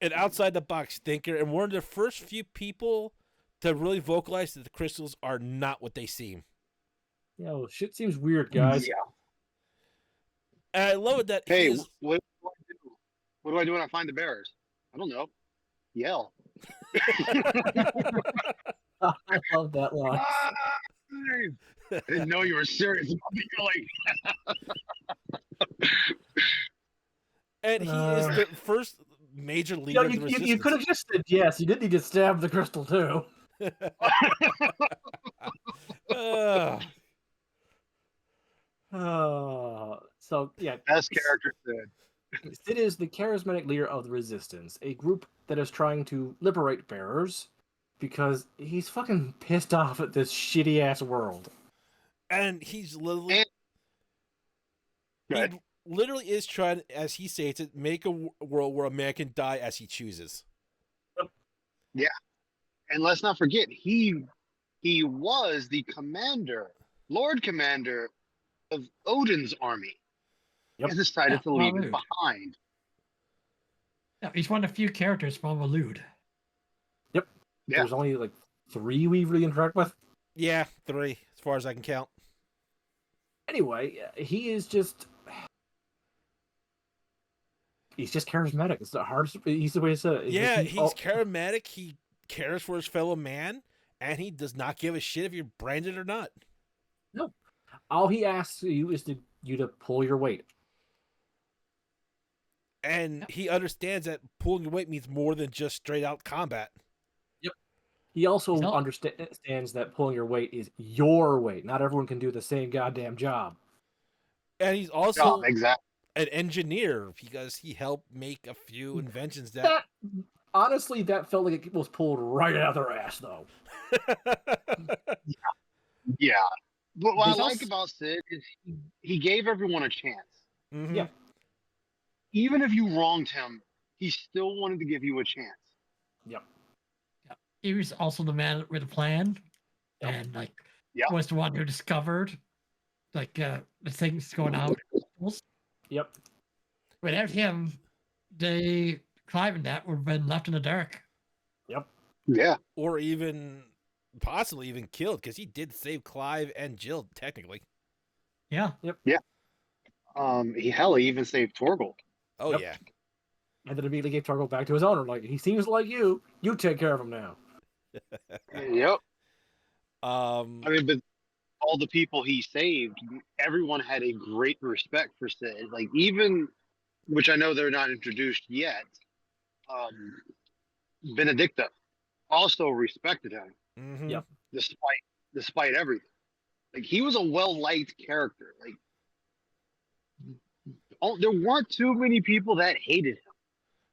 an outside the box thinker and one of the first few people to really vocalize that the crystals are not what they seem. Shit seems weird, guys. Yeah. And I love it that he Hey, is, what do I do? What do I do when I find the bearers? I don't know. Yell. I love that line. I didn't know you were serious about me going. and he is the first major leader of the resistance. You could have just said yes. You didn't need to stab the crystal too. So yeah, Best character Sid. Sid is the charismatic leader of the Resistance, a group that is trying to liberate bearers because he's fucking pissed off at this shitty ass world. And he's literally, Right. he literally is trying, as he states it, make a world where a man can die as he chooses. And let's not forget, he was the commander, Lord Commander of Odin's army. Yep. And decided to leave it Walud. behind. Yeah, he's one of the few characters from Walud. Yeah. There's only like 3 we really interact with. Yeah, 3, as far as I can count. Anyway, he is just. He's just charismatic. It's the hardest. He's the way to say it. Yeah, he's charismatic. He cares for his fellow man, and he does not give a shit if you're branded or not. All he asks you is you to pull your weight. And he understands that pulling your weight means more than just straight out combat. He also He's not- understands that pulling your weight is your weight. Not everyone can do the same goddamn job. And he's also Exactly. an engineer because he helped make a few inventions that. Honestly, that felt like it was pulled right out of their ass, though. Yeah. But what I There's like also- about Sid is he gave everyone a chance. Mhm. Yeah. Even if you wronged him, he still wanted to give you a chance. Yep. He was also the man with a plan, Yep. and like Yep. was the one who discovered like the things going out. Yep. Without him, they climbing that would have been left in the dark. Yeah. Or even possibly even killed because he did save Clive and Jill, technically. Yeah, He even saved Torgal. Oh, Yep. yeah. And then immediately gave Targo back to his owner. Like, he seems like you. You take care of him now. Yep. I Um, mean, but all the people he saved, everyone had a great respect for Sid. Like even, which I know they're not introduced yet. Benedicta also respected him mhm. Yep. despite everything. Like he was a well liked character. Like there weren't too many people that hated him.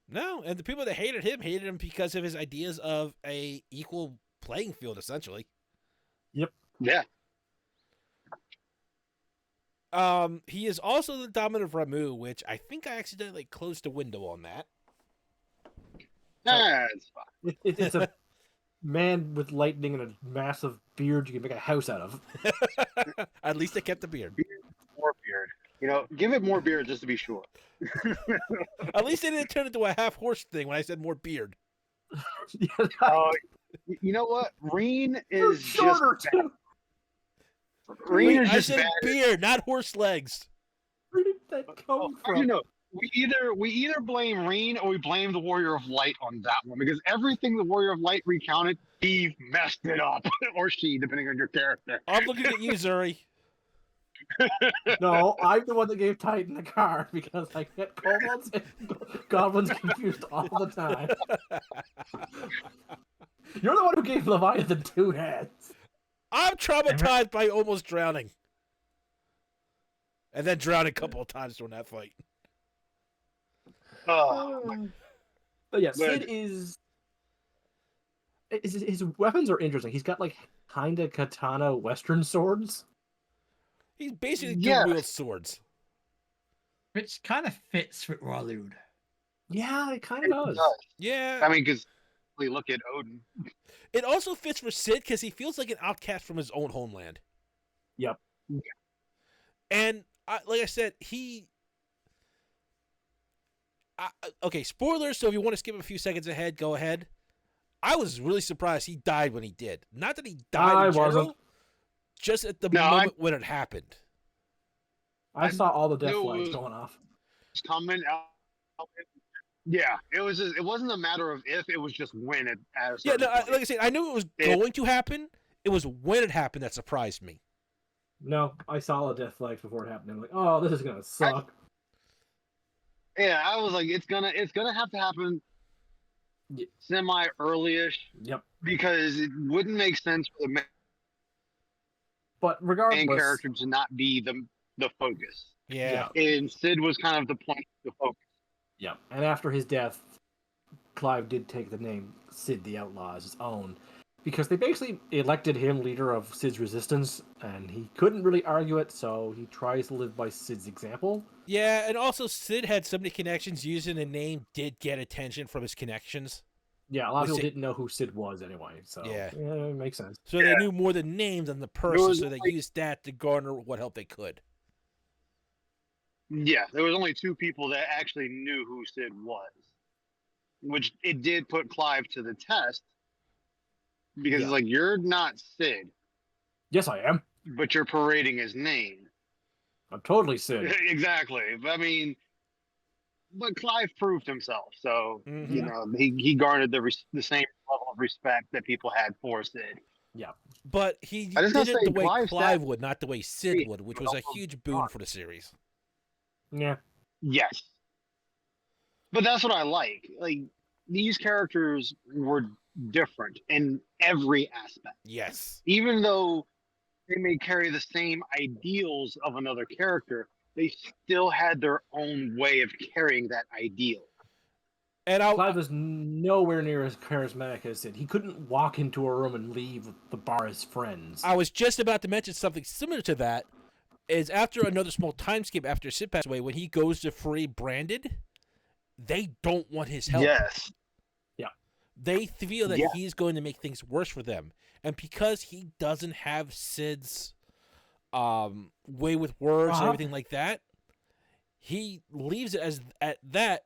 No, and the people that hated him because of his ideas of a equal playing field, essentially. Yeah. He is also the dominant of Ramu, which I think I accidentally closed the window on that. That's fine. It's a man with lightning and a massive beard you can make a house out of. At least they kept the beard. More beard. You know, give it more beard just to be sure. At least they didn't turn it into a half horse thing when I said more beard. Oh, you know what? Reen You're is just shorter, bad. too. Reen Wait, is I just said bad. beard, not horse legs. Where did that Oh, come actually, from? no. We either blame Reen or we blame the Warrior of Light on that one because everything the Warrior of Light recounted, he messed it up, or she, depending on your character. I'm looking at you, Zuri. No, I'm the one that gave Titan the card because I get kobolds and goblins confused all the time. You're the one who gave Leviathan 2 heads. I'm traumatized by almost drowning. And then drowned a couple of times during that fight. Oh, But yeah, But- Sid is. His weapons are interesting. He's got like kinda katana Western swords. He's basically Yes. dual wield swords. which kind of fits with Walud. Yeah, it kind It of does. does. Yeah. I mean, because we look at Odin. It also fits for Sid because he feels like an outcast from his own homeland. Yep. And like I said, okay, spoilers. So if you want to skip a few seconds ahead, go ahead. I was really surprised he died when he did. Not that he died I in general, wasn't. just at the No, moment when it happened. I saw all the death knew it flags was- going off. It's coming out. Yeah, it was. It wasn't a matter of if; it was just when. At a Yeah, certain no, point. like I said, I knew it was Yeah. going to happen. It was when it happened that surprised me. No, I saw the death flags before it happened. I'm like, oh, this is gonna suck. Yeah, I was like, it's gonna have to happen Ye- semi early-ish Yep. because it wouldn't make sense for the But main regardless, character to not be the focus. Yeah. And Sid was kind of the point of the focus. Yep. And after his death, Clive did take the name Sid the Outlaw as his own, because they basically elected him leader of Sid's resistance, and he couldn't really argue it, so he tries to live by Sid's example. Yeah, and also Sid had so many connections. Using the name did get attention from his connections. Yeah, a lot of Was people it- didn't know who Sid was anyway, so Yeah. it makes sense. So they knew more the name than the person, was so they like- used that to garner what help they could. Yeah, there was only two people that actually knew who Sid was, which it did put Clive to the test because Yeah. it's like, you're not Sid, Yes, I am. but you're parading his name. I'm totally Sid. Exactly. I mean, but Clive proved himself, so Mhm. you know he garnered the same level of respect that people had for Sid. But he I just did gotta it the say, way Clive's Clive that- would, not the way Sid would, which was a huge boon for the series. Yeah. Yes, but that's what I like. Like, these characters were different in every aspect, Yes. even though they may carry the same ideals of another character. They still had their own way of carrying that ideal. And Clive was nowhere near as charismatic as Sid. He couldn't walk into a room and leave the bar as friends. I was just about to mention something similar to that. Is after another small time skip after Sid passed away, when he goes to free Branded, they don't want his help. Yes. They feel that Yeah. he's going to make things worse for them, and because he doesn't have Sid's way with words and everything like that, he leaves it as at that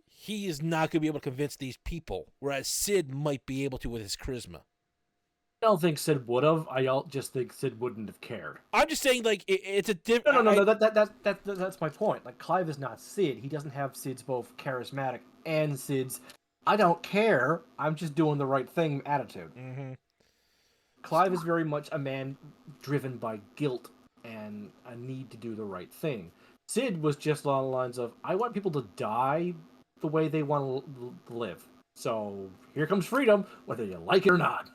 he is not going to be able to convince these people, whereas Sid might be able to with his charisma. I don't think Sid would have. Just think Sid wouldn't have cared. I'm just saying, like it's a different. No. That's my point. Like, Clive is not Sid. He doesn't have Sid's both charismatic and Sid's I don't care. I'm just doing the right thing attitude. Mm-hmm. Clive is very much a man driven by guilt and a need to do the right thing. Sid was just along the lines of, I want people to die the way they want to live. So here comes freedom, whether you like it or not.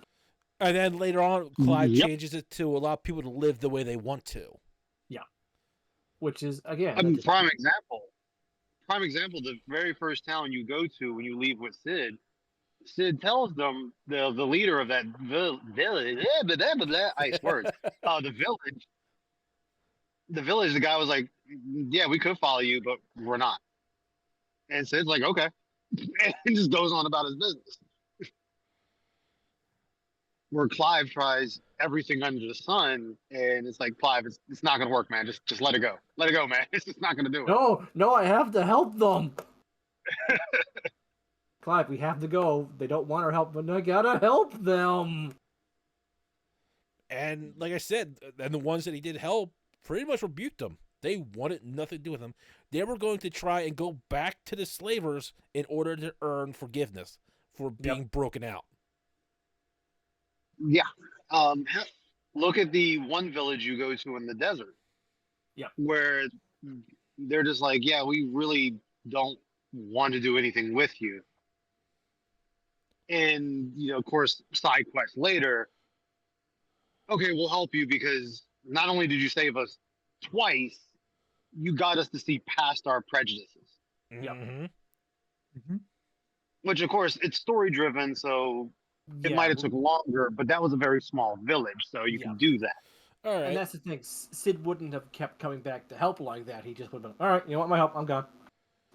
And then later on, Clive Yep. changes it to allow people to live the way they want to. Which is, again, I mean, that's- prime example. Prime example. The very first town you go to when you leave with Sid, Sid tells them, the leader of that village. I swear, the village. The village. The guy was like, "Yeah, we could follow you, but we're not." And Sid's like, "Okay," and just goes on about his business. Where Clive tries everything under the sun, and it's like, Clive, it's not gonna work, man. Just let it go. Let it go, man. It's just not gonna do it. No, I have to help them. Clive, we have to go. They don't want our help, but I gotta help them. And like I said, and the ones that he did help pretty much rebuked him. They wanted nothing to do with him. They were going to try and go back to the slavers in order to earn forgiveness for being broken out. Yeah. Look at the one village you go to in the desert. Yeah. Where they're just like, yeah, we really don't want to do anything with you. And, of course, side quest later. Okay, we'll help you because not only did you save us twice, you got us to see past our prejudices. Yep. Mm-hmm. Which, of course, it's story driven, so it might have took longer, but that was a very small village, so you can do that. All right. And that's the thing. Sid wouldn't have kept coming back to help like that. He just would have been, all right, you want my help? I'm gone.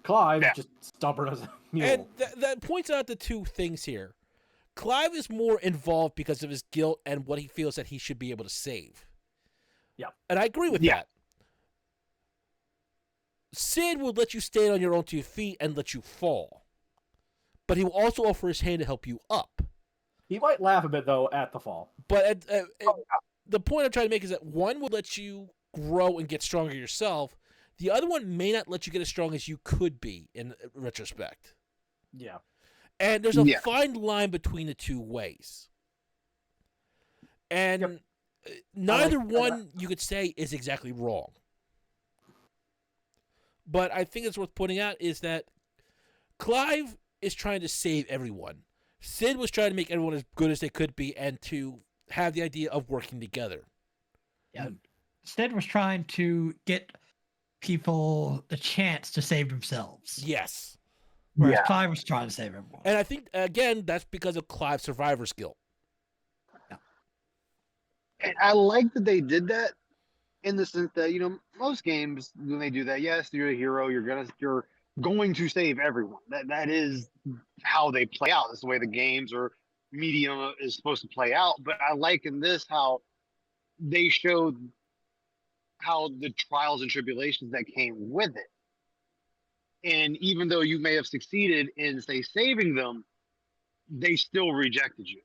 Clive Yeah. just stubborn as a mule. And that points out the two things here. Clive is more involved because of his guilt and what he feels that he should be able to save. Yeah. And I agree with Yeah. that. Sid will let you stand on your own 2 feet and let you fall. But he will also offer his hand to help you up. He might laugh a bit though at the fall. But the point I'm trying to make is that one will let you grow and get stronger yourself. The other one may not let you get as strong as you could be in retrospect. Yeah. And there's a Yeah. fine line between the two ways. And Yep. neither like- one you could say is exactly wrong. But I think it's worth pointing out is that Clive is trying to save everyone. Sid was trying to make everyone as good as they could be and to have the idea of working together. Yeah. Sid was trying to get people the chance to save themselves, Yes. whereas Yeah. Clive was trying to save everyone. And I think, again, that's because of Clive's survivor's guilt. And I like that they did that in the sense that, most games when they do that, yes, you're a hero, you're going to save everyone. That is how they play out. That's the way the games or medium is supposed to play out. But I like in this how they showed how the trials and tribulations that came with it. And even though you may have succeeded in, say, saving them, they still rejected you.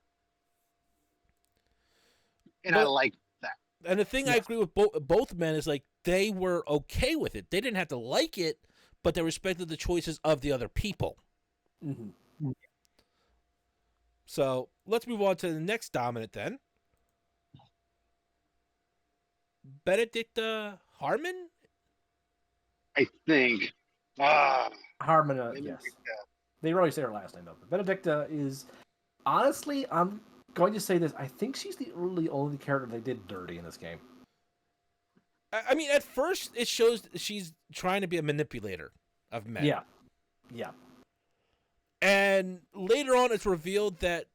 And I But- like that. And the thing I agree with both men is like they were okay with it. They didn't have to like it, but they respected the choices of the other people. Mm-hmm. So let's move on to the next dominant then. Benedicta Harmon? I think. Harmon, Maybe yes. we- They really say her last name though. But Benedicta is honestly, I'm going to say this. I think she's the only character they did dirty in this game. I mean, at first it shows she's trying to be a manipulator of men. Yeah. Yeah. And later on, it's revealed that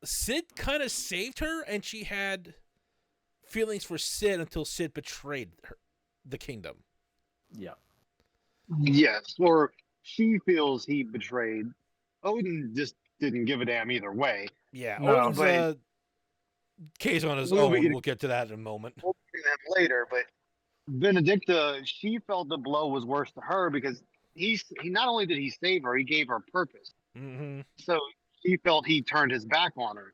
Sid kind of saved her, and she had feelings for Sid until Sid betrayed her, the kingdom. Yeah. Yes, or she feels he betrayed. Odin just didn't give a damn either way. Yeah, No, Odin's but- case on his We'll own. be- We'll get to that in a moment. We'll get to that later, but Benedicta, she felt the blow was worse to her because he not only did he save her, he gave her purpose. Hmm. So she felt he turned his back on her.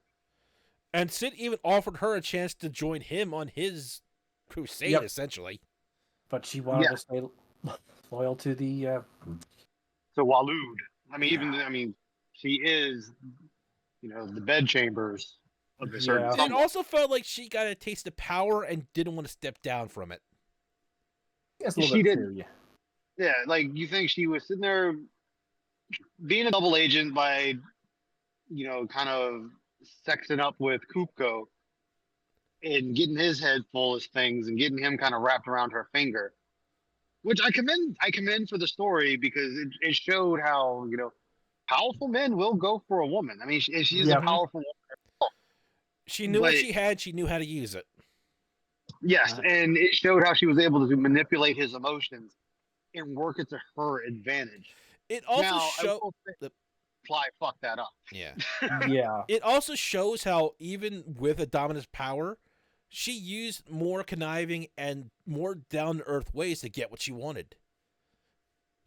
And Sid even offered her a chance to join him on his crusade, Yep. essentially. But she wanted Yeah. to stay loyal to the So Walud, she is, the bedchambers of a certain. Yeah. It somewhat. also felt like she got a taste of power and didn't want to step down from it. Yes, a little She bit did. too, yeah. Yeah, like you think she was sitting there being a double agent by, kind of sexing up with Kupko and getting his head full of things and getting him kind of wrapped around her finger, which I commend for the story because it showed how, powerful men will go for a woman. I mean, she's Yeah. a powerful woman. She knew what But- she had. She knew how to use it. Yes, and it showed how she was able to manipulate his emotions and work it to her advantage. It also now, I showed. will say, the- Fly fucked that up. Yeah. Yeah. It also shows how even with a dominant power, she used more conniving and more down to earth ways to get what she wanted.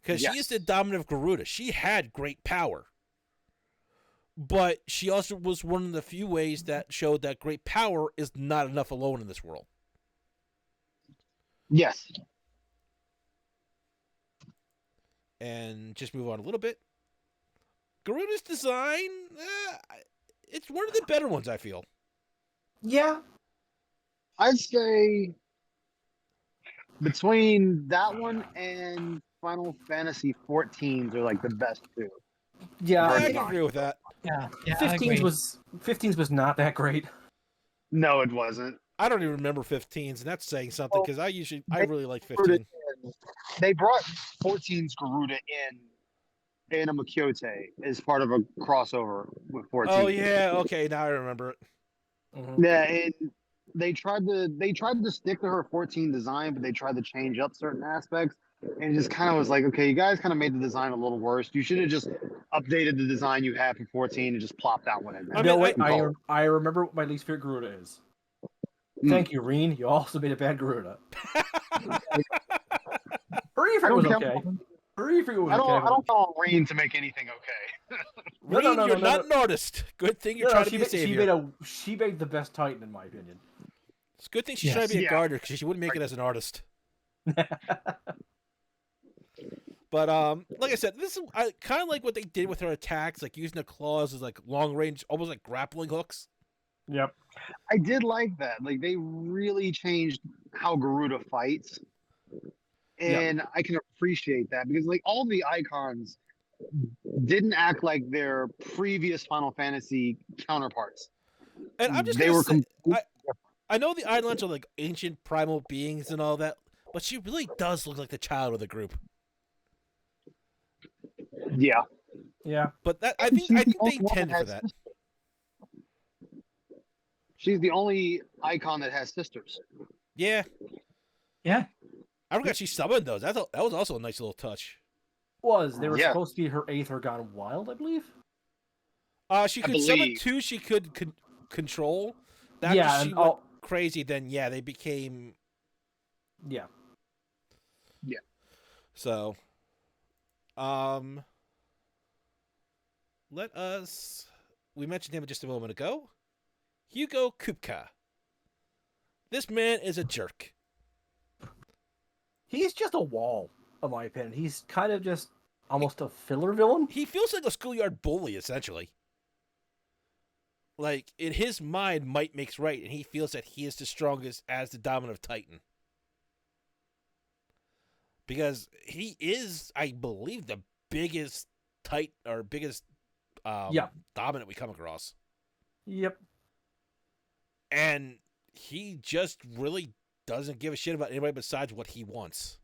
Because she is the Yes. dominant of Garuda. She had great power. But she also was one of the few ways that showed that great power is not enough alone in this world. Yes. And just move on a little bit. Garuda's design, it's one of the better ones, I feel. Yeah. I'd say between that one and Final Fantasy 14s are like the best two. Yeah. I Very can agree with that. Yeah, I 15s agree. was not that great. No, it wasn't. I don't even remember 15s, and that's saying something because I really like Garuda 15. They brought 14's Garuda in Anima Kyote as part of a crossover with 14. Oh yeah, okay, now I remember it. Mhm. Yeah, and they tried to stick to her 14 design, but they tried to change up certain aspects. and it just kind of was like, okay, you guys kind of made the design a little worse. You should have just updated the design you had for 14 and just plopped that one in there. I No, mean, wait, I- I remember what my least favorite Garuda is. Hmm. Thank you, Reen. You also made a bad Garuda. Hurry I don't was count. okay. Hurry was I don't. okay. I don't call Reen to make anything okay. No, Reed, no, you're no, not no. an artist. Good thing you're No, trying no, to be a savior. she made the best Titan in my opinion. It's a good thing she's Yes. trying to be a Yeah. gardener because she wouldn't make it as an artist. But like I said, I kind of like what they did with her attacks, like using the claws as like long range, almost like grappling hooks. Yep. I did like that. Like they really changed how Garuda fights, and I can appreciate that because like all the icons didn't act like their previous Final Fantasy counterparts. And I'm just They gonna were say, complete- I know the Eidolons are like ancient primal beings and all that, but she really does look like the child of the group. yeah. Yeah. But that I And think she's they the only one intended for has that. sisters. She's the only icon that has sisters. Yeah, Yeah. I forgot she summoned those. I thought that was also a nice little touch. They were Yeah. supposed to be her Aether gone wild, I believe. She I could summon believe. two. She could control. That Yeah, she and went crazy. Then yeah, they became yeah. so. Let us. We mentioned him just a moment ago. Hugo Kupka. This man is a jerk. He's just a wall, in my opinion. He's kind of just almost a filler villain. He feels like a schoolyard bully, essentially. Like, in his mind, might makes right, and he feels that he is the strongest as the dominant Titan. Because he is, I believe, the biggest Titan, or biggest dominant we come across. Yep. And he just really doesn't give a shit about anybody besides what he wants.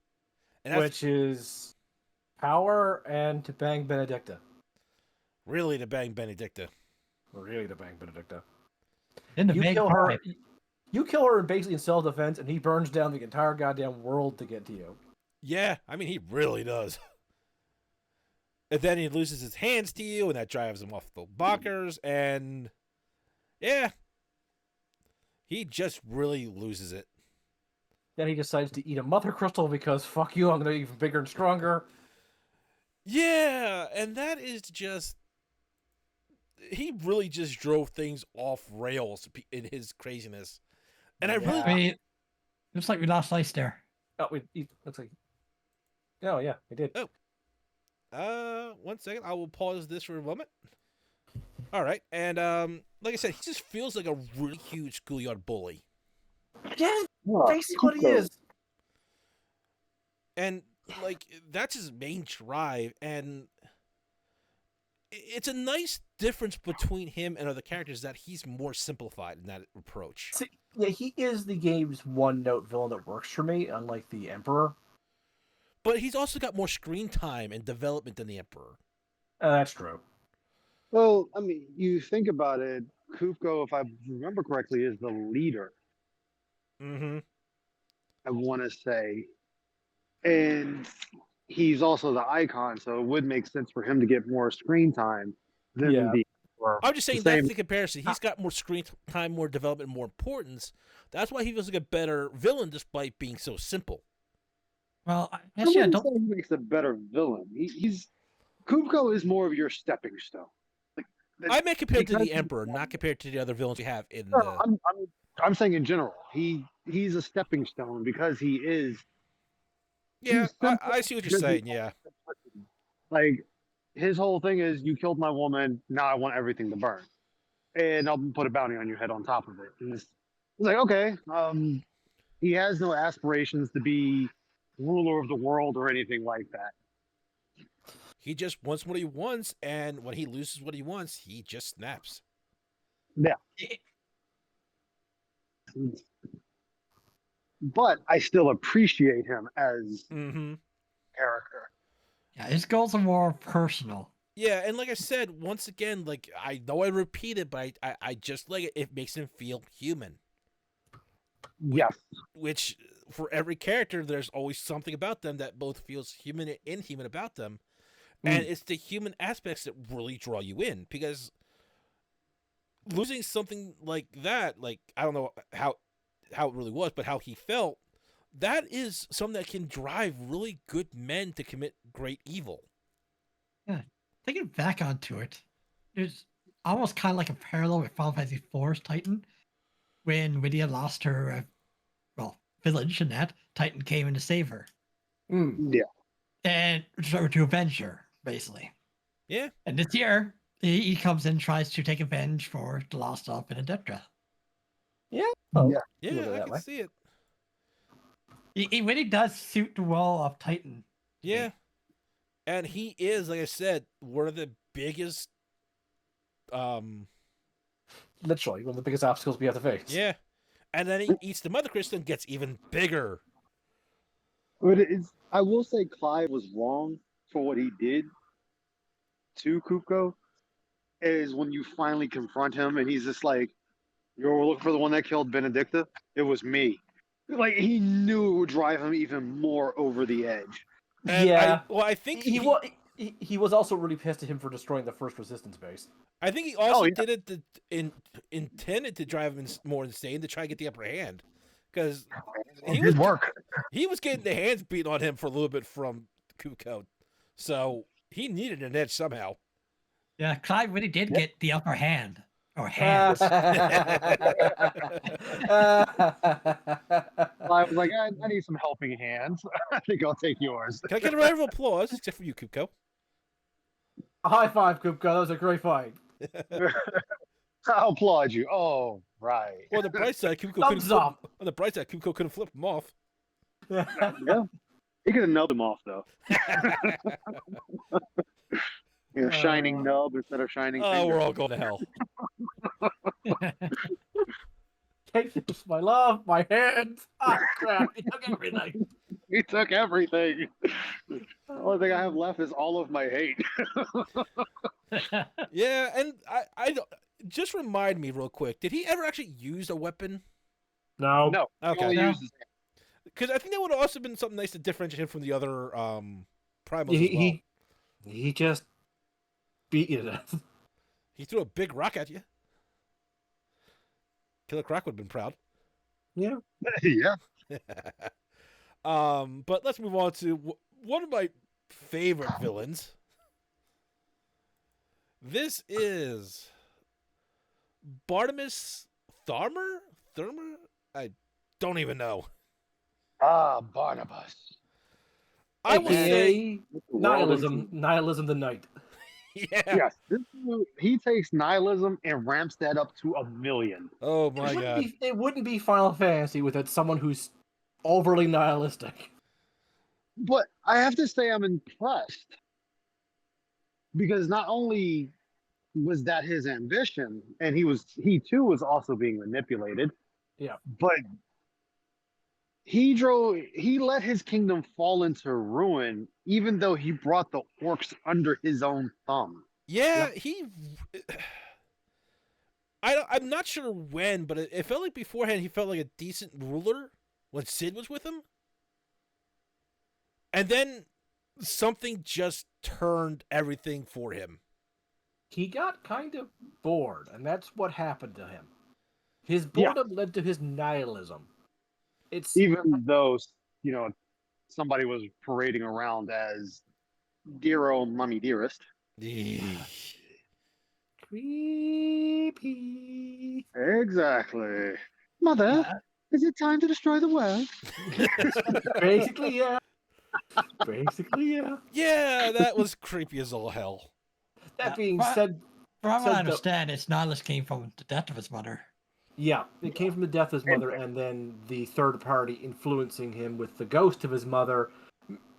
And that's Which is power and to bang Benedicta. really to bang Benedicta. Really to bang Benedicta. Then the You big kill her. fight. You kill her basically in self-defense, and he burns down the entire goddamn world to get to you. Yeah, I mean, he really does. And then he loses his hands to you, and that drives him off the Bakers, and yeah, he just really loses it. Then he decides to eat a mother crystal because fuck you, I'm gonna be even bigger and stronger. Yeah, and that is just. He really just drove things off rails in his craziness. And I really. I mean, looks like we lost Ice there. Oh, he looks like. Oh yeah, he did. 1 second. I will pause this for a moment. All right. And like I said, he just feels like a really huge schoolyard bully. Yeah, basically what he is. And like that's his main drive, and it's a nice difference between him and other characters that he's more simplified in that approach. See, yeah, he is the game's one-note villain that works for me, unlike the Emperor. But he's also got more screen time and development than the Emperor. That's true. Well, I mean, you think about it. Kupko, if I remember correctly, is the leader. Mm-hmm. I want to say, and he's also the icon, so it would make sense for him to get more screen time than Yeah. the. Or I'm just saying the same- that's the comparison. He's got more screen time, more development, more importance. That's why he feels like a better villain, despite being so simple. Well, I actually, I wouldn't don't. say he makes a better villain. He's Kupko is more of your stepping stone. Like I meant compared to because the Emperor, not compared to the other villains you have in no, the. I'm saying in general, he's a stepping stone because he is Yeah, he's simple I see what you're because he- saying. Yeah, like his whole thing is you killed my woman, now I want everything to burn, and I'll put a bounty on your head on top of it. And it's like okay, he has no aspirations to be ruler of the world or anything like that. he just wants what he wants, and when he loses what he wants, he just snaps. But I still appreciate him as Mm-hmm. character. Yeah, his goals are more personal. Yeah, and like I said, once again, like I know I repeat it, but I just like it. It makes him feel human, Yes. which, for every character, there's always something about them that both feels human and inhuman about them. And it's the human aspects that really draw you in, because losing something like that, like, I don't know how it really was, but how he felt, that is something that can drive really good men to commit great evil. Thinking back onto it, it's almost kind of like a parallel with Final Fantasy IV's Titan, when Rydia lost her, village, and that Titan came in to save her Yeah. and to avenge her, basically. Yeah. And this year, he comes in and tries to take revenge for the loss of Benedicta. Yeah. Yeah. Yeah, Look at I that can way. see it. He really does suit the role of Titan. Yeah. And he is, like I said, one of the biggest Literally, one of the biggest obstacles we have to face. yeah. And then he eats the Mother Crystal and gets even bigger. But I will say Clive was wrong for what he did to Kupko, is when you finally confront him and he's just like, "You're looking for the one that killed Benedicta? It was me." Like, he knew it would drive him even more over the edge. And Yeah. I think He was also really pissed at him for destroying the first resistance base. I think he also Oh, yeah. did it intended to drive him more insane, to try to get the upper hand, because It did work. he was getting the hands beaten on him for a little bit from Kuko, so he needed an edge somehow. Yeah, Clive really did get the upper hand. Or hands. I was like, I need some helping hands. I think I'll take yours. Can I get a round of applause, except for you, Kuko? High five, Kupko. That was a great fight. I'll applaud you. Oh, right. Well, on the bright side, Kuko couldn't Thumbs flip. up. On the bright side, Kuko couldn't flip him off. Yeah. He could have nubbed him off, though. Shining nub instead of shining Oh, finger. we're all going to hell. Take this, my love, my hands. Ah, crap. He took everything. He took everything. The only thing I have left is all of my hate. Yeah, and I don't, just remind me real quick. Did he ever actually use a weapon? No. No. He Okay. only No. uses Because I think that would have also been something nice to differentiate him from the other primals as well. He just beat you to death. He threw a big rock at you. Killer Croc would have been proud. Yeah. Yeah. But let's move on to one of my favorite villains. This is Bartimus Tharmer? I don't even know. Ah, Barnabas. I would say, Nihilism the Knight. yeah. Yes. He takes nihilism and ramps that up to 1,000,000. Oh my god. It wouldn't be Final Fantasy without someone who's overly nihilistic. But I have to say I'm impressed. Because not only was that his ambition, and he too was also being manipulated. Yeah. But he let his kingdom fall into ruin, even though he brought the orcs under his own thumb. Yeah, I'm not sure when, but it felt like beforehand he felt like a decent ruler when Sid was with him. And then something just turned everything for him. He got kind of bored, and that's what happened to him. His boredom led to his nihilism. Even though, somebody was parading around as dear old Mummy Dearest. Creepy. Exactly. Mother, is it time to destroy the world? Basically, yeah. Yeah, that was creepy as all hell. That being But- said, From what Said I the- understand, its nihilist came from the death of his mother. yeah, it came from the death of his mother, and then the third party influencing him with the ghost of his mother,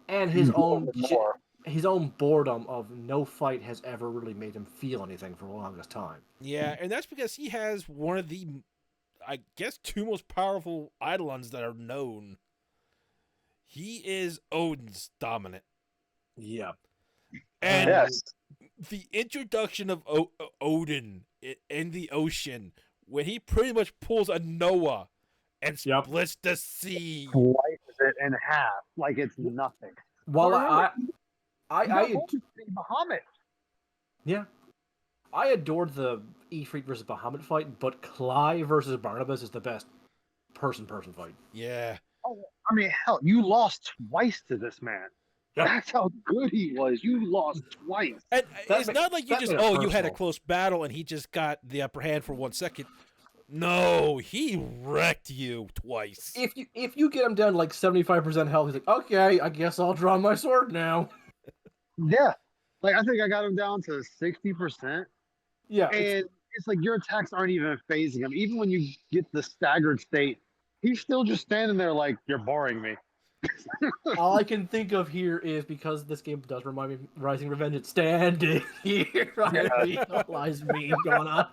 and his own boredom of no fight has ever really made him feel anything for the longest time. Yeah, and that's because he has one of the, I guess, two most powerful Eidolons that are known. He is Odin's dominant. Yeah. And Yes. the introduction of Odin in the ocean, when he pretty much pulls a Noah and Yep. splits the sea. Slices it in half like it's nothing. Well, But remember, I Not only Bahamut. yeah, I adored the Ifrit versus Bahamut fight, but Clive versus Barnabas is the best person-person fight. Yeah. I mean, hell, you lost twice to this man. Yeah. That's how good he was. You lost twice. And That it's ma- not like you that just, made it you had a personal. close battle and he just got the upper hand for 1 second. No, he wrecked you twice. If you get him down to like 75% health, he's like, okay, I guess I'll draw my sword now. Yeah. Like, I think I got him down to 60%. Yeah, And it's like your attacks aren't even phasing him. Even when you get the staggered state, he's still just standing there like, you're boring me. all I can think of here is because this game does remind me of Rising Revenge. It's standing here. I realize me going on.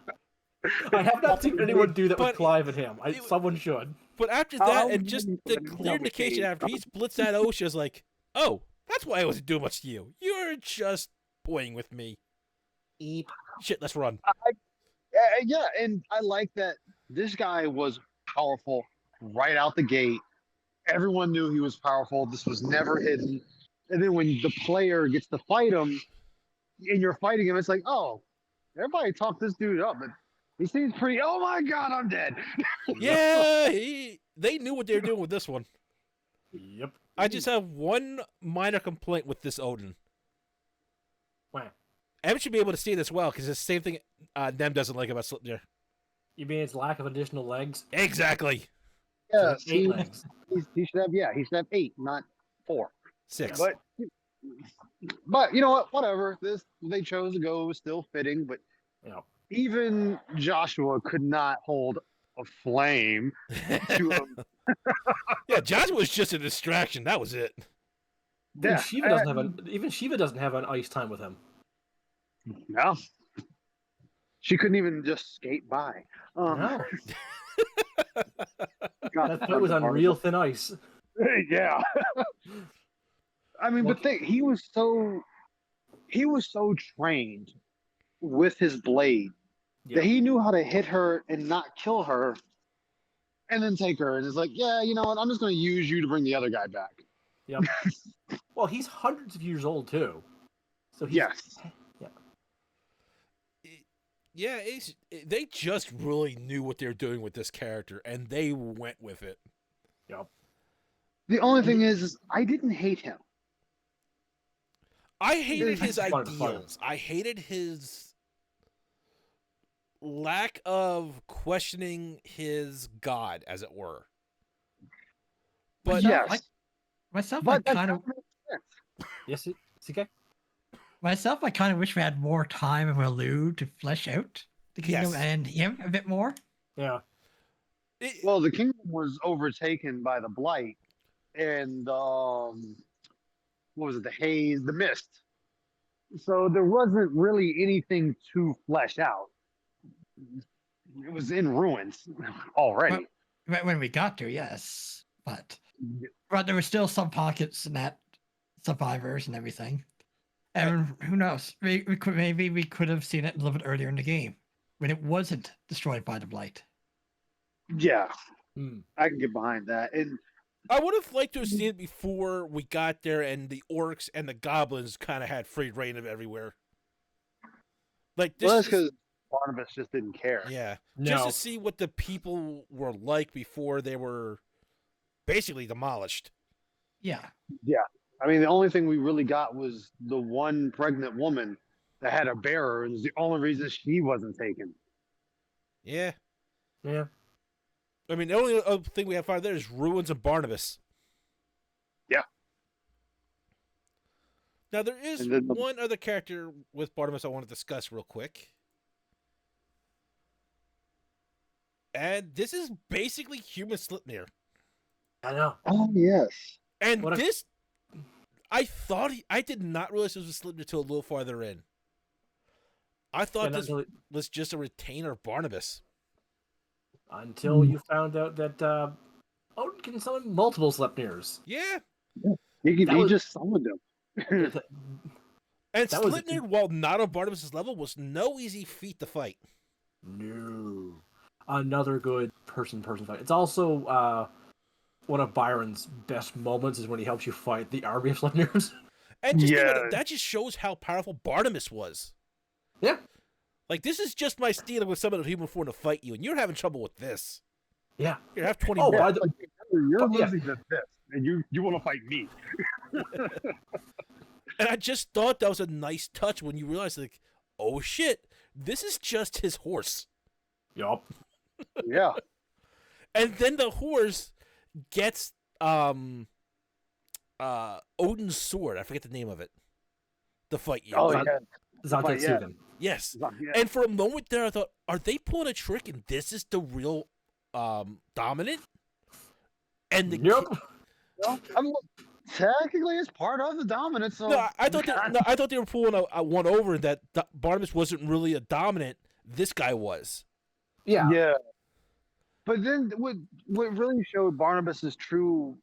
I have not seen anyone do that with But- Clive and him. it- Someone should. But after How that, and many just women the have clear indication we after he splits that OSHA's like, oh, that's why I wasn't doing much to you. You're just toying with me. Eep. Shit, let's run. Yeah, and I like that this guy was powerful right out the gate. Everyone knew he was powerful. This was never hidden. And then when the player gets to fight him, and you're fighting him, it's like, oh, everybody talked this dude up, but he seems pretty. Oh my God, I'm dead. Yeah, they knew what they were doing with this one. Yep. I just have one minor complaint with this Odin. Wow. Em should be able to see this well, because it's the same thing Nem doesn't like about Slipnir. You mean its lack of additional legs? Exactly. Yeah, So 8 legs. he should have. Yeah, he should have 8, not 4. 6. But you know what? Whatever. This they chose to go was still fitting. But Yeah. even Joshua could not hold a flame to him. Yeah, Joshua was just a distraction. That was it. Even Shiva doesn't have an ice time with him. No. She couldn't even just skate by. No. God, That fight was on real thin ice. Yeah. I mean, but he was so trained with his blade that he knew how to hit her and not kill her, and then take her. And it's like, yeah, you know what? I'm just going to use you to bring the other guy back. Yep. Well, he's hundreds of years old too. So he's, Yes. Yeah, they just really knew what they were doing with this character, and they went with it. Yep. The only thing is I didn't hate him. I hated I his just wanted to fight him. ideals. I hated his lack of questioning his god, as it were. But Yes. Myself, But I that kind of makes sense. Yes, CK? myself, I kind of wish we had more time of Alu to flesh out the kingdom Yes. and him a bit more. Yeah. Well, the kingdom was overtaken by the blight and what was it? The haze, the mist. So there wasn't really anything to flesh out. It was in ruins already. When we got there, yes, but there were still some pockets and that survivors and everything. And who knows? Maybe we could have seen it a little bit earlier in the game when it wasn't destroyed by the blight. Yeah, Hmm. I can get behind that. And I would have liked to have seen it before we got there and the orcs and the goblins kind of had free reign of everywhere. Like this, well, that's because Barnabas just didn't care. yeah, No. just to see what the people were like before they were basically demolished. Yeah, I mean, the only thing we really got was the one pregnant woman that had a bearer, and it's the only reason she wasn't taken. Yeah, Yeah. I mean the only other thing we have found there is ruins of Barnabas. Yeah. Now there is And then the- one other character with Barnabas I want to discuss real quick. And this is basically human Slipnir. I know. Oh yes. And What a- this, I thought I did not realize this was Slipknot until a little farther in. I thought And this until, was just a retainer of Barnabas. until you found out that Odin can summon multiple Sleipnirs. Yeah, He That was- just summoned him. and That was- Slipnir, while not on Barnabas's level, was no easy feat to fight. No. another good person-person fight. It's also one of Byron's best moments is when he helps you fight the army of Sleipnirs. And just think about Yeah. it, that just shows how powerful Barnabas was. Yeah. Like, this is just my stealing with someone of human form to fight you, and you're having trouble with this. Yeah. You have 20 Oh, more. by the You're But, yeah. losing to this, and you want to fight me. And I just thought that was a nice touch when you realize, like, oh shit, this is just his horse. yup. Yeah. And then the horse gets Odin's sword. I forget the name of it. The fight you. Oh Zan- yeah. Zantek yeah. Suden. Yes. Yeah. And for a moment there, I thought, are they pulling a trick and this is the real dominant? And the Yep. Well, I mean, technically, it's part of the dominance. So No, I thought they were pulling a one over that Barnabas wasn't really a dominant. This guy was. Yeah. Yeah. But then what really showed Barnabas's true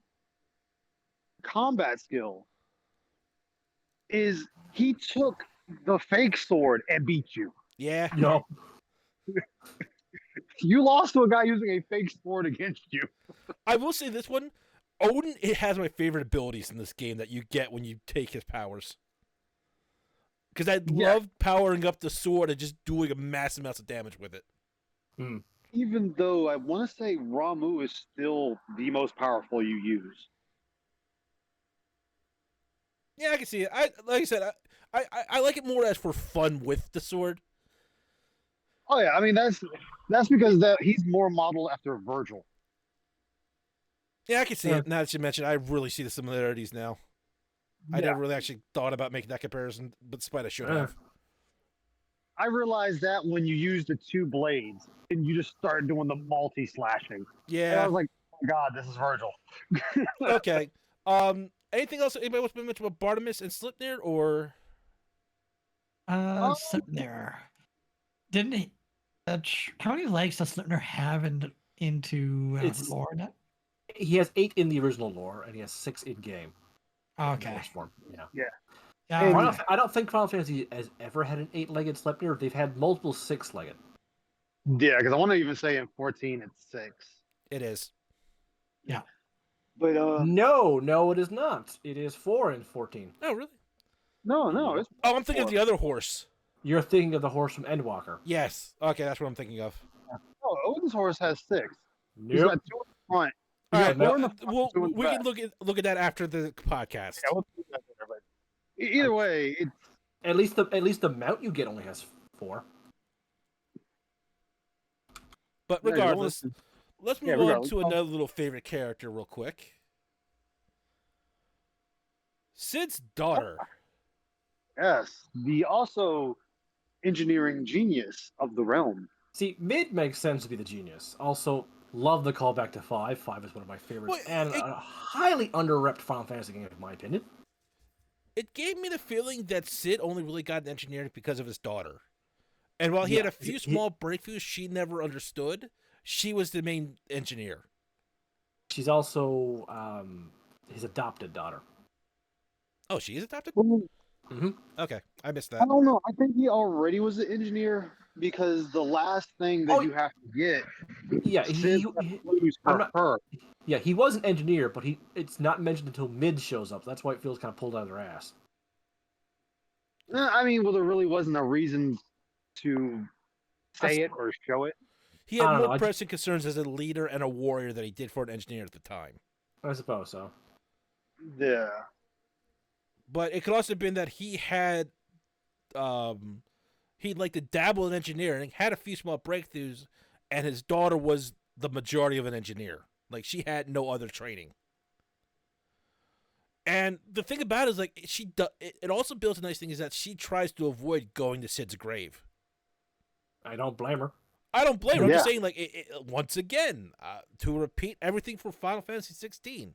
combat skill is he took the fake sword and beat you. Yeah. Yup. You lost to a guy using a fake sword against you. I will say this one, Odin, it has my favorite abilities in this game that you get when you take his powers. Because I Yeah. love powering up the sword and just doing a massive amounts of damage with it. Even though I want to say Ramu is still the most powerful you use. Yeah, I can see it. Like I said, I like it more as for fun with the sword. Oh yeah, I mean that's because he's more modeled after Virgil. Yeah, I can see Yeah. it. Now that you mention it, I really see the similarities now. I Yeah. never really actually thought about making that comparison, but despite I should Yeah. have. I realized that when you used the two blades and you just started doing the multi slashing. And I Yeah. was like, oh my God, this is Virgil. Okay. Anything else anybody wants to mention about Bartimaeus and Slipnir, or Slipnir. Didn't he? How many legs does Slipnir have into It's- lore now? He has 8 in the original lore, and he has 6 in game. Okay. Horse form. Yeah. And- I don't think Final Fantasy has ever had an 8-legged Sleipnir. They've had multiple 6-legged. Yeah, because I want to even say in 14 it's 6. it is. But No, it is not. It is 4 in 14. Oh, really? no, it's Oh, I'm thinking of the other horse. You're thinking of the horse from Endwalker. Yes. Okay, that's what I'm thinking of. Odin's horse has 6. He's Nope. got 2 in the front. All He's right, got 4 in the front, well, 2 in the we back. can look at that after the podcast. Yeah, we'll do that later, but either way, it's At least the mount you get only has 4. But yeah, regardless, let's move Yeah, on regardless. to another little favorite character real quick. Sid's daughter. yes, the also engineering genius of the realm. See, Mid makes sense to be the genius. Also, love the callback to 5. 5 is one of my favorites, Well, and a highly underrepped Final Fantasy game, in my opinion. It gave me the feeling that Sid only really got an engineer because of his daughter. And while he had Yeah, a few he- small breakthroughs she never understood, she was the main engineer. She's also his adopted daughter. Oh, she is adopted? Mm-hmm. Okay, I missed I that. don't know. I think he already was an engineer because the last thing that Oh, you have to get, Yeah, Sid lose I'm for not- her. he was an engineer, but it's not mentioned until Mid shows up. That's why it feels kind of pulled out of their ass. I mean, well, there really wasn't a reason to say it or show it. He I had don't know, more I just- pressing concerns as a leader and a warrior than he did for an engineer at the time. I suppose so. Yeah. But it could also have been that he had he'd like to dabble in engineering, had a few small breakthroughs, and his daughter was the majority of an engineer. Like, she had no other training. And the thing about it is, like, it also builds a nice thing is that she tries to avoid going to Sid's grave. I don't blame her. I don't blame her. I'm just Yeah. saying, like, once again, to repeat everything from Final Fantasy 16,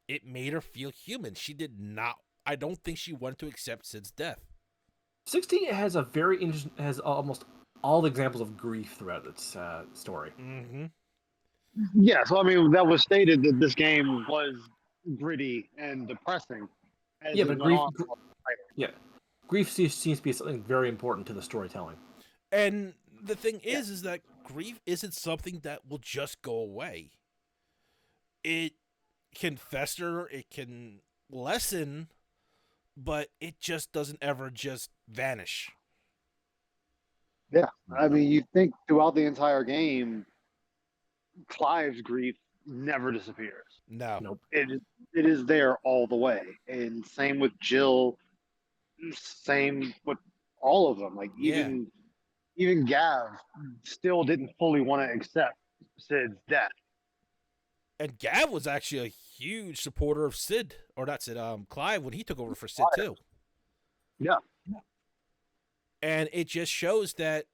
it made her feel human. She did not. I don't think she wanted to accept Sid's death. 16 has a very interesting, has almost all the examples of grief throughout its story. Mm-hmm. Yeah, so I mean, that was stated that this game was gritty and depressing. as Yeah, it but went grief, on. grief seems to be something very important to the storytelling. And the thing is that grief isn't something that will just go away. It can fester, it can lessen, but it just doesn't ever just vanish. Yeah, I mean, you think throughout the entire game, Clive's grief never disappears. No. Nope. It is there all the way, and same with Jill. Same with all of them. Like Yeah. even Gav still didn't fully want to accept Sid's death. And Gav was actually a huge supporter of Sid, or not Sid, Clive when he took over for Sid too. Yeah. And it just shows that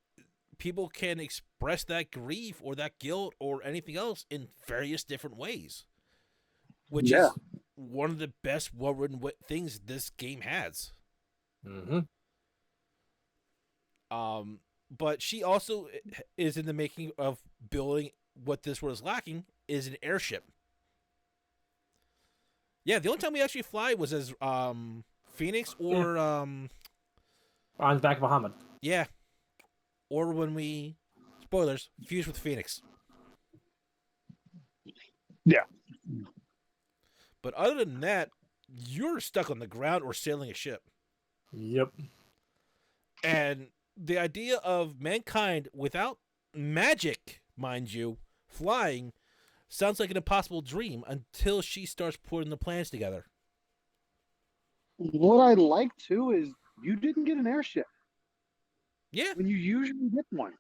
people can express that grief or that guilt or anything else in various different ways, which is one of the best well-written things this game has. Mm-hmm. But she also is in the making of building what this world is lacking is an airship. Yeah, the only time we actually fly was as Phoenix or On the back of Muhammad. yeah, or when we spoilers fuse with Phoenix. Yeah. But other than that, you're stuck on the ground or sailing a ship. Yep. And the idea of mankind without magic, mind you, flying, sounds like an impossible dream until she starts putting the plans together. What I like too is you didn't get an airship Yeah. when you usually get one.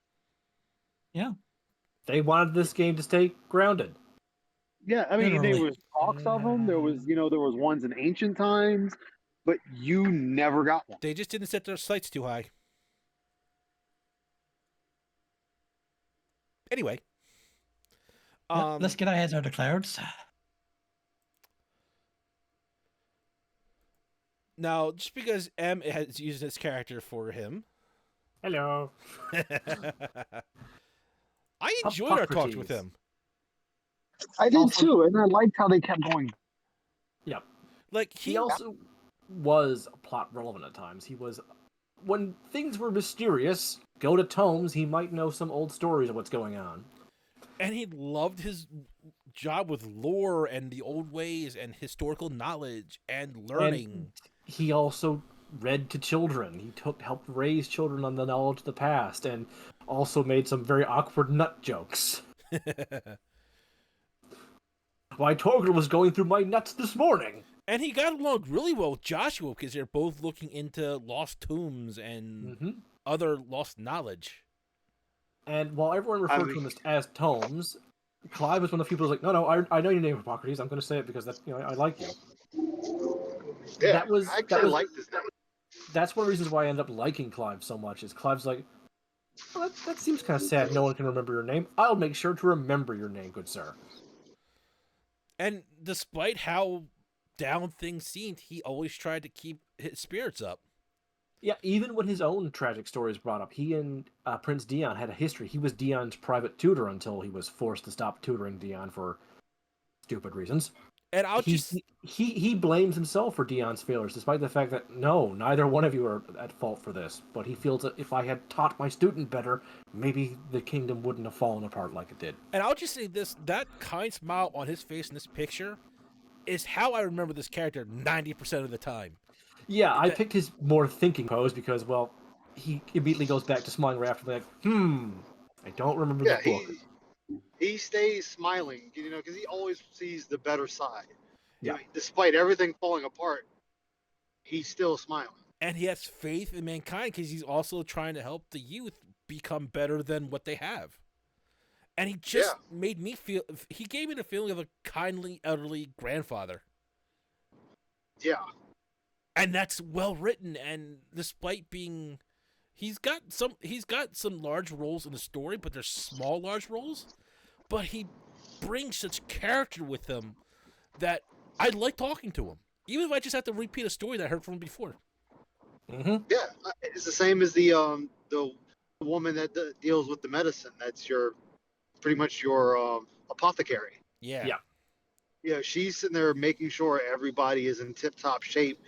They wanted this game to stay grounded. Yeah, I mean, there Literally. was talks of them. There was, there was ones in ancient times, but you never got one. They just didn't set their sights too high. Anyway. Let's get our heads out of the clouds. Now, just because M has used this character for him, Hello. I enjoyed our talks with Hippocrates. him. I did Also- too, and I liked how they kept going. Yep. Like He also was plot relevant at times. He was, when things were mysterious, go to tomes, he might know some old stories of what's going on. and he loved his job with lore and the old ways and historical knowledge and learning. He also read to children. He helped raise children on the knowledge of the past, and also made some very awkward nut jokes. Why, Torgel was going through my nuts this morning. And he got along really well with Joshua because they're both looking into lost tombs and Mm-hmm. other lost knowledge. And while everyone referred to him as tomes, Clive was one of the people who was like, no, I know your name, Hippocrates. I'm going to say it because that's, I like you. Yeah, That was- I actually that was- liked this. That's one of the reasons why I ended up liking Clive so much. Is Clive's like, well, that seems kind of sad. No one can remember your name. I'll make sure to remember your name, good sir. And despite how down things seemed, he always tried to keep his spirits up. Yeah, even when his own tragic story is brought up, he and Prince Dion had a history. He was Dion's private tutor until he was forced to stop tutoring Dion for stupid reasons. And He blames himself for Dion's failures, despite the fact that, no, neither one of you are at fault for this. But he feels that if I had taught my student better, maybe the kingdom wouldn't have fallen apart like it did. And I'll just say this, that kind smile on his face in this picture is how I remember this character 90% of the time. Yeah, I picked his more thinking pose because, well, he immediately goes back to smiling right after, like, I don't remember the book. He stays smiling, because he always sees the better side. Yeah. Despite everything falling apart, he's still smiling. And he has faith in mankind because he's also trying to help the youth become better than what they have. And he just made me feel, he gave me the feeling of a kindly, elderly grandfather. Yeah. And that's well written, and despite being, he's got some large roles in the story, but they're small large roles. But he brings such character with him that I like talking to him, even if I just have to repeat a story that I heard from him before. Mm-hmm. Yeah, it's the same as the woman that deals with the medicine. That's pretty much your apothecary. Yeah. Yeah. Yeah, she's sitting there making sure everybody is in tip-top shape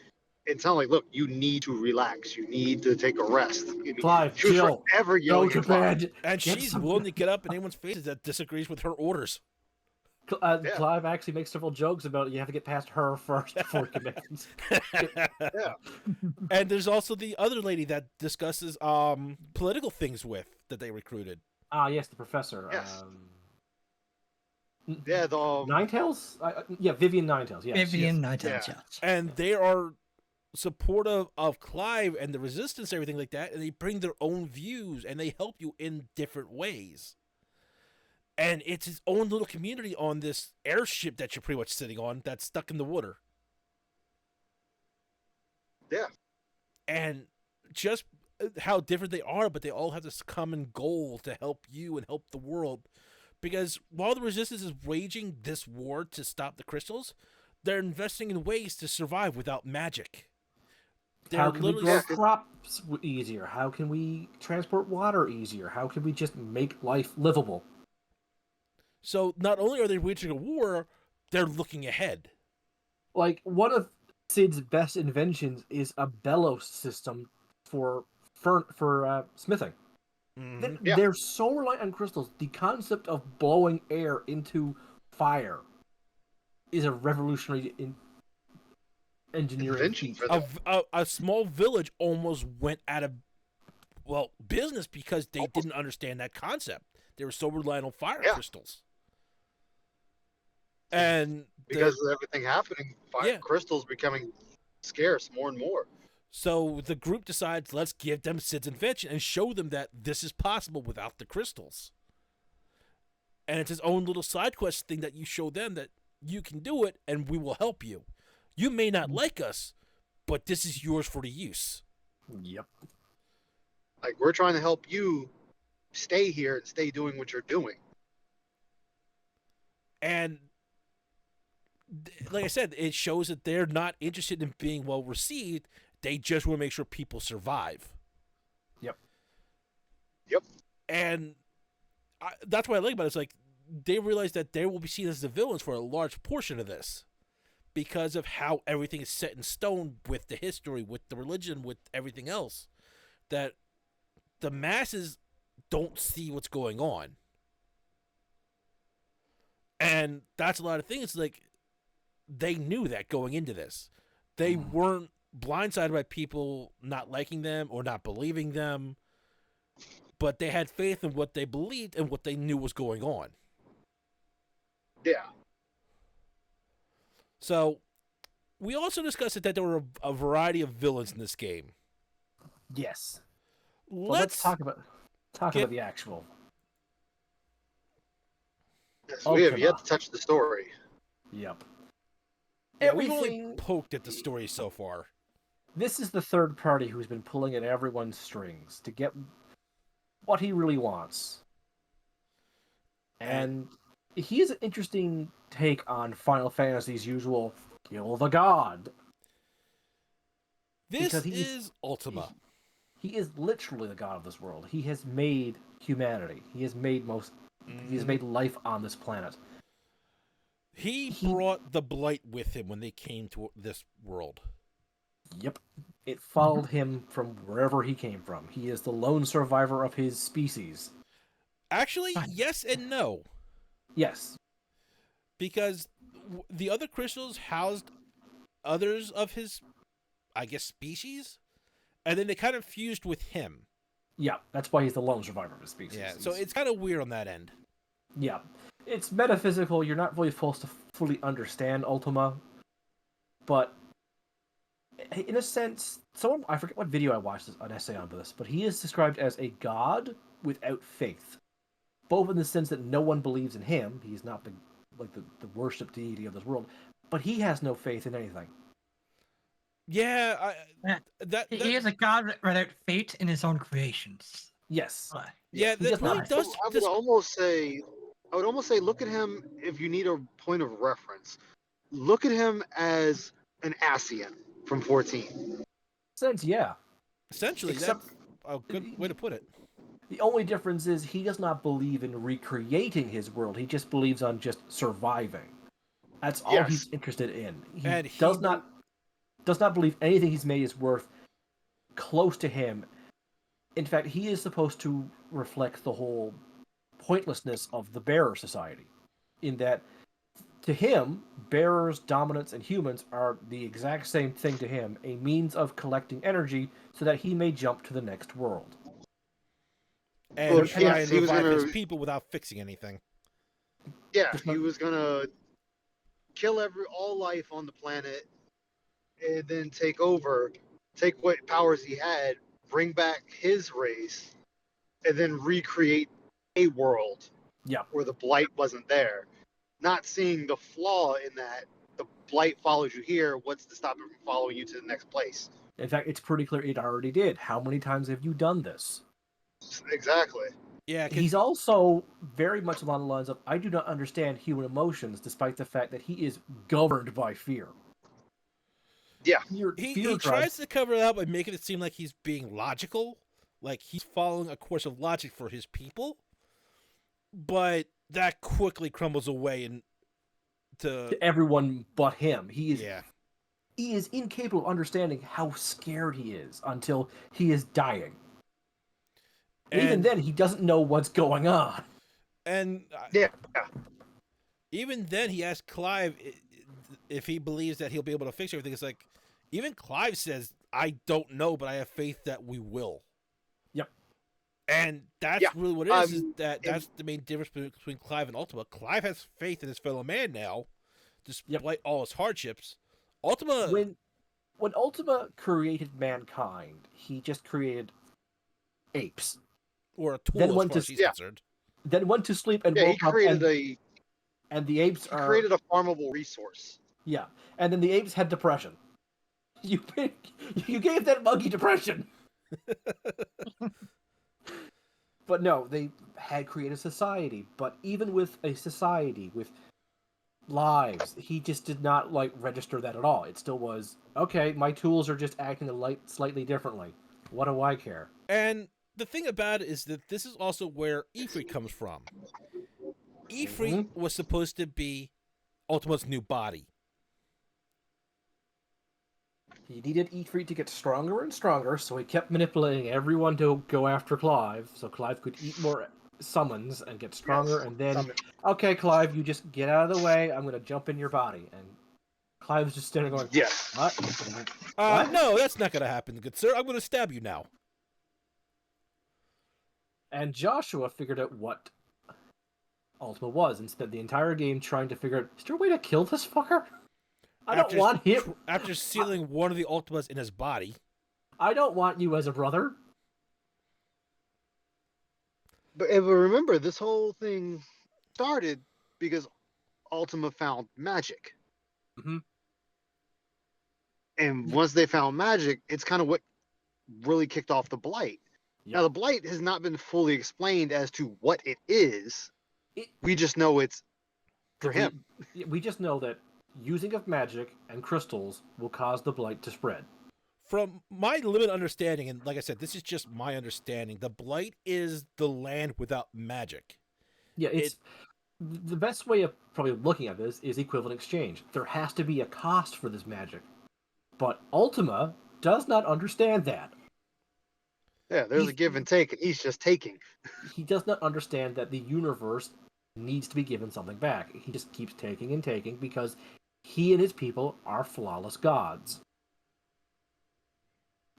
it's not like, look, you need to relax. You need to take a rest. I mean, Clive, she was chill. forever Go yelling to at Clive. bed. And Get she's some- willing to get up in anyone's faces that disagrees with her orders. Yeah. Clive actually makes several jokes about you have to get past her first before you can Yeah. And there's also the other lady that discusses political things with that they recruited. Ah, yes, the professor. Yes. N- Yeah, the Ninetales? Yeah, Vivian Ninetales. Yes, Vivian yes. Ninetales, Yeah. yes. And they are supportive of Clive and the resistance, everything like that, and they bring their own views and they help you in different ways. And it's his own little community on this airship that you're pretty much sitting on that's stuck in the water. Yeah. And just how different they are, but they all have this common goal to help you and help the world. Because while the resistance is waging this war to stop the crystals, they're investing in ways to survive without magic. How They're can we literally grow Yeah, 'cause- crops easier? How can we transport water easier? How can we just make life livable? So not only are they waging a war, they're looking ahead. Like, one of Sid's best inventions is a bellows system for smithing. Yeah. They're so reliant on crystals. The concept of blowing air into fire is a revolutionary engineering invention feat. for them. A small village almost went out of business because they didn't understand that concept. They were so reliant on fire Yeah. crystals. And Because of everything happening, fire Yeah. crystals becoming scarce more and more. so the group decides, let's give them Sid's invention and show them that this is possible without the crystals. And it's his own little side quest thing that you show them that you can do it and we will help you. You may not like us, but this is yours for the use. Yep. Like, we're trying to help you stay here and stay doing what you're doing. And like I said, it shows that they're not interested in being well received. They just want to make sure people survive. Yep. Yep. And that's what I like about it. It's like they realize that they will be seen as the villains for a large portion of this because of how everything is set in stone with the history, with the religion, with everything else. That the masses don't see what's going on. And that's a lot of things. Like, they knew that going into this. They weren't blindsided by people not liking them or not believing them, but they had faith in what they believed and what they knew was going on. Yeah. So, we also discussed that there were a variety of villains in this game. Yes. Well, let's talk about the actual. Yes, we have yet Ultima. to touch the story. Yep. Yeah, we've only Everything. poked at the story so far. This is the third party who's been pulling at everyone's strings to get what he really wants. And he has an interesting take on Final Fantasy's usual kill the god. This Because he's- is Ultima. He is literally the god of this world. He has made humanity. He has made life on this planet. He brought the blight with him when they came to this world. Yep. It followed him from wherever he came from. He is the lone survivor of his species. Actually, Fine. yes and no. Yes. Because the other crystals housed others of his, I guess, species, and then they kind of fused with him. Yeah, that's why he's the lone survivor of his species. Yeah, so He's- it's kind of weird on that end. Yeah. It's metaphysical. You're not really supposed to fully understand Ultima. But in a sense, I forget what video I watched an essay on this, but he is described as a god without faith. Both in the sense that no one believes in him. He's not the worship deity of this world. But he has no faith in anything. Yeah, Yeah. that He is a god without fate in his own creations. Yes. yeah, he that does really not. does. I would This, almost say, look at him if you need a point of reference. Look at him as an Ascian from 14. Sense, yeah. essentially, Except- that's a good way to put it. The only difference is he does not believe in recreating his world. He just believes on just surviving. That's all Yes. he's interested in. He And does he- not does not believe anything he's made is worth close to him. In fact, he is supposed to reflect the whole pointlessness of the bearer society, in that to him, bearers, dominants, and humans are the exact same thing to him, a means of collecting energy so that he may jump to the next world. And Well, try and he was revive his gonna- people without fixing anything. Yeah, Just he not- was gonna kill all life on the planet, and then take over, take what powers he had, bring back his race, and then recreate a world Yeah. where the blight wasn't there. Not seeing the flaw in that. The blight follows you here. What's to stop it from following you to the next place? In fact, it's pretty clear it already did. How many times have you done this? Exactly. Yeah, 'cause- He's also very much along the lines of, I do not understand human emotions, despite the fact that he is governed by fear. Yeah. he Fear tries to cover it up by making it seem like he's being logical, like he's following a course of logic for his people, but that quickly crumbles away to to everyone but him. He is incapable of understanding how scared he is until he is dying. Even And- then, he doesn't know what's going on. And Yeah. even then, he asked Clive if he believes that he'll be able to fix everything. It's like, even Clive says, I don't know, but I have faith that we will. Yep. And that's Yeah, really what it is and- that's the main difference between Clive and Ultima. Clive has faith in his fellow man now, despite all his hardships. Ultima, When Ultima created mankind, he just created apes. or a tool then as went far to- as he's yeah. concerned. Then went to sleep and Yeah, he woke up, created and the apes he are created a farmable resource. yeah. And then the apes had depression. You gave that monkey depression. But no, they had created a society. But even with a society with lives, he just did not register that at all. It still was okay. My tools are just acting slightly differently. What do I care? And the thing about it is that this is also where Ifrit comes from. Ifrit was supposed to be Ultima's new body. He needed Ifrit to get stronger and stronger, so he kept manipulating everyone to go after Clive, so Clive could eat more summons and get stronger, Yes, and then, summon. okay, Clive, you just get out of the way, I'm going to jump in your body. And Clive's just standing going, Yeah. what? What? No, that's not going to happen, good sir. I'm going to stab you now. And Joshua figured out what Ultima was and spent the entire game trying to figure out, is there a way to kill this fucker? I don't want him. After sealing one of the Ultimas in his body. I don't want you as a brother. But remember, this whole thing started because Ultima found magic. Mhm. And once they found magic, it's kind of what really kicked off the blight. Yeah. Now, the blight has not been fully explained as to what it is. It- We just know it's for him. We just know that using of magic and crystals will cause the blight to spread. From my limited understanding, and like I said, this is just my understanding, the Blight is the land without magic. Yeah, it's the best way of probably looking at this is equivalent exchange. There has to be a cost for this magic. But Ultima does not understand that. Yeah, there's a He's- give and take, and he's just taking. He does not understand that the universe needs to be given something back. He just keeps taking and taking because he and his people are flawless gods.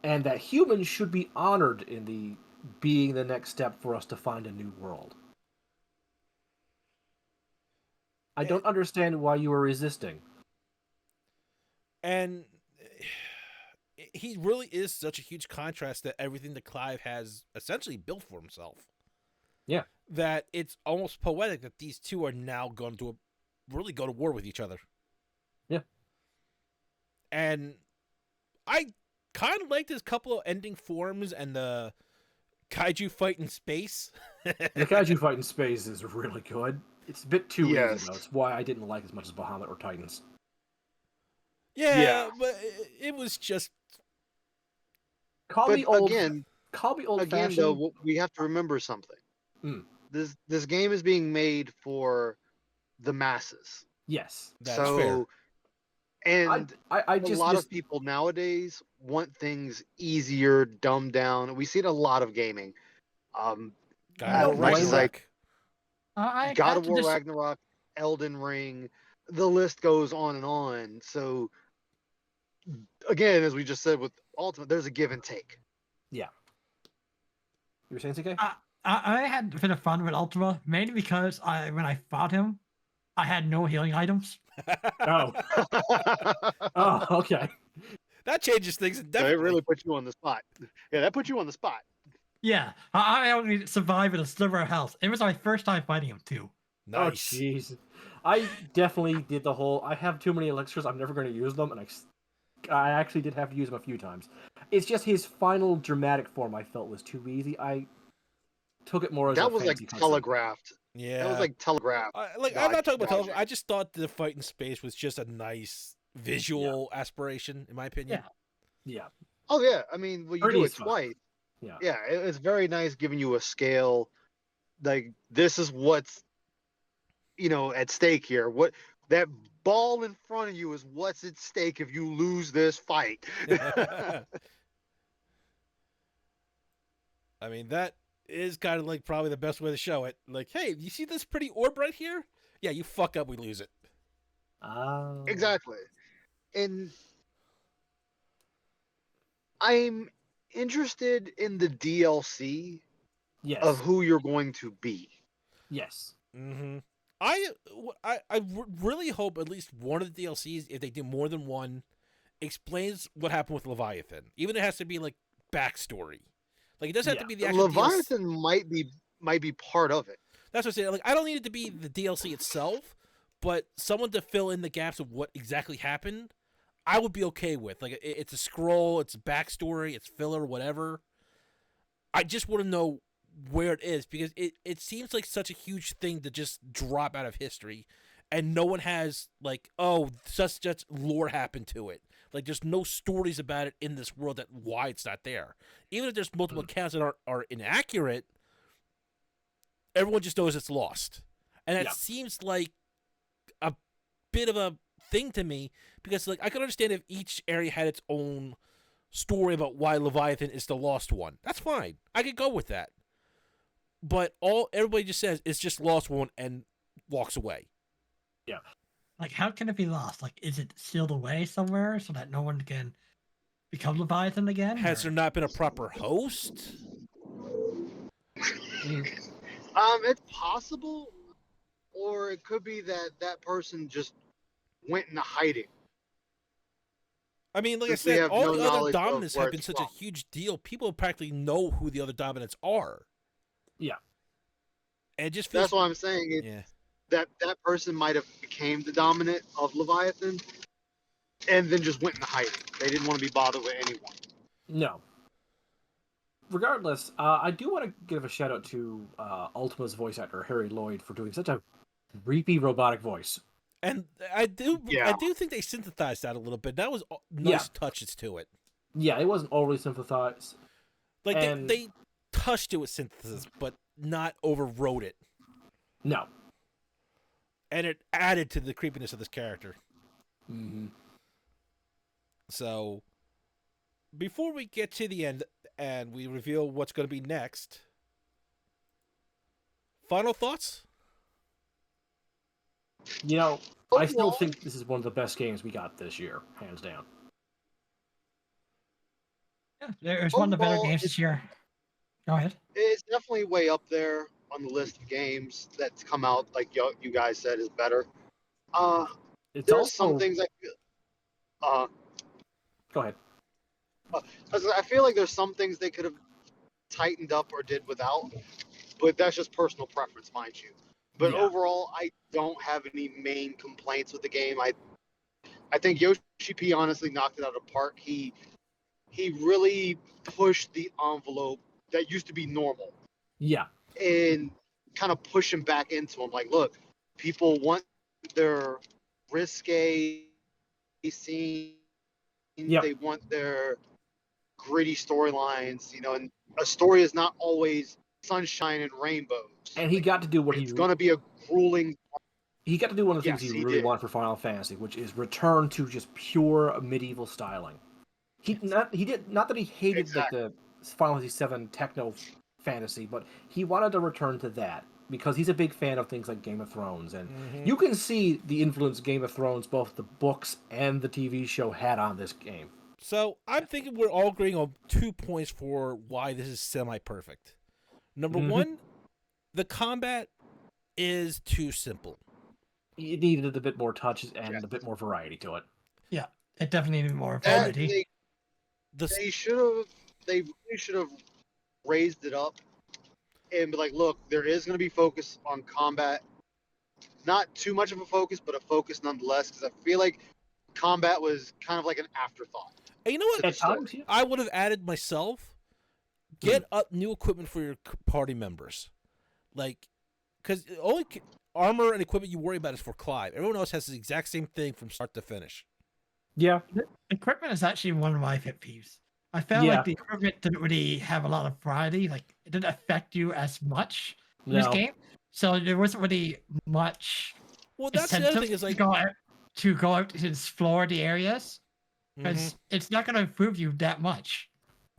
And that humans should be honored in the being the next step for us to find a new world. I don't understand why you are resisting. And he really is such a huge contrast to everything that Clive has essentially built for himself. Yeah. That it's almost poetic that these two are now going to really go to war with each other. Yeah. And I kind of liked his couple of ending forms and the kaiju fight in space. The kaiju fight in space is really good. It's a bit too Yes. easy, though. It's why I didn't like as much as Bahamut or Titans. Yeah, but it was just Call But me old. again, Call me old again, fashioned. though, we have to remember something. Hmm. This game is being made for the masses. Yes. that's so, fair. And I a just lot miss, of people nowadays want things easier, dumbed down. We see it a lot of gaming. God of War Much as Ragnarok. I God had of to War dis- Ragnarok, Elden Ring, the list goes on and on. So again, as we just said with Ultimate, there's a give and take. yeah. You were saying, CK? I had a bit of fun with Ultima, mainly because when I fought him, I had no healing items. Oh, oh, okay. That changes things So it definitely. really puts you on the spot. Yeah, that puts you on the spot. Yeah, I only survived with a sliver of health. It was my first time fighting him too. Oh, Nice. jeez. I definitely did the whole. I have too many elixirs. I'm never going to use them, and I actually did have to use them a few times. It's just his final dramatic form I felt was too easy. I took it more as That a was like fancy cutscene. telegraphed. Yeah. That was like telegraphed. I'm not talking about dodging. television. I just thought the fight in space was just a nice visual aspiration, in my opinion. Yeah. Oh yeah, I mean, well, you Pretty do it as fuck. twice. Yeah. Yeah, it's very nice giving you a scale. Like this is what's at stake here. What that ball in front of you is what's at stake if you lose this fight. I mean, that is kind of like probably the best way to show it. Like, hey, you see this pretty orb right here? Yeah, you fuck up, we lose it. Exactly. And I'm interested in the DLC Yes. of who you're going to be. Yes. Mm-hmm. Really hope at least one of the DLCs, if they do more than one, explains what happened with Leviathan. Even if it has to be like backstory. Like it doesn't have to be the actual Leviathan DLC. might be part of it. That's what I'm saying. Like I don't need it to be the DLC itself, but someone to fill in the gaps of what exactly happened, I would be okay with. Like it's a scroll, it's a backstory, it's filler, whatever. I just want to know where it is because it seems like such a huge thing to just drop out of history, and no one has like, oh, such lore happened to it. Like there's no stories about it in this world that why it's not there. Even if there's multiple accounts that are inaccurate, everyone just knows it's lost, and that seems like a bit of a thing to me because like I can understand if each area had its own story about why Leviathan is the lost one. That's fine. I could go with that. But everybody just says it's just lost one and walks away. Yeah. Like, how can it be lost? Like, is it sealed away somewhere so that no one can become Leviathan again? Has there not been a proper host? It's possible, or it could be that person just went into hiding. I mean, like Since I we said, have all no the other knowledge of dominants where have been it's such from. a huge deal. People practically know who the other dominants are. Yeah. And it just feels That's what I'm saying. yeah. That person might have became the dominant of Leviathan, and then just went into hiding. They didn't want to be bothered with anyone. No. Regardless, I do want to give a shout out to Ultima's voice actor Harry Lloyd for doing such a creepy robotic voice. And I do think they synthesized that a little bit. That was nice touches to it. Yeah, it wasn't overly synthesized. Like they touched it with synthesis, but not overrode it. No. And it added to the creepiness of this character. Mm-hmm. So, before we get to the end and we reveal what's going to be next, final thoughts? You know, I still think this is one of the best games we got this year, hands down. Yeah, it's one of the better games this year. Go ahead. It's definitely way up there on the list of games that's come out, like you guys said, is better. It's There's also... some things I feel. Go ahead. I feel like there's some things they could have tightened up or did without, but that's just personal preference, mind you. But overall, I don't have any main complaints with the game. I think Yoshi P honestly knocked it out of the park. He really pushed the envelope that used to be normal. Yeah. And kind of push him back into him. Like, look, people want their risque scene. Yep. They want their gritty storylines, and a story is not always sunshine and rainbows. And he got to do what it's going to be a grueling. He got to do one of the things Yes, he he really did. wanted for Final Fantasy, which is return to just pure medieval styling. Not that he hated like Exactly. the Final Fantasy VII techno fantasy, but he wanted to return to that because he's a big fan of things like Game of Thrones, and you can see the influence Game of Thrones, both the books and the TV show, had on this game. So I'm thinking we're all agreeing on 2 points for why this is semi-perfect. Number Mhm. one, the combat is too simple. It needed a bit more touch and Yes. a bit more variety to it. It definitely needed more That, variety. The they really should have raised it up and be like, look, there is going to be focus on combat. Not too much of a focus, but a focus nonetheless, because I feel like combat was kind of like an afterthought. And you know what? To the At times, story. yeah. I would have added myself. Get up new equipment for your party members, like, because only armor and equipment you worry about is for Clive. Everyone else has the exact same thing from start to finish. Yeah, Equipment is actually one of my pet peeves. I felt Yeah. like the equipment didn't really have a lot of variety. Like it didn't affect you as much in this No. game, so there wasn't really much Well, that's the other incentive thing is like, to go out to explore the areas because mhm. it's not going to improve you that much.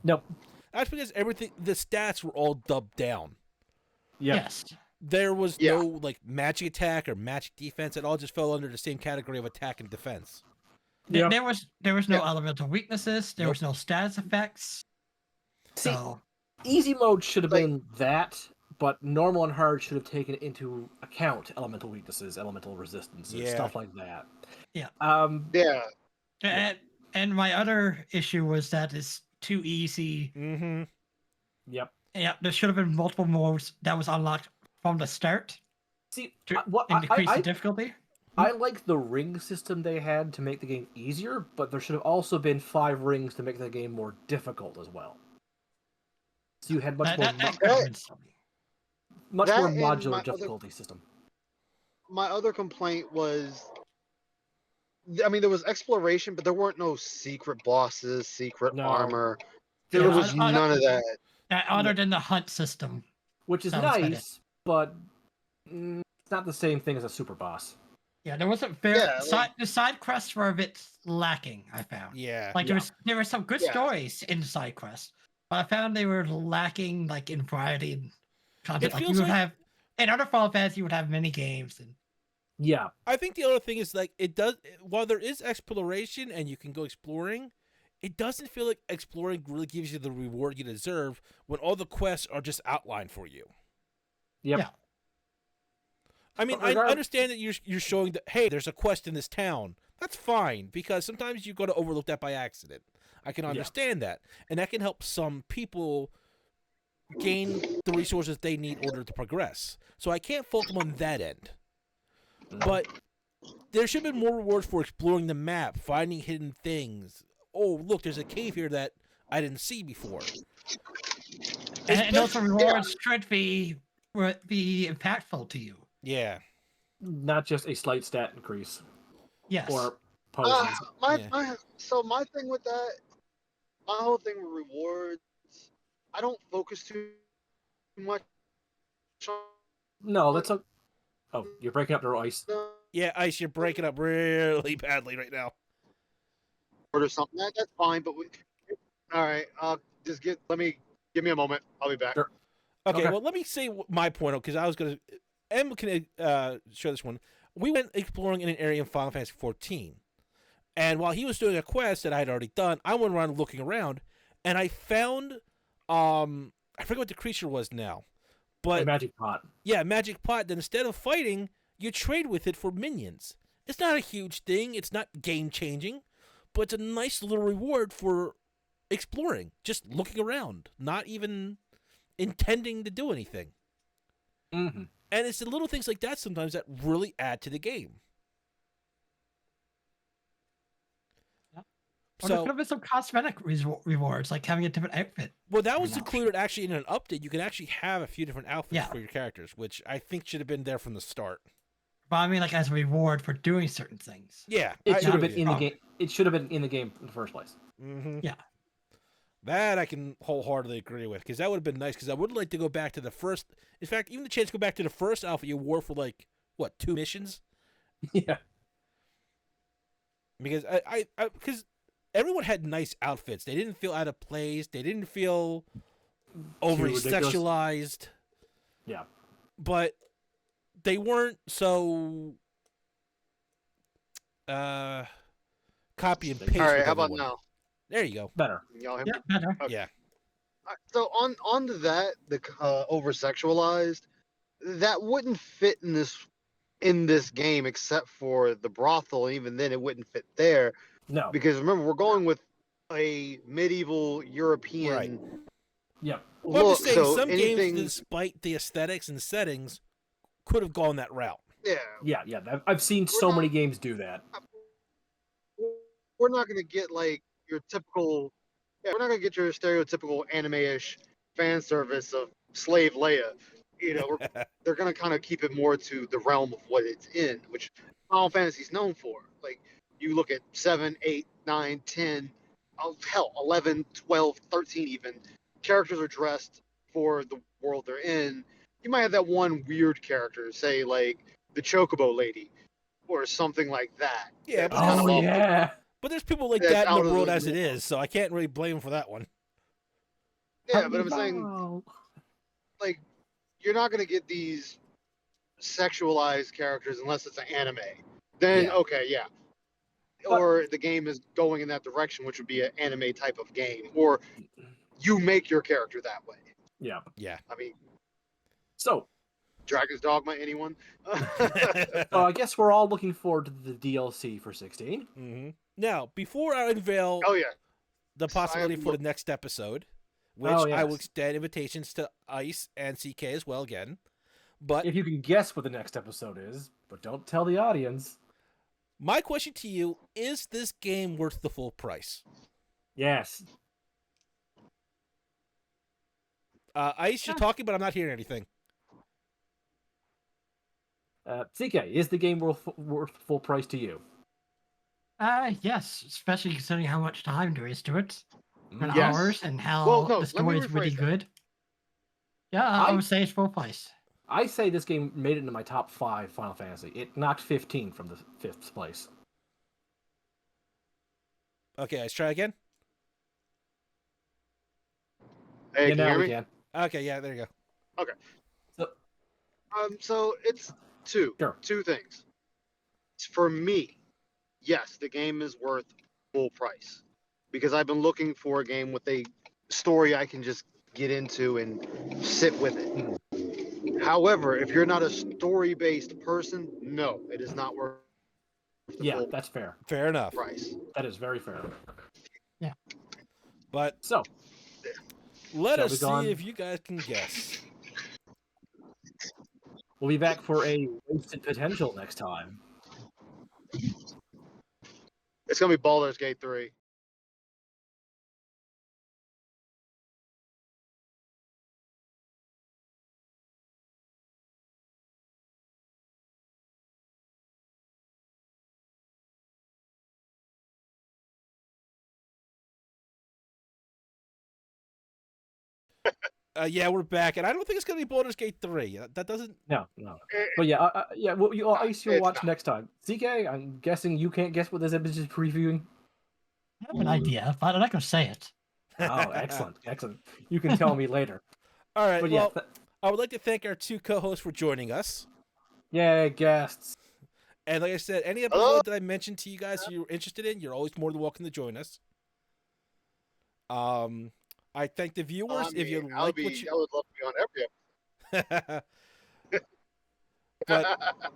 Nope. That's because everything, the stats were all dubbed down. Yeah. Yes. There was Yeah. no like magic attack or magic defense. It all just fell under the same category of attack and defense. Yeah. There was no Yeah. elemental weaknesses. There was no status effects. See, So easy mode should have Like- been that, but normal and hard should have taken into account elemental weaknesses, elemental resistances, Yeah. stuff like that. Yeah. Yeah. and my other issue was that it's too easy. Mm-hmm. Yep. Yeah, there should have been multiple modes that was unlocked from the start See, to what increase I the difficulty. I like the ring system they had to make the game easier, but there should have also been 5 rings to make the game more difficult as well. So you had much That, more that, that could have been something. much that more and modular my other- difficulty system. My other complaint was, I mean, there was exploration, but there weren't no secret bosses, secret No. armor. There Yeah, was none of that. Other than the hunt system. Which is Sounds better. nice, but it's not the same thing as a super boss. Yeah, there wasn't very Yeah, the side quests were a bit lacking. I found Yeah. like Yeah. there were some good Yeah. stories in the side quests, but I found they were lacking like in variety and content. It Like you feels would like- have in other Final Fantasy, you would have mini games and Yeah. I think the other thing is like it does. While there is exploration and you can go exploring, it doesn't feel like exploring really gives you the reward you deserve when all the quests are just outlined for you. Yep. Yeah. I mean, But I regard- understand that you're showing that hey, there's a quest in this town. That's fine because sometimes you're going to overlook that by accident. I can understand that, and that can help some people gain the resources they need in order to progress. So I can't fault them on that end. But there should have been more rewards for exploring the map, finding hidden things. Oh, look, there's a cave here that I didn't see before. and also Especially- rewards should be impactful to you. Yeah. Not just a slight stat increase Yes. or potions. So my thing with that, my whole thing with rewards, I don't focus too much on No, that's a. Oh, you're breaking up the ice. them Yeah, Ice, you're breaking up really badly right now. or something. That's fine, but all right. Just give me a moment. I'll be back. Sure. Okay, Okay. well, let me say my point because I was going to. Em can show this one. We went exploring in an area in Final Fantasy 14. And while he was doing a quest that I had already done, I went around looking around and I found. I forget what the creature was now. A But magic pot. yeah, magic pot. Then instead of fighting, you trade with it for minions. It's not a huge thing. It's not game changing, but it's a nice little reward for exploring, just looking around, not even intending to do anything. Mm-hmm. And it's the little things like that sometimes that really add to the game. Or there So, could have been some cosmetic rewards, like having a different outfit. well, that was Not included actually in an update. You can actually have a few different outfits Yeah. for your characters, which I think should have been there from the start. But I mean, like as a reward for doing certain things. Yeah, It should have agree been with in you. the game. It should have been in the game in the first place. Mm-hmm. Yeah. That I can wholeheartedly agree with because that would have been nice because I would like to go back to the first. In fact, even the chance to go back to the first outfit you wore for like what 2 missions. Yeah. Because because everyone had nice outfits. They didn't feel out of place. They didn't feel overly ridiculous. sexualized. Yeah. But they weren't so copy and paste. All right, with how about everyone. now? There you go. Better. Y'all hear me? Yeah, better. Okay. Yeah. So on to that, the over sexualized, that wouldn't fit in this game except for the brothel. Even then, it wouldn't fit there No. because remember we're going with a medieval European Right. Yep. Well, I'm look. just saying, So some anything, games, despite the aesthetics and settings, could have gone that route. yeah, Yeah. I've seen so many games do that. we're not gonna get like your typical. Yeah, we're not gonna get your stereotypical anime-ish fan service of Slave Leia. You know, they're gonna kind of keep it more to the realm of what it's in, which Final Fantasy's known for. Like you look at 7, 8, 9, 10, hell, 11, 12, 13 even. Characters are dressed for the world they're in. You might have that one weird character, say like the Chocobo Lady, or something like that. Yeah, that's but kind Oh of off the- yeah. But there's people like That's that in out the of world the as it norm. is, so I can't really blame them for that one. Yeah, but I'm saying Wow. like you're not gonna get these sexualized characters unless it's an anime. Then Yeah. okay, yeah. Or the game is going in that direction, which would be an anime type of game, or you make your character that way. Yeah. Yeah. I mean, So, Dragon's Dogma, anyone? I guess we're all looking forward to the DLC for 16. hmm Now, before I unveil Oh yeah, the possibility am for the look- next episode, which Oh, I will yes. extend invitations to Ice and CK as well again. But If you can guess what the next episode is, but don't tell the audience. my question to you is: this game worth the full price? Yes. Ice, you're talking, but I'm not hearing anything. CK, is the game worth full price to you? Yes, especially considering how much time there is to it, and Yes. hours, and how Well, no, the let me story is really rephrase that. good. Yeah, I I- would say it's full price. I say this game made it into my top 5 Final Fantasy. It knocked 15 from the 5th place. Okay, let's try again. hey, Yeah, can you now hear we me? can. Okay, yeah, there you go. So it's two things. For me, yes, the game is worth full price because I've been looking for a game with a story I can just get into and sit with it. However, if you're not a story-based person, no, it is not worth the Yeah, full that's fair. Fair enough. price. That is very fair. But So, let Shall us we see go on? if you guys can guess. we'll be back for a wasted potential next time. It's gonna be Baldur's Gate 3. Yeah, we're back, and I don't think it's gonna be Baldur's Gate 3. That doesn't. No. But yeah, yeah. Well, Ice, you'll It's watch not. next time. CK, I'm guessing you can't guess what this episode is previewing. I have an idea, but I'm not going to say it. Oh, excellent. You can tell me later. All right. But yeah, Well, I would like to thank our two co-hosts for joining us. yay, guests. And like I said, any episode that I mentioned to you guys you're interested in, you're always more than welcome to join us. I thank the viewers. If you I like would what you, love to be on every but episode.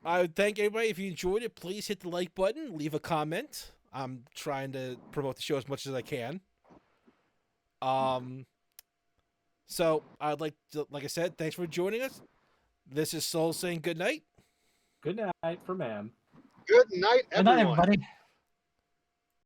I would thank everybody. If you enjoyed it, please hit the like button, leave a comment. I'm trying to promote the show as much as I can. So I'd like to, like I said, thanks for joining us. This is Soul saying good night. Good night for ma'am. Good night, Good night, everyone. everybody.